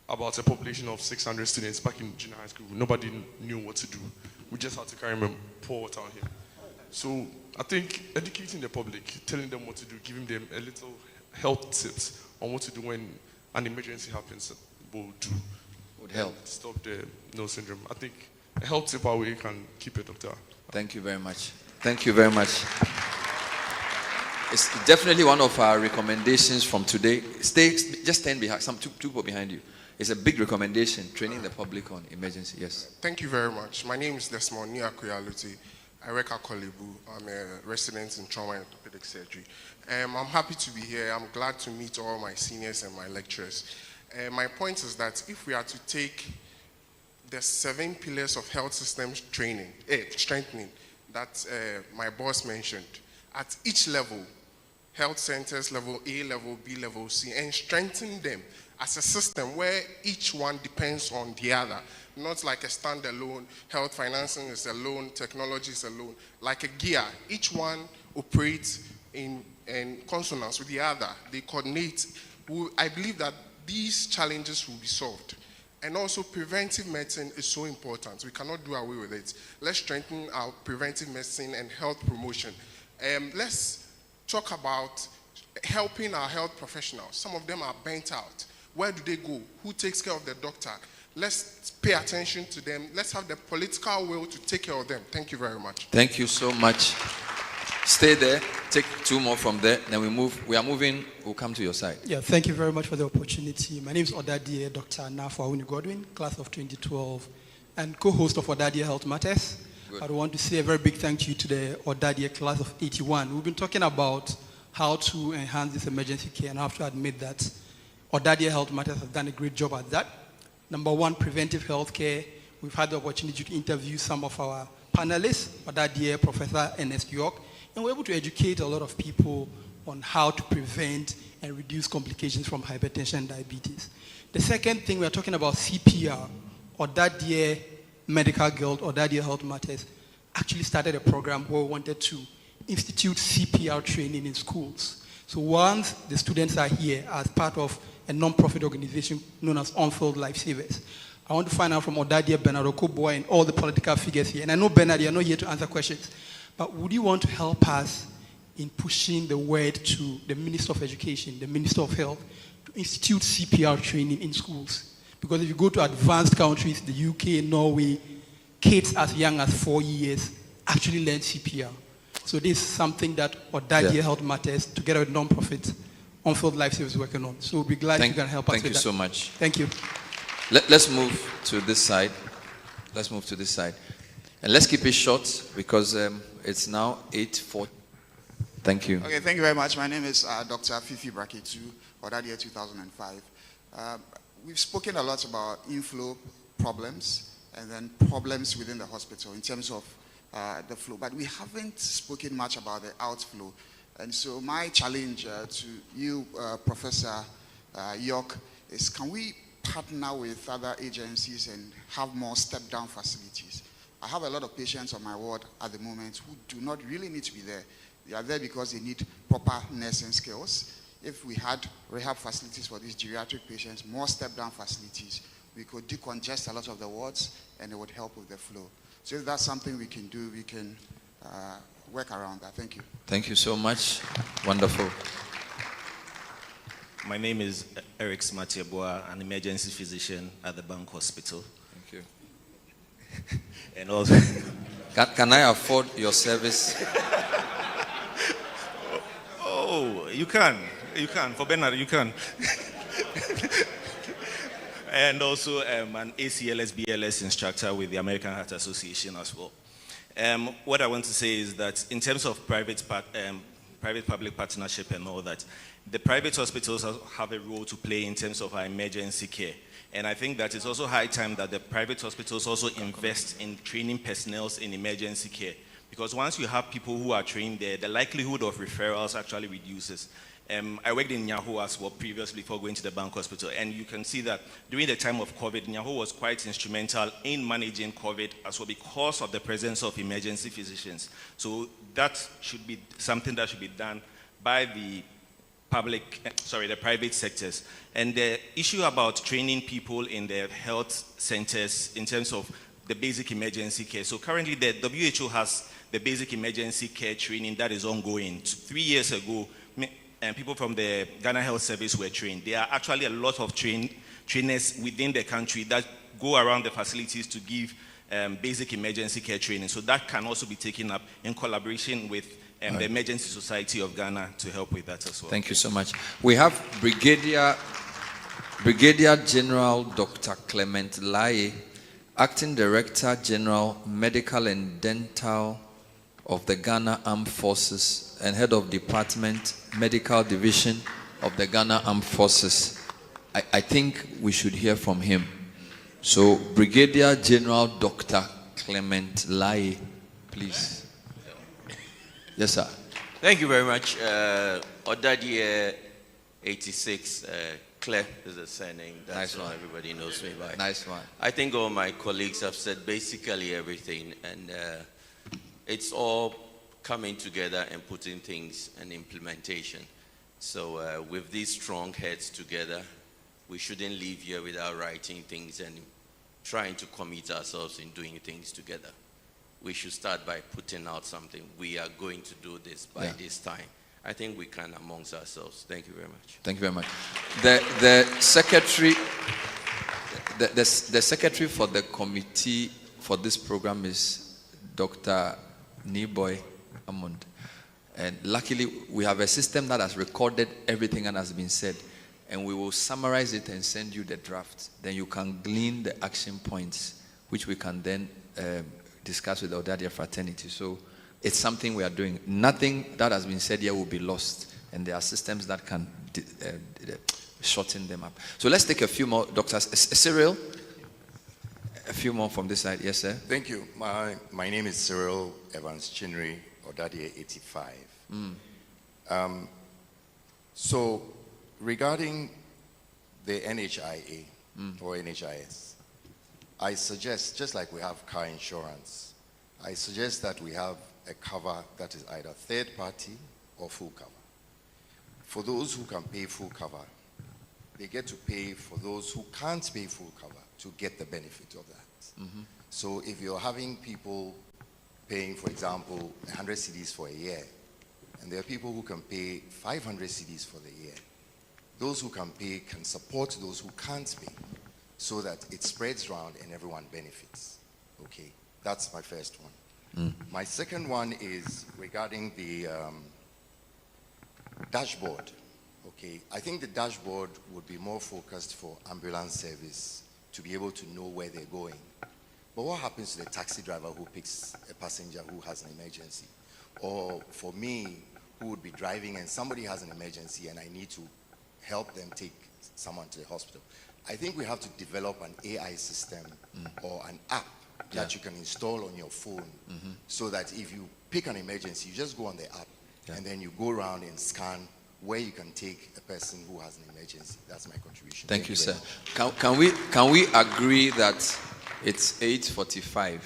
about a population of 600 students back in junior high school, nobody knew what to do. We just had to carry him and pour water on him. So I think educating the public, telling them what to do, giving them a little health tips on what to do when an emergency happens would help. Stop the no syndrome. I think a health tip our way can keep it, doctor. Thank you very much. Thank you very much. It's definitely one of our recommendations from today. Just stand behind, two people behind you. It's a big recommendation, training the public on emergency. Yes. Thank you very much. My name is Desmond Niakuyaluti. I work at Kolebu. I'm a resident in trauma and orthopedic surgery. I'm happy to be here. I'm glad to meet all my seniors and my lecturers. My point is that if we are to take the 7 pillars of health systems strengthening that my boss mentioned, at each level, health centers, level A, level B, level C, and strengthen them as a system where each one depends on the other, not like a standalone. Health financing is alone, technology is alone. Like a gear, each one operates in in consonance with the other. They coordinate. I believe that these challenges will be solved. And also preventive medicine is so important. We cannot do away with it. Let's strengthen our preventive medicine and health promotion. Let's talk about helping our health professionals. Some of them are burnt out. Where do they go? Who takes care of the doctor? Let's pay attention to them. Let's have the political will to take care of them. Thank you very much. Thank you so much. Stay there. Take two more from there. Then we move. We are moving. We'll come to your side. Yeah, thank you very much for the opportunity. My name is Ɔdadeɛ, Dr. Nafo Awuni Godwin, class of 2012, and co-host of Ɔdadeɛ Health Matters. Good. I want to say a very big thank you to the Ɔdadeɛ class of 81. We've been talking about how to enhance this emergency care, and I have to admit that Ɔdadeɛ Health Matters has done a great job at that. Number one, preventive health care. We've had the opportunity to interview some of our panelists, Ɔdadeɛ, Professor Ernest York, and we're able to educate a lot of people on how to prevent and reduce complications from hypertension and diabetes. The second thing, we're talking about CPR, Ɔdadeɛ Medical Guild, Ɔdadeɛ Health Matters, actually started a program where we wanted to institute CPR training in schools. So once the students are here as part of a non-profit organization known as On-Field Lifesavers, I want to find out from Ɔdadeɛ, Bernard Okoboy, and all the political figures here. And I know, Bernard, you're not here to answer questions, but would you want to help us in pushing the word to the Minister of Education, the Minister of Health, to institute CPR training in schools? Because if you go to advanced countries, the UK, Norway, kids as young as 4 years actually learn CPR. So this is something that Ɔdadeɛ Health Matters, together with non-profit, On-Field Lifesavers, is working on. So we'll be glad you can help us with that. Thank you so much. Thank you. Let's move to this side. Let's move to this side. And let's keep it short because it's now 8:40. Thank you. Okay, thank you very much. My name is Dr. Fifi Braketu, Ɔdadeɛ 2005. We've spoken a lot about inflow problems and then problems within the hospital in terms of the flow, but we haven't spoken much about the outflow. And so my challenge to you, Professor York, is can we partner with other agencies and have more step-down facilities? I have a lot of patients on my ward at the moment who do not really need to be there. They are there because they need proper nursing skills. If we had rehab facilities for these geriatric patients, more step-down facilities, we could decongest a lot of the wards and it would help with the flow. So if that's something we can do, we can work around that. Thank you. Thank you so much. Wonderful. My name is Eric Smatiabua, an emergency physician at the Bank Hospital. Thank you. And also, can I afford your service? Oh, you can. For Bernard, you can. And also an ACLS, BLS instructor with the American Heart Association as well. What I want to say is that in terms of private-public partnership and all that, the private hospitals have a role to play in terms of our emergency care. And I think that it's also high time that the private hospitals also invest in training personnel in emergency care. Because once you have people who are trained there, the likelihood of referrals actually reduces. I worked in Nyaho as well previously before going to the Bank Hospital, and you can see that during the time of COVID, Nyaho was quite instrumental in managing COVID as well because of the presence of emergency physicians. So that should be something that should be done by the private sectors. And the issue about training people in the health centers in terms of the basic emergency care. So currently the WHO has the basic emergency care training that is ongoing. 3 years ago, people from the Ghana Health Service were trained. There are actually a lot of trainers within the country that go around the facilities to give basic emergency care training. So that can also be taken up in collaboration with the Emergency Society of Ghana to help with that as well. Thank you so much. We have Brigadier General Dr. Clement Lai, Acting Director General, Medical and Dental of the Ghana Armed Forces and Head of Department, Medical Division of the Ghana Armed Forces. I think we should hear from him. So, Brigadier General Dr. Clement Lai, please. Yes, sir. Thank you very much. Ɔdadeɛ 86, Claire is the surname. That's what everybody knows me by. Nice one. I think all my colleagues have said basically everything, and it's all coming together and putting things in implementation. So with these strong heads together, we shouldn't leave here without writing things and trying to commit ourselves in doing things together. We should start by putting out something. We are going to do this by this time. I think we can amongst ourselves. Thank you very much. Thank you very much. The secretary, the secretary for the committee for this program is Dr. Niboy Amund. And luckily, we have a system that has recorded everything that has been said. And we will summarize it and send you the draft. Then you can glean the action points, which we can then discuss with the Ɔdadeɛ fraternity. So it's something we are doing. Nothing that has been said here will be lost. And there are systems that can shorten them up. So let's take a few more doctors. Cyril, a few more from this side. Yes, sir. Thank you. My name is Cyril Evans Chinri, Ɔdadeɛ 85. So regarding the NHIA or NHIS, I suggest, just like we have car insurance, I suggest that we have a cover that is either third party or full cover. For those who can pay full cover, they get to pay for those who can't pay full cover to get the benefit of that. So if you're having people paying, for example, 100 cedis for a year, and there are people who can pay 500 cedis for the year, those who can pay can support those who can't pay so that it spreads around and everyone benefits. Okay, that's my first one. My second one is regarding the dashboard. Okay, I think the dashboard would be more focused for ambulance service to be able to know where they're going. But what happens to the taxi driver who picks a passenger who has an emergency? Or for me, who would be driving and somebody has an emergency and I need to help them take someone to the hospital. I think we have to develop an AI system or an app that you can install on your phone so that if you pick an emergency, you just go on the app and then you go around and scan where you can take a person who has an emergency. That's my contribution. Thank you, sir. Can we agree that it's 8:45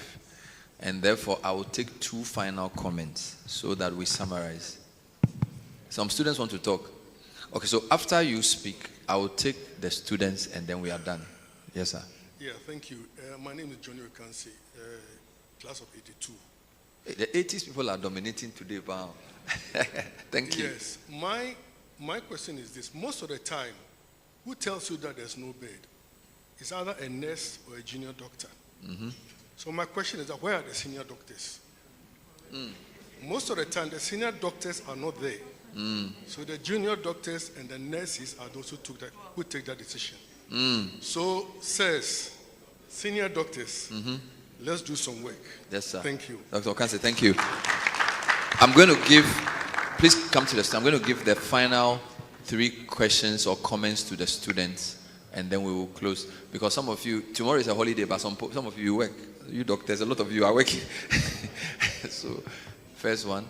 and therefore I will take two final comments so that we summarize. Some students want to talk. Okay, so after you speak, I will take the students and then we are done. Yes, sir. Yeah, thank you. My name is Johnny Okansi, class of 82. The 80s people are dominating today, wow. Thank you. Yes, my question is this. Most of the time, who tells you that there's no bed? It's either a nurse or a junior doctor. So my question is that where are the senior doctors? Most of the time, the senior doctors are not there. So the junior doctors and the nurses are those who take that decision. So says senior doctors, let's do some work. Yes, sir. Thank you. Dr. Okansi, thank you. I'm going to give, please come to the stand. I'm going to give the final 3 questions or comments to the students and then we will close. Because some of you, tomorrow is a holiday, but some of you work. You doctors, a lot of you are working. So, first one.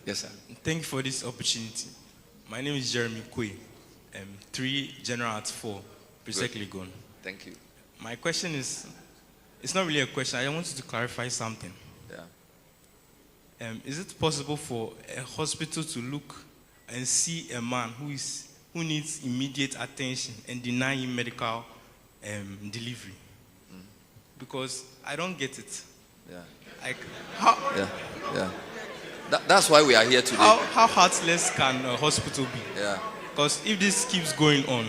Yes, sir. Thank you for this opportunity. My name is Jeremy Kwe, 3 General at 4, Prisek-Legon. Thank you. My question is, it's not really a question. I wanted to clarify something. Yeah. Is it possible for a hospital to look and see a man who needs immediate attention and deny him medical delivery? Because I don't get it. Yeah. Like, how? Yeah. That's why we are here today. How heartless can a hospital be? Yeah. Because if this keeps going on,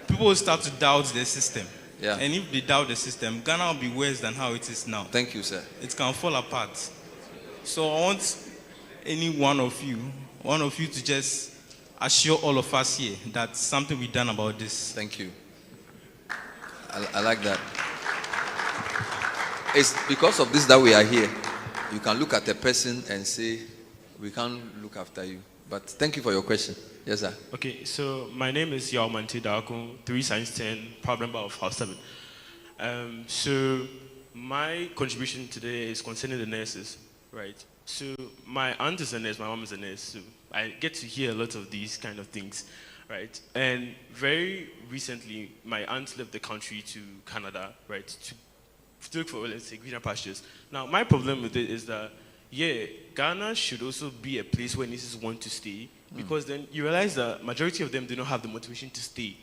people will start to doubt the system. Yeah. And if they doubt the system, Ghana will be worse than how it is now. Thank you, sir. It can fall apart. So I want any one of you to just assure all of us here that something will be done about this. Thank you. I like that. It's because of this that we are here. You can look at a person and say, we can't look after you. But thank you for your question. Yes, sir. Okay, so my name is Yao Manti Darko, 3 Science 10, proud member of House 7. So my contribution today is concerning the nurses, right? So my aunt is a nurse, my mom is a nurse, so I get to hear a lot of these kind of things, right? And very recently, my aunt left the country to Canada, right, to to look for, let's say, greener pastures. Now, my problem with it is that, yeah, Ghana should also be a place where nurses want to stay, because then you realize that majority of them do not have the motivation to stay,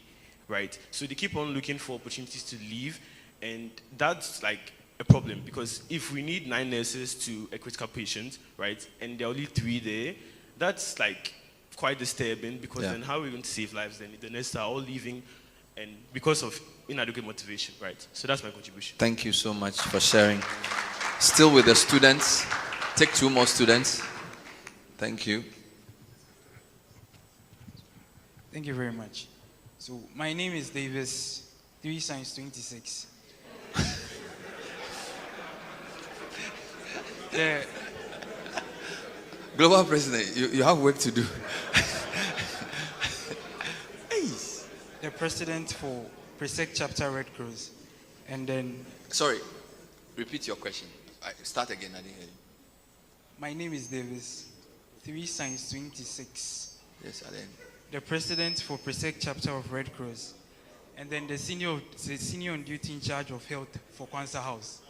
right? So they keep on looking for opportunities to leave, and that's like a problem, because if we need 9 nurses to a critical patient, right, and there are only 3 there, that's like quite disturbing, because then how are we going to save lives then? The nurses are all leaving, and because of inadequate motivation, right? So that's my contribution. Thank you so much for sharing. Still with the students. Take 2 more students. Thank you. Thank you very much. So my name is Davis, 3 Science 26. Yeah. Global President, you have work to do. The president for Presec Chapter Red Cross. And then... Sorry, repeat your question. Start again, I didn't hear you. My name is Davis, 3 Science 26. Yes, I didn't. The president for Presec Chapter of Red Cross. And then the senior on duty in charge of health for Kwanzaa House.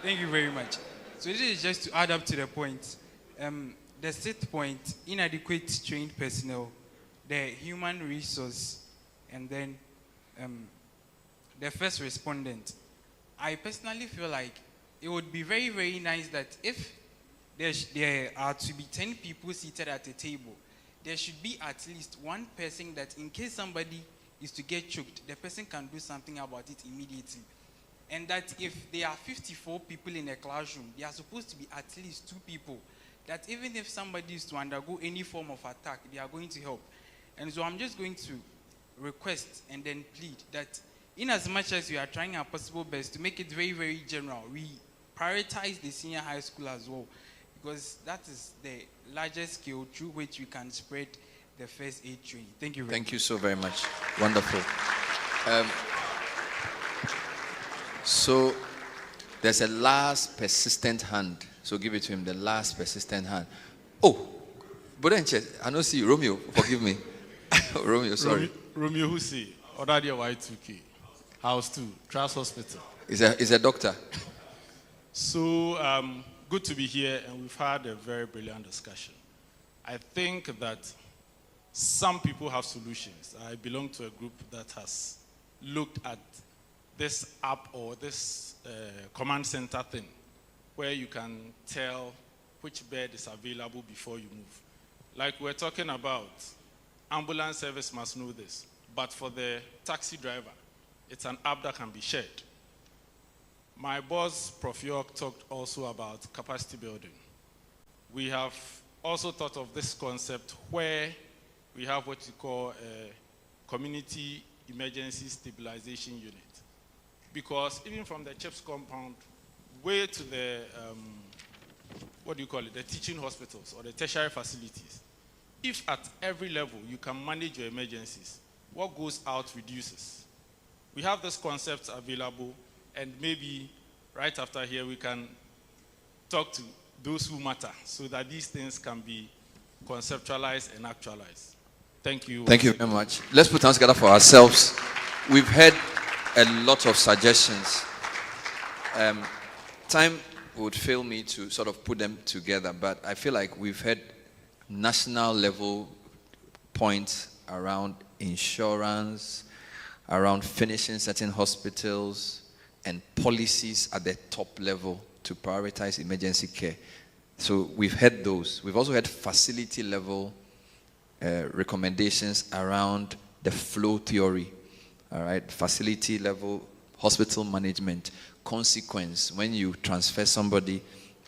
Thank you very much. So this is just to add up to the point. The 6th point, inadequate trained personnel, the human resource, and then the first respondent. I personally feel like it would be very, very nice that if there are to be 10 people seated at a table, there should be at least 1 person that in case somebody is to get choked, the person can do something about it immediately. And that if there are 54 people in a classroom, there are supposed to be at least 2 people that even if somebody is to undergo any form of attack, they are going to help. And so I'm just going to request and then plead that in as much as we are trying our possible best to make it very, very general, we prioritize the senior high school as well, because that is the largest scale through which we can spread the first aid training. Thank you very much. Thank you so very much. Wonderful. So there's a last persistent hand. So give it to him, the last persistent hand. Oh, Bodenche, I don't see you. Romeo, forgive me. Romeo, sorry. Romeo Husi, Ɔdadeɛ Y2K, House 2, Trust Hospital. Is a doctor. So good to be here, and we've had a very brilliant discussion. I think that some people have solutions. I belong to a group that has looked at this app or this command center thing, where you can tell which bed is available before you move. Like we're talking about, ambulance service must know this, but for the taxi driver, it's an app that can be shared. My boss, Prof. York, talked also about capacity building. We have also thought of this concept where we have what you call a community emergency stabilization unit. Because even from the CHIPS compound, way to the, the teaching hospitals or the tertiary facilities, if at every level you can manage your emergencies, what goes out reduces. We have this concept available, and maybe right after here we can talk to those who matter so that these things can be conceptualized and actualized. Thank you. Thank you very much. Let's put hands together for ourselves. We've heard a lot of suggestions. Time would fail me to sort of put them together, but I feel like we've had national level points around insurance, around finishing certain hospitals, and policies at the top level to prioritize emergency care. So we've had those. We've also had facility level recommendations around the flow theory. All right, facility level, hospital management, consequence. When you transfer somebody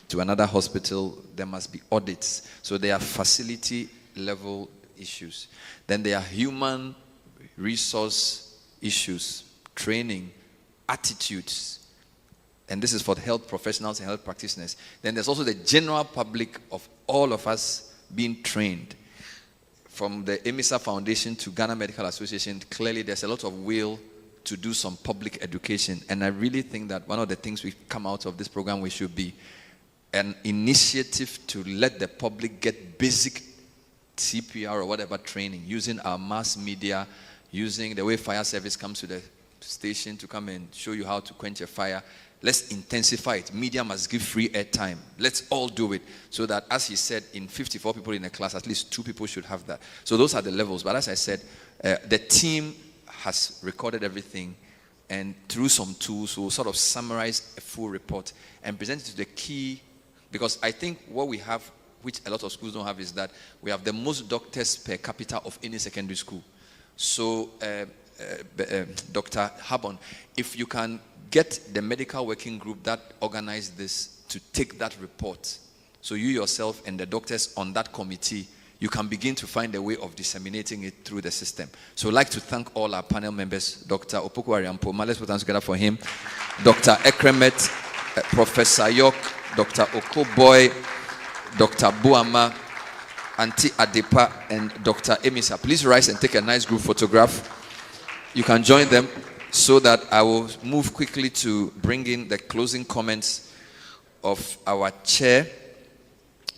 to another hospital, there must be audits. So there are facility level issues. Then there are human resource issues, training, attitudes. And this is for the health professionals and health practitioners. Then there's also the general public of all of us being trained. From the Amissah Foundation to Ghana Medical Association, clearly there's a lot of will to do some public education. And I really think that one of the things we come out of this program, we should be an initiative to let the public get basic CPR or whatever training, using our mass media, using the way fire service comes to the station to come and show you how to quench a fire. Let's intensify it. Media must give free airtime. Let's all do it so that, as he said, in 54 people in a class, at least 2 people should have that. So those are the levels. But as I said, the team has recorded everything, and through some tools, we'll sort of summarize a full report and present it to the key, because I think what we have, which a lot of schools don't have, is that we have the most doctors per capita of any secondary school. So, Dr. Habon, if you can get the medical working group that organized this to take that report, so you yourself and the doctors on that committee, you can begin to find a way of disseminating it through the system. So I'd like to thank all our panel members, Dr. Opoku Ariampo, let's put hands together for him, Dr. Ekremet, Professor Yok, Dr. Okoboy, Dr. Buama, Auntie Adepa, and Dr. Amissah. Please rise and take a nice group photograph. You can join them, so that I will move quickly to bring in the closing comments of our chair,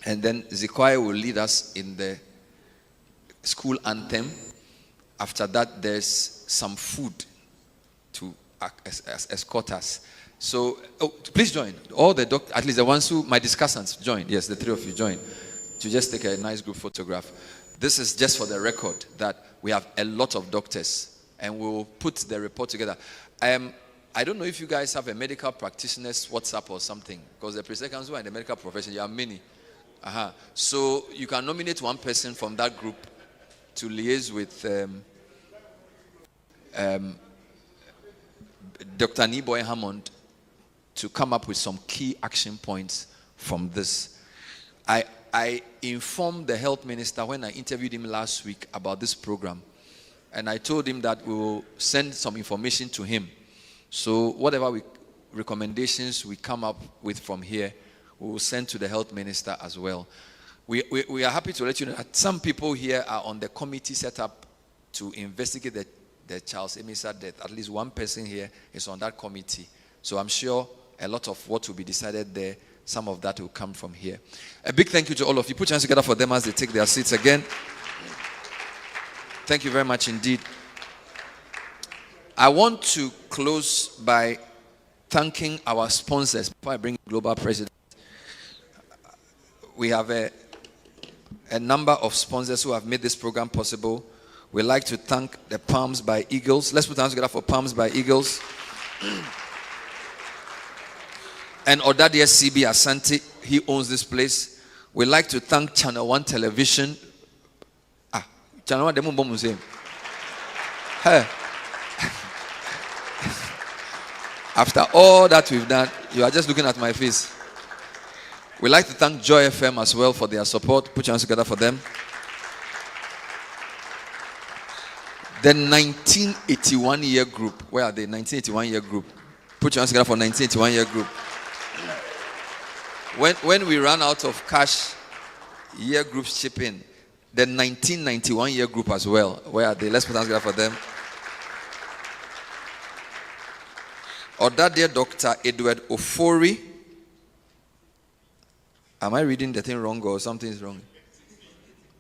and then Zikwai will lead us in the school anthem. After that, there's some food to escort us. So, please join. All the doctors, at least the ones who, my discussants, join. Yes, the 3 of you join. To just take a nice group photograph. This is just for the record that we have a lot of doctors, and we'll put the report together. I don't know if you guys have a medical practitioner's WhatsApp or something, because the pre-secondary who are in the medical profession, you have many. So you can nominate one person from that group to liaise with Dr. Niboy Hammond to come up with some key action points from this. I informed the health minister when I interviewed him last week about this program, and I told him that we will send some information to him. So whatever recommendations we come up with from here, we will send to the health minister as well. We are happy to let you know that some people here are on the committee set up to investigate the Charles Amissah death. At least one person here is on that committee. So I'm sure a lot of what will be decided there, some of that will come from here. A big thank you to all of you. Put your hands together for them as they take their seats again. Thank you very much indeed. I want to close by thanking our sponsors. Before I bring Global President, we have a number of sponsors who have made this program possible. We'd like to thank the Palms by Eagles. Let's put our hands together for Palms by Eagles. And Ɔdadeɛ CB Asante, he owns this place. We'd like to thank Channel 1 Television. Channel 1, demo bomb museum. Hey. After all that we've done, you are just looking at my face. We'd like to thank Joy FM as well for their support. Put your hands together for them. The 1981-year group. Where are they? 1981-year group. Put your hands together for 1981-year group. When we ran out of cash, year groups chip in. The 1991-year group as well. Where are they? Let's put hands together for them. Ɔdadeɛ Dr. Edward Ofori. Am I reading the thing wrong or something is wrong?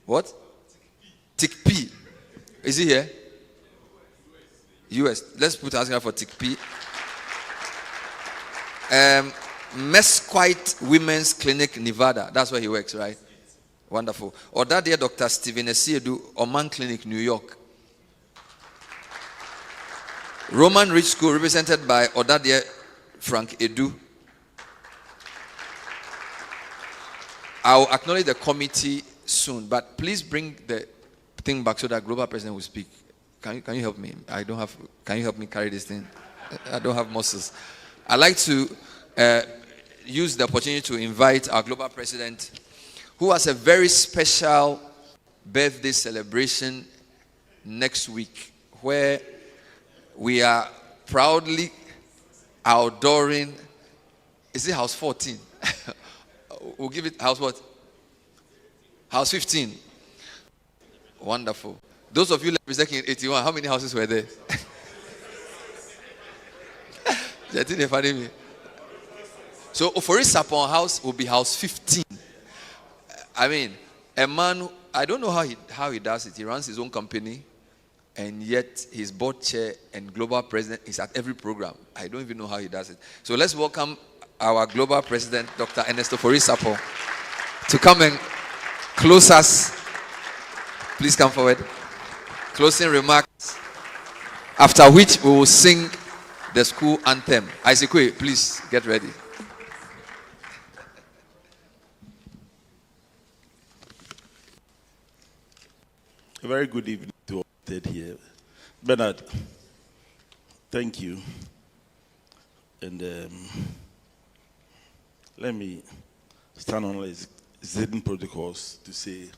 What? TICP. Is he here? US. Let's put hands together for TICP. Mesquite Women's Clinic, Nevada. That's where he works, right? Wonderful. Ɔdadeɛ Dr. Stephen Esiedu, Oman Clinic, New York. Roman Rich School, represented by Ɔdadeɛ Frank Edu. I'll acknowledge the committee soon, but please bring the thing back so that Global President will speak. Can you help me? Can you help me carry this thing? I don't have muscles. I'd like to use the opportunity to invite our Global President, who has a very special birthday celebration next week, where we are proudly outdooring, is it house 14? We'll give it house what? House 15. Wonderful. Those of you representing in 81, how many houses were there? So Ofori Sapon house will be house 15. I mean, a man, I don't know how he does it. He runs his own company and yet he's board chair and global president. He's at every program. I don't even know how he does it. So let's welcome our global president, Dr. Ernesto Forisapo, to come and close us. Please come forward. Closing remarks, after which we will sing the school anthem. Isekwe, please get ready. A very good evening to all here. Bernard, thank you. And let me stand on existing protocols to say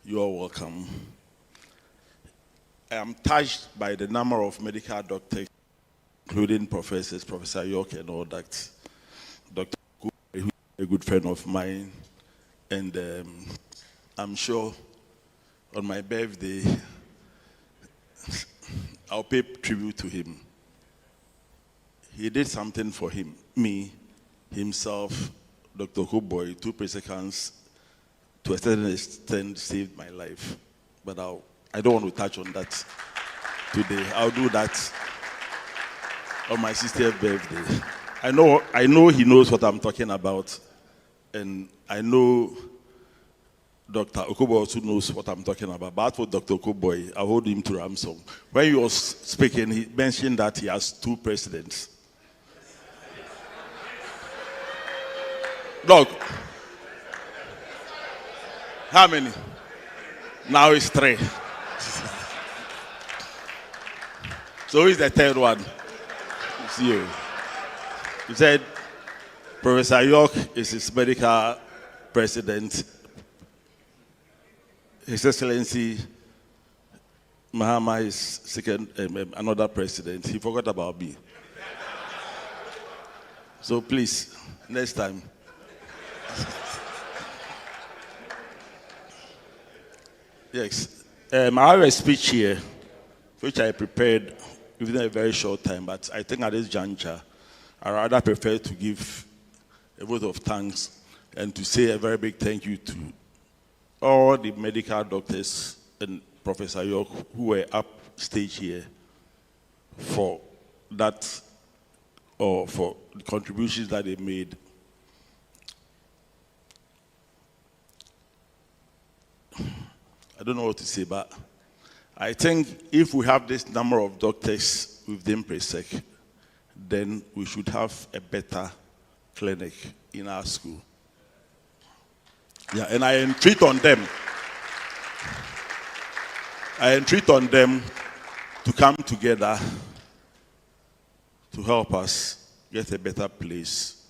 you are welcome. I am touched by the number of medical doctors, including professors, Professor York and all that. Dr. Kuhn, who is a good friend of mine, and I'm sure on my birthday, I'll pay tribute to him. He did something for me, himself, Dr. Kuboy, 2 seconds, to a certain extent saved my life. But I don't want to touch on that today. I'll do that on my sister's birthday. I know he knows what I'm talking about, and I know Dr. Okuboy also knows what I'm talking about. But for Dr. Okuboy, I hold him to ransom. When he was speaking, he mentioned that he has 2 presidents. Doc, how many? Now it's 3. So who's the 3rd one? It's you. He said Professor York is his medical president. His Excellency Mahama is second, another president. He forgot about me. So please, next time. Yes. I have a speech here, which I prepared within a very short time, but I think at this juncture, I rather prefer to give a vote of thanks and to say a very big thank you to all the medical doctors and Professor York who were up stage here for that, or for the contributions that they made. I don't know what to say, but I think if we have this number of doctors within PRESEC, then we should have a better clinic in our school. Yeah, and I entreat on them. I entreat on them to come together to help us get a better place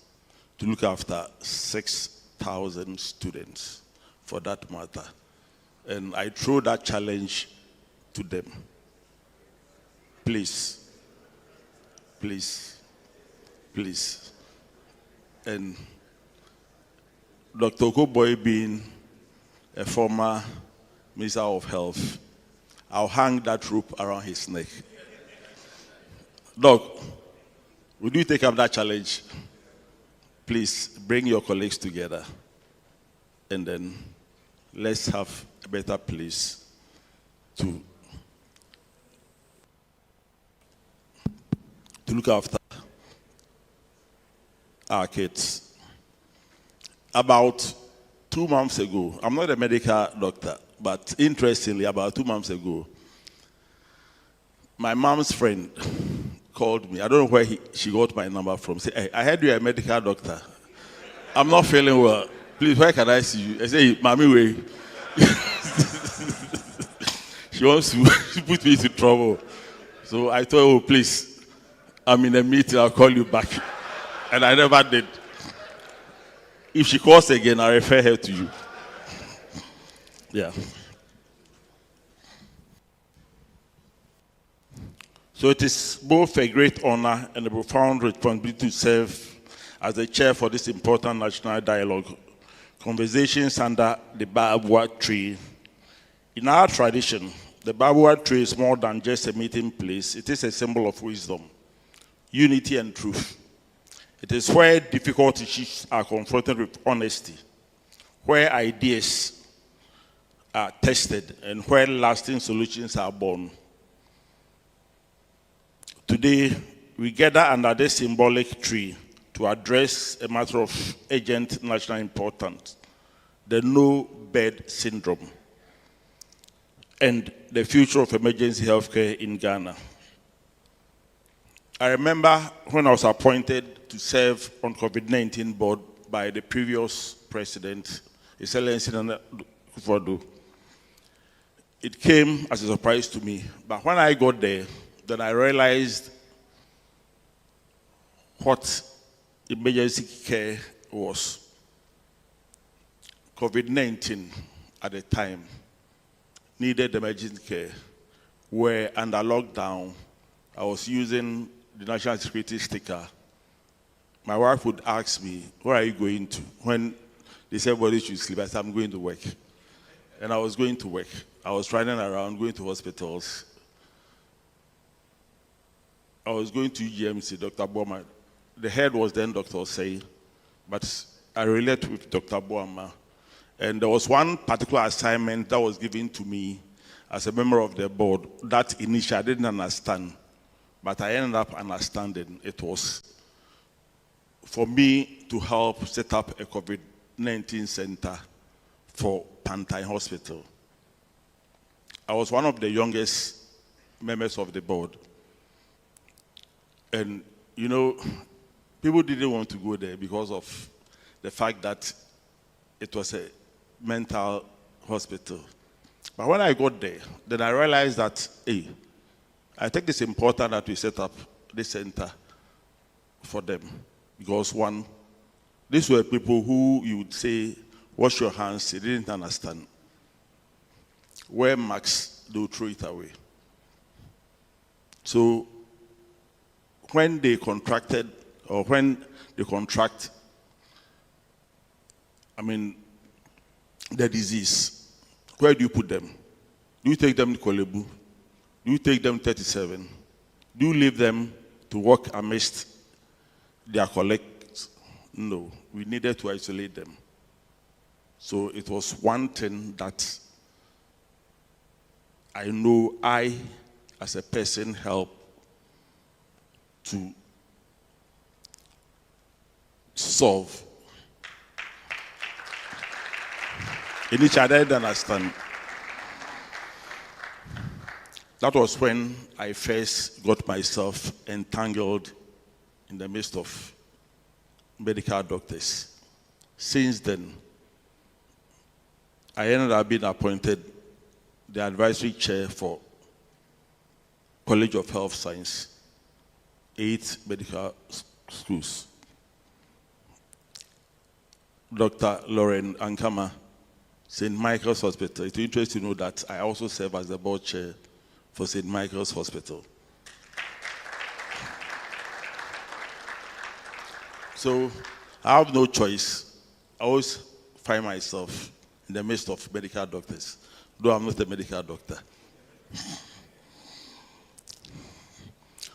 to look after 6,000 students, for that matter. And I throw that challenge to them. Please, please, please. And Dr. Kuboy being a former Minister of Health, I'll hang that rope around his neck. Doc, would you take up that challenge? Please bring your colleagues together, and then let's have a better place to look after our kids. About 2 months ago, I'm not a medical doctor, but interestingly, about 2 months ago, my mom's friend called me. I don't know where she got my number from. Say, hey, I heard you're a medical doctor. I'm not feeling well. Please, where can I see you? I say, Mommy, wait. She wants to put me into trouble. So I told her, oh, please, I'm in a meeting, I'll call you back. And I never did. If she calls again, I'll refer her to you. Yeah. So it is both a great honor and a profound responsibility to serve as the chair for this important national dialogue, Conversations Under the Baobab Tree. In our tradition, the Baobab Tree is more than just a meeting place. It is a symbol of wisdom, unity, and truth. It is where difficult issues are confronted with honesty, where ideas are tested, and where lasting solutions are born. Today, we gather under this symbolic tree to address a matter of urgent national importance, the no-bed syndrome, and the future of emergency healthcare in Ghana. I remember when I was appointed to serve on COVID-19 board by the previous president, His Excellency Nana Akufo-Addo. It came as a surprise to me, but when I got there, then I realized what emergency care was. COVID-19 at the time needed emergency care, where under lockdown, I was using the national security sticker. My wife would ask me, where are you going to? When they said, everybody should sleep, I said, I'm going to work. And I was going to work. I was running around, going to hospitals. I was going to UGMC, Dr. Boama. The head was then Dr. Say, but I relate with Dr. Boama. And there was one particular assignment that was given to me as a member of the board that initially I didn't understand, but I ended up understanding. It was for me to help set up a COVID-19 center for Pantine Hospital. I was one of the youngest members of the board. And, you know, people didn't want to go there because of the fact that it was a mental hospital. But when I got there, then I realized that, hey, I think it's important that we set up this center for them. Because one, these were people who you would say, wash your hands, they didn't understand. Wear masks, they'll throw it away. So when they contracted, or when they contract, the disease, where do you put them? Do you take them to Kolebu? Do you take them 37? Do you leave them to work amidst their colleagues? No, we needed to isolate them. So it was one thing that I know I, as a person, helped to solve. In which I didn't understand. That was when I first got myself entangled in the midst of medical doctors. Since then, I ended up being appointed the advisory chair for College of Health Science, 8 medical schools. Dr. Lauren Ankama, St. Michael's Hospital. It's interesting to know that I also serve as the board chair for St. Michael's Hospital. So I have no choice. I always find myself in the midst of medical doctors, though I'm not a medical doctor.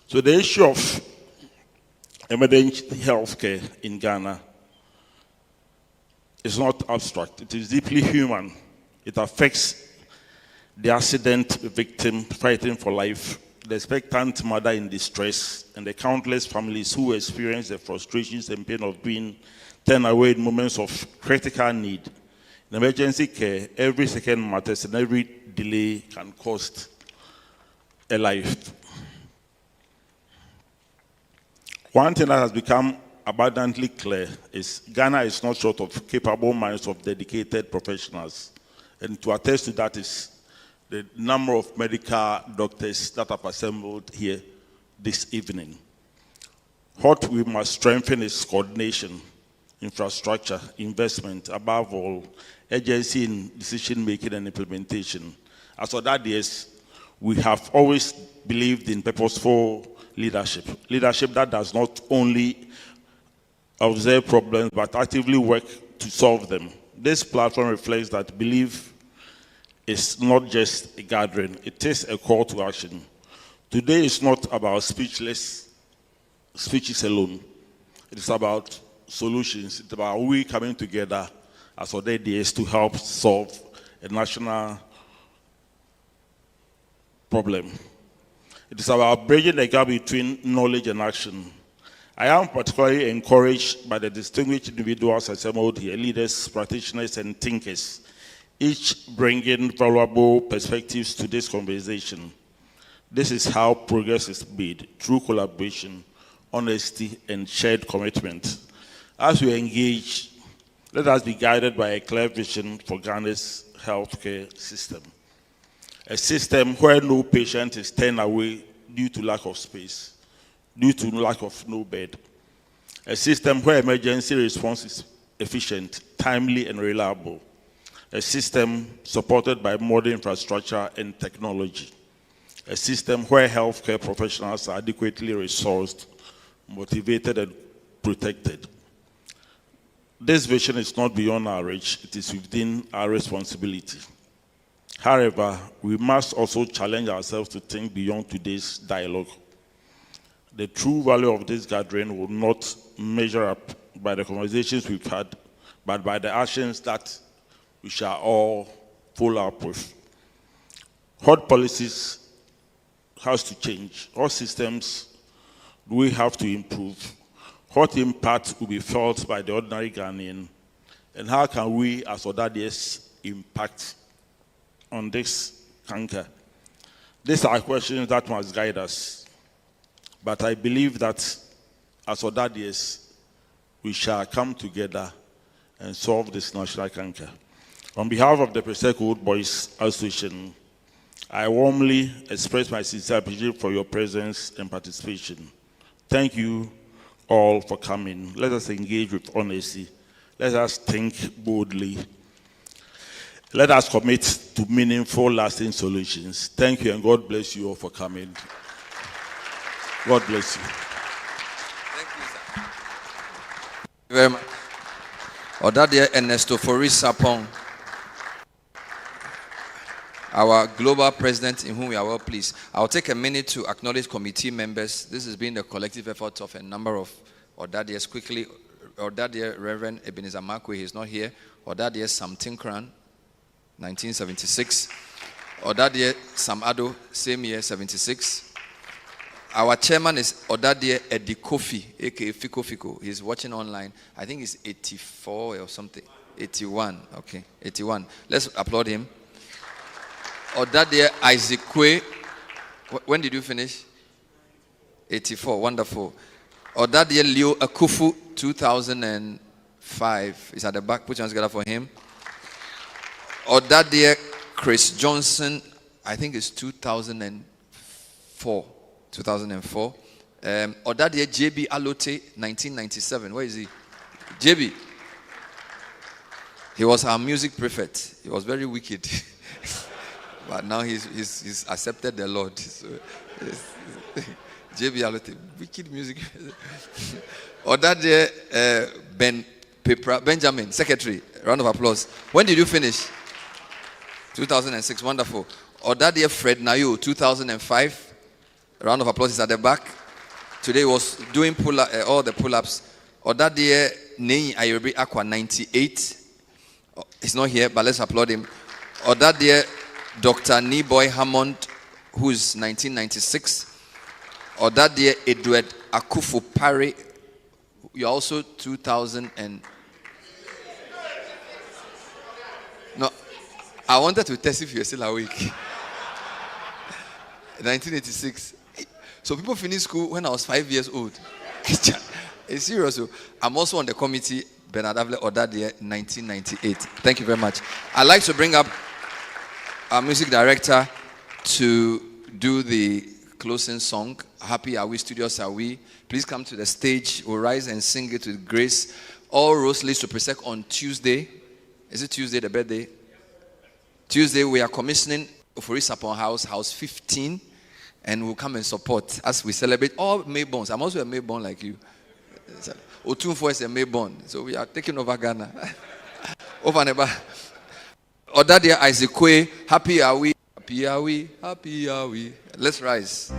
So the issue of emergency healthcare in Ghana is not abstract. It is deeply human. It affects the accident victim fighting for life, the expectant mother in distress, and the countless families who experience the frustrations and pain of being turned away in moments of critical need. In emergency care, every second matters and every delay can cost a life. One thing that has become abundantly clear is Ghana is not short of capable minds of dedicated professionals. And to attest to that is the number of medical doctors that have assembled here this evening. What we must strengthen is coordination, infrastructure, investment, above all, agency in decision-making and implementation. As for that, yes, we have always believed in purposeful leadership. Leadership that does not only observe problems, but actively work to solve them. This platform reflects that belief is not just a gathering, it is a call to action. Today is not about speeches alone. It is about solutions. It's about we coming together as Ɔdadeɛ to help solve a national problem. It is about bridging the gap between knowledge and action. I am particularly encouraged by the distinguished individuals assembled here, leaders, practitioners, and thinkers, each bringing valuable perspectives to this conversation. This is how progress is made, through collaboration, honesty, and shared commitment. As we engage, let us be guided by a clear vision for Ghana's healthcare system. A system where no patient is turned away due to lack of space, due to lack of no bed. A system where emergency response is efficient, timely, and reliable. A system supported by modern infrastructure and technology. A system where healthcare professionals are adequately resourced, motivated, and protected. This vision is not beyond our reach, it is within our responsibility. However, we must also challenge ourselves to think beyond today's dialogue. The true value of this gathering will not measure up by the conversations we've had, but by the actions that we shall all follow up with. What policies has to change? What systems do we have to improve? What impact will be felt by the ordinary Ghanaian? And how can we, as Ɔdadeɛs, impact on this canker? These are questions that must guide us. But I believe that as Ɔdadeɛs, we shall come together and solve this national canker. On behalf of the Presec Old Boys Association, I warmly express my sincere appreciation for your presence and participation. Thank you all for coming. Let us engage with honesty. Let us think boldly. Let us commit to meaningful, lasting solutions. Thank you, and God bless you all for coming. God bless you. Thank you, sir. Thank you very much. Ɔdadeɛ Ernesto Fori Sapong, our global president, in whom we are well pleased. I'll take a minute to acknowledge committee members. This has been the collective effort of a number of Ɔdadeɛs. Quickly, Ɔdadeɛ Reverend Ebenezer Makwe, he's not here. Ɔdadeɛ Sam Tinkran, 1976. Ɔdadeɛ Sam Ado, same year, 76. Our chairman is Ɔdadeɛ Eddie Kofi, aka Fiko Fiko. He's watching online. I think he's 84 or something. 81, okay, 81. Let's applaud him. Ɔdadeɛ Isaac Kwe. When did you finish? 84, wonderful. Ɔdadeɛ Leo Akufu, 2005. He's at the back. Put your hands together for him. Ɔdadeɛ Chris Johnson, I think it's 2004. 2004. Ɔdadeɛ JB Alote, 1997. Where is he? JB. He was our music prefect. He was very wicked. But now he's accepted the Lord. So, JB Alote, wicked music. Ɔdadeɛ Benjamin, secretary. Round of applause. When did you finish? 2006. Wonderful. Ɔdadeɛ Fred Nayo, 2005. Round of applause is at the back. Today he was doing all the pull-ups. Ɔdadeɛ Nei Ayobri Aqua, 98. He's not here, but let's applaud him. Ɔdadeɛ Dr. Niboy Hammond, who is 1996. Ɔdadeɛ Edward Akufo Pare, you're also 2000 and... No, I wanted to test if you're still awake. 1986. So people finished school when I was 5 years old. It's serious. I'm also on the committee, Bernard Avle Ɔdadeɛ, 1998. Thank you very much. I'd like to bring up our music director to do the closing song. Happy Are We, Studios Are We. Please come to the stage. We'll rise and sing it with grace. All roads lead to Presec on Tuesday. Is it Tuesday, the birthday? Tuesday, we are commissioning Ofori Sapon House 15. And we'll come and support as we celebrate all Mayborns. I'm also a Mayborn like you. Otunfo is a Mayborn. So we are taking over Ghana. Over and over. Ɔdadeɛ Isaac Kwe, happy are we, happy are we, happy are we. Let's rise.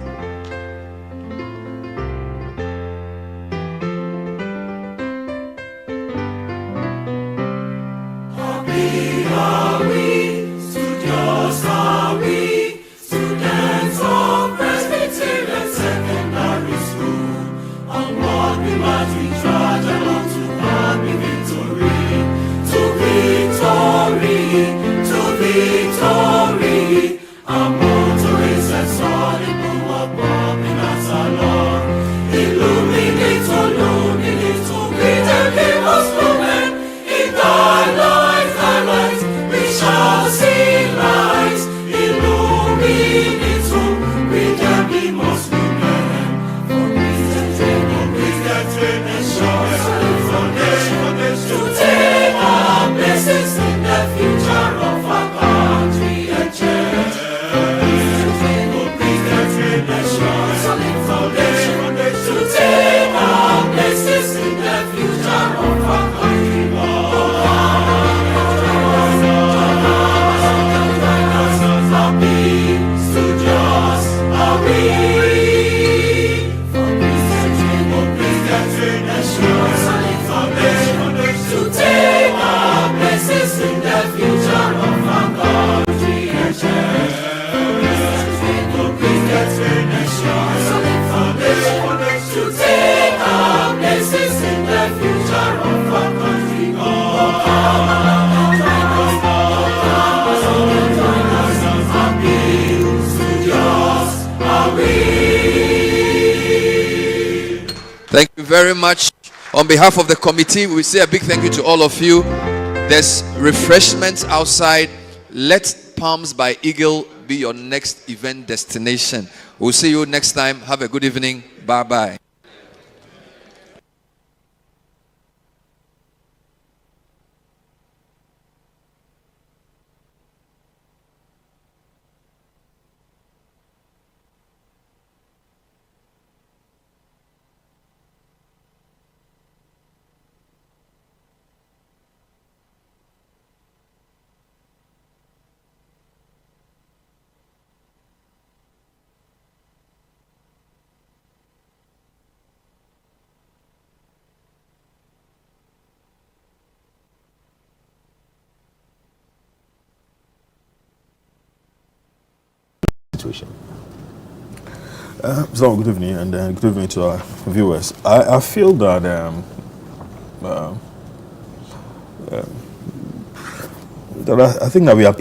Happy are we, studios are we, students of Presbyterian. but we trudge along to happy victory. To victory, to victory. Our motto is a solid bulwark propping us along. Illuminate, illuminate, to be the people's lumen. In thy light, we shall see light. Illuminate, we can be most lumen. For Christian solid foundation, to take our places in the future of our country and church. Solid foundation, to take our places in the future of our country. Happy studios are we. For Christian solid foundation, to take our places in the future of our country and church. Solid foundation, to take our places in the future of our country. Happy studios are we. Thank you very much. On behalf of the committee, we say a big thank you to all of you. There's refreshments outside. Let Palms by Eagle be your next event destination. We'll see you next time. Have a good evening. Bye-bye. Situation. So good evening, and good evening to our viewers. I feel that I think that we are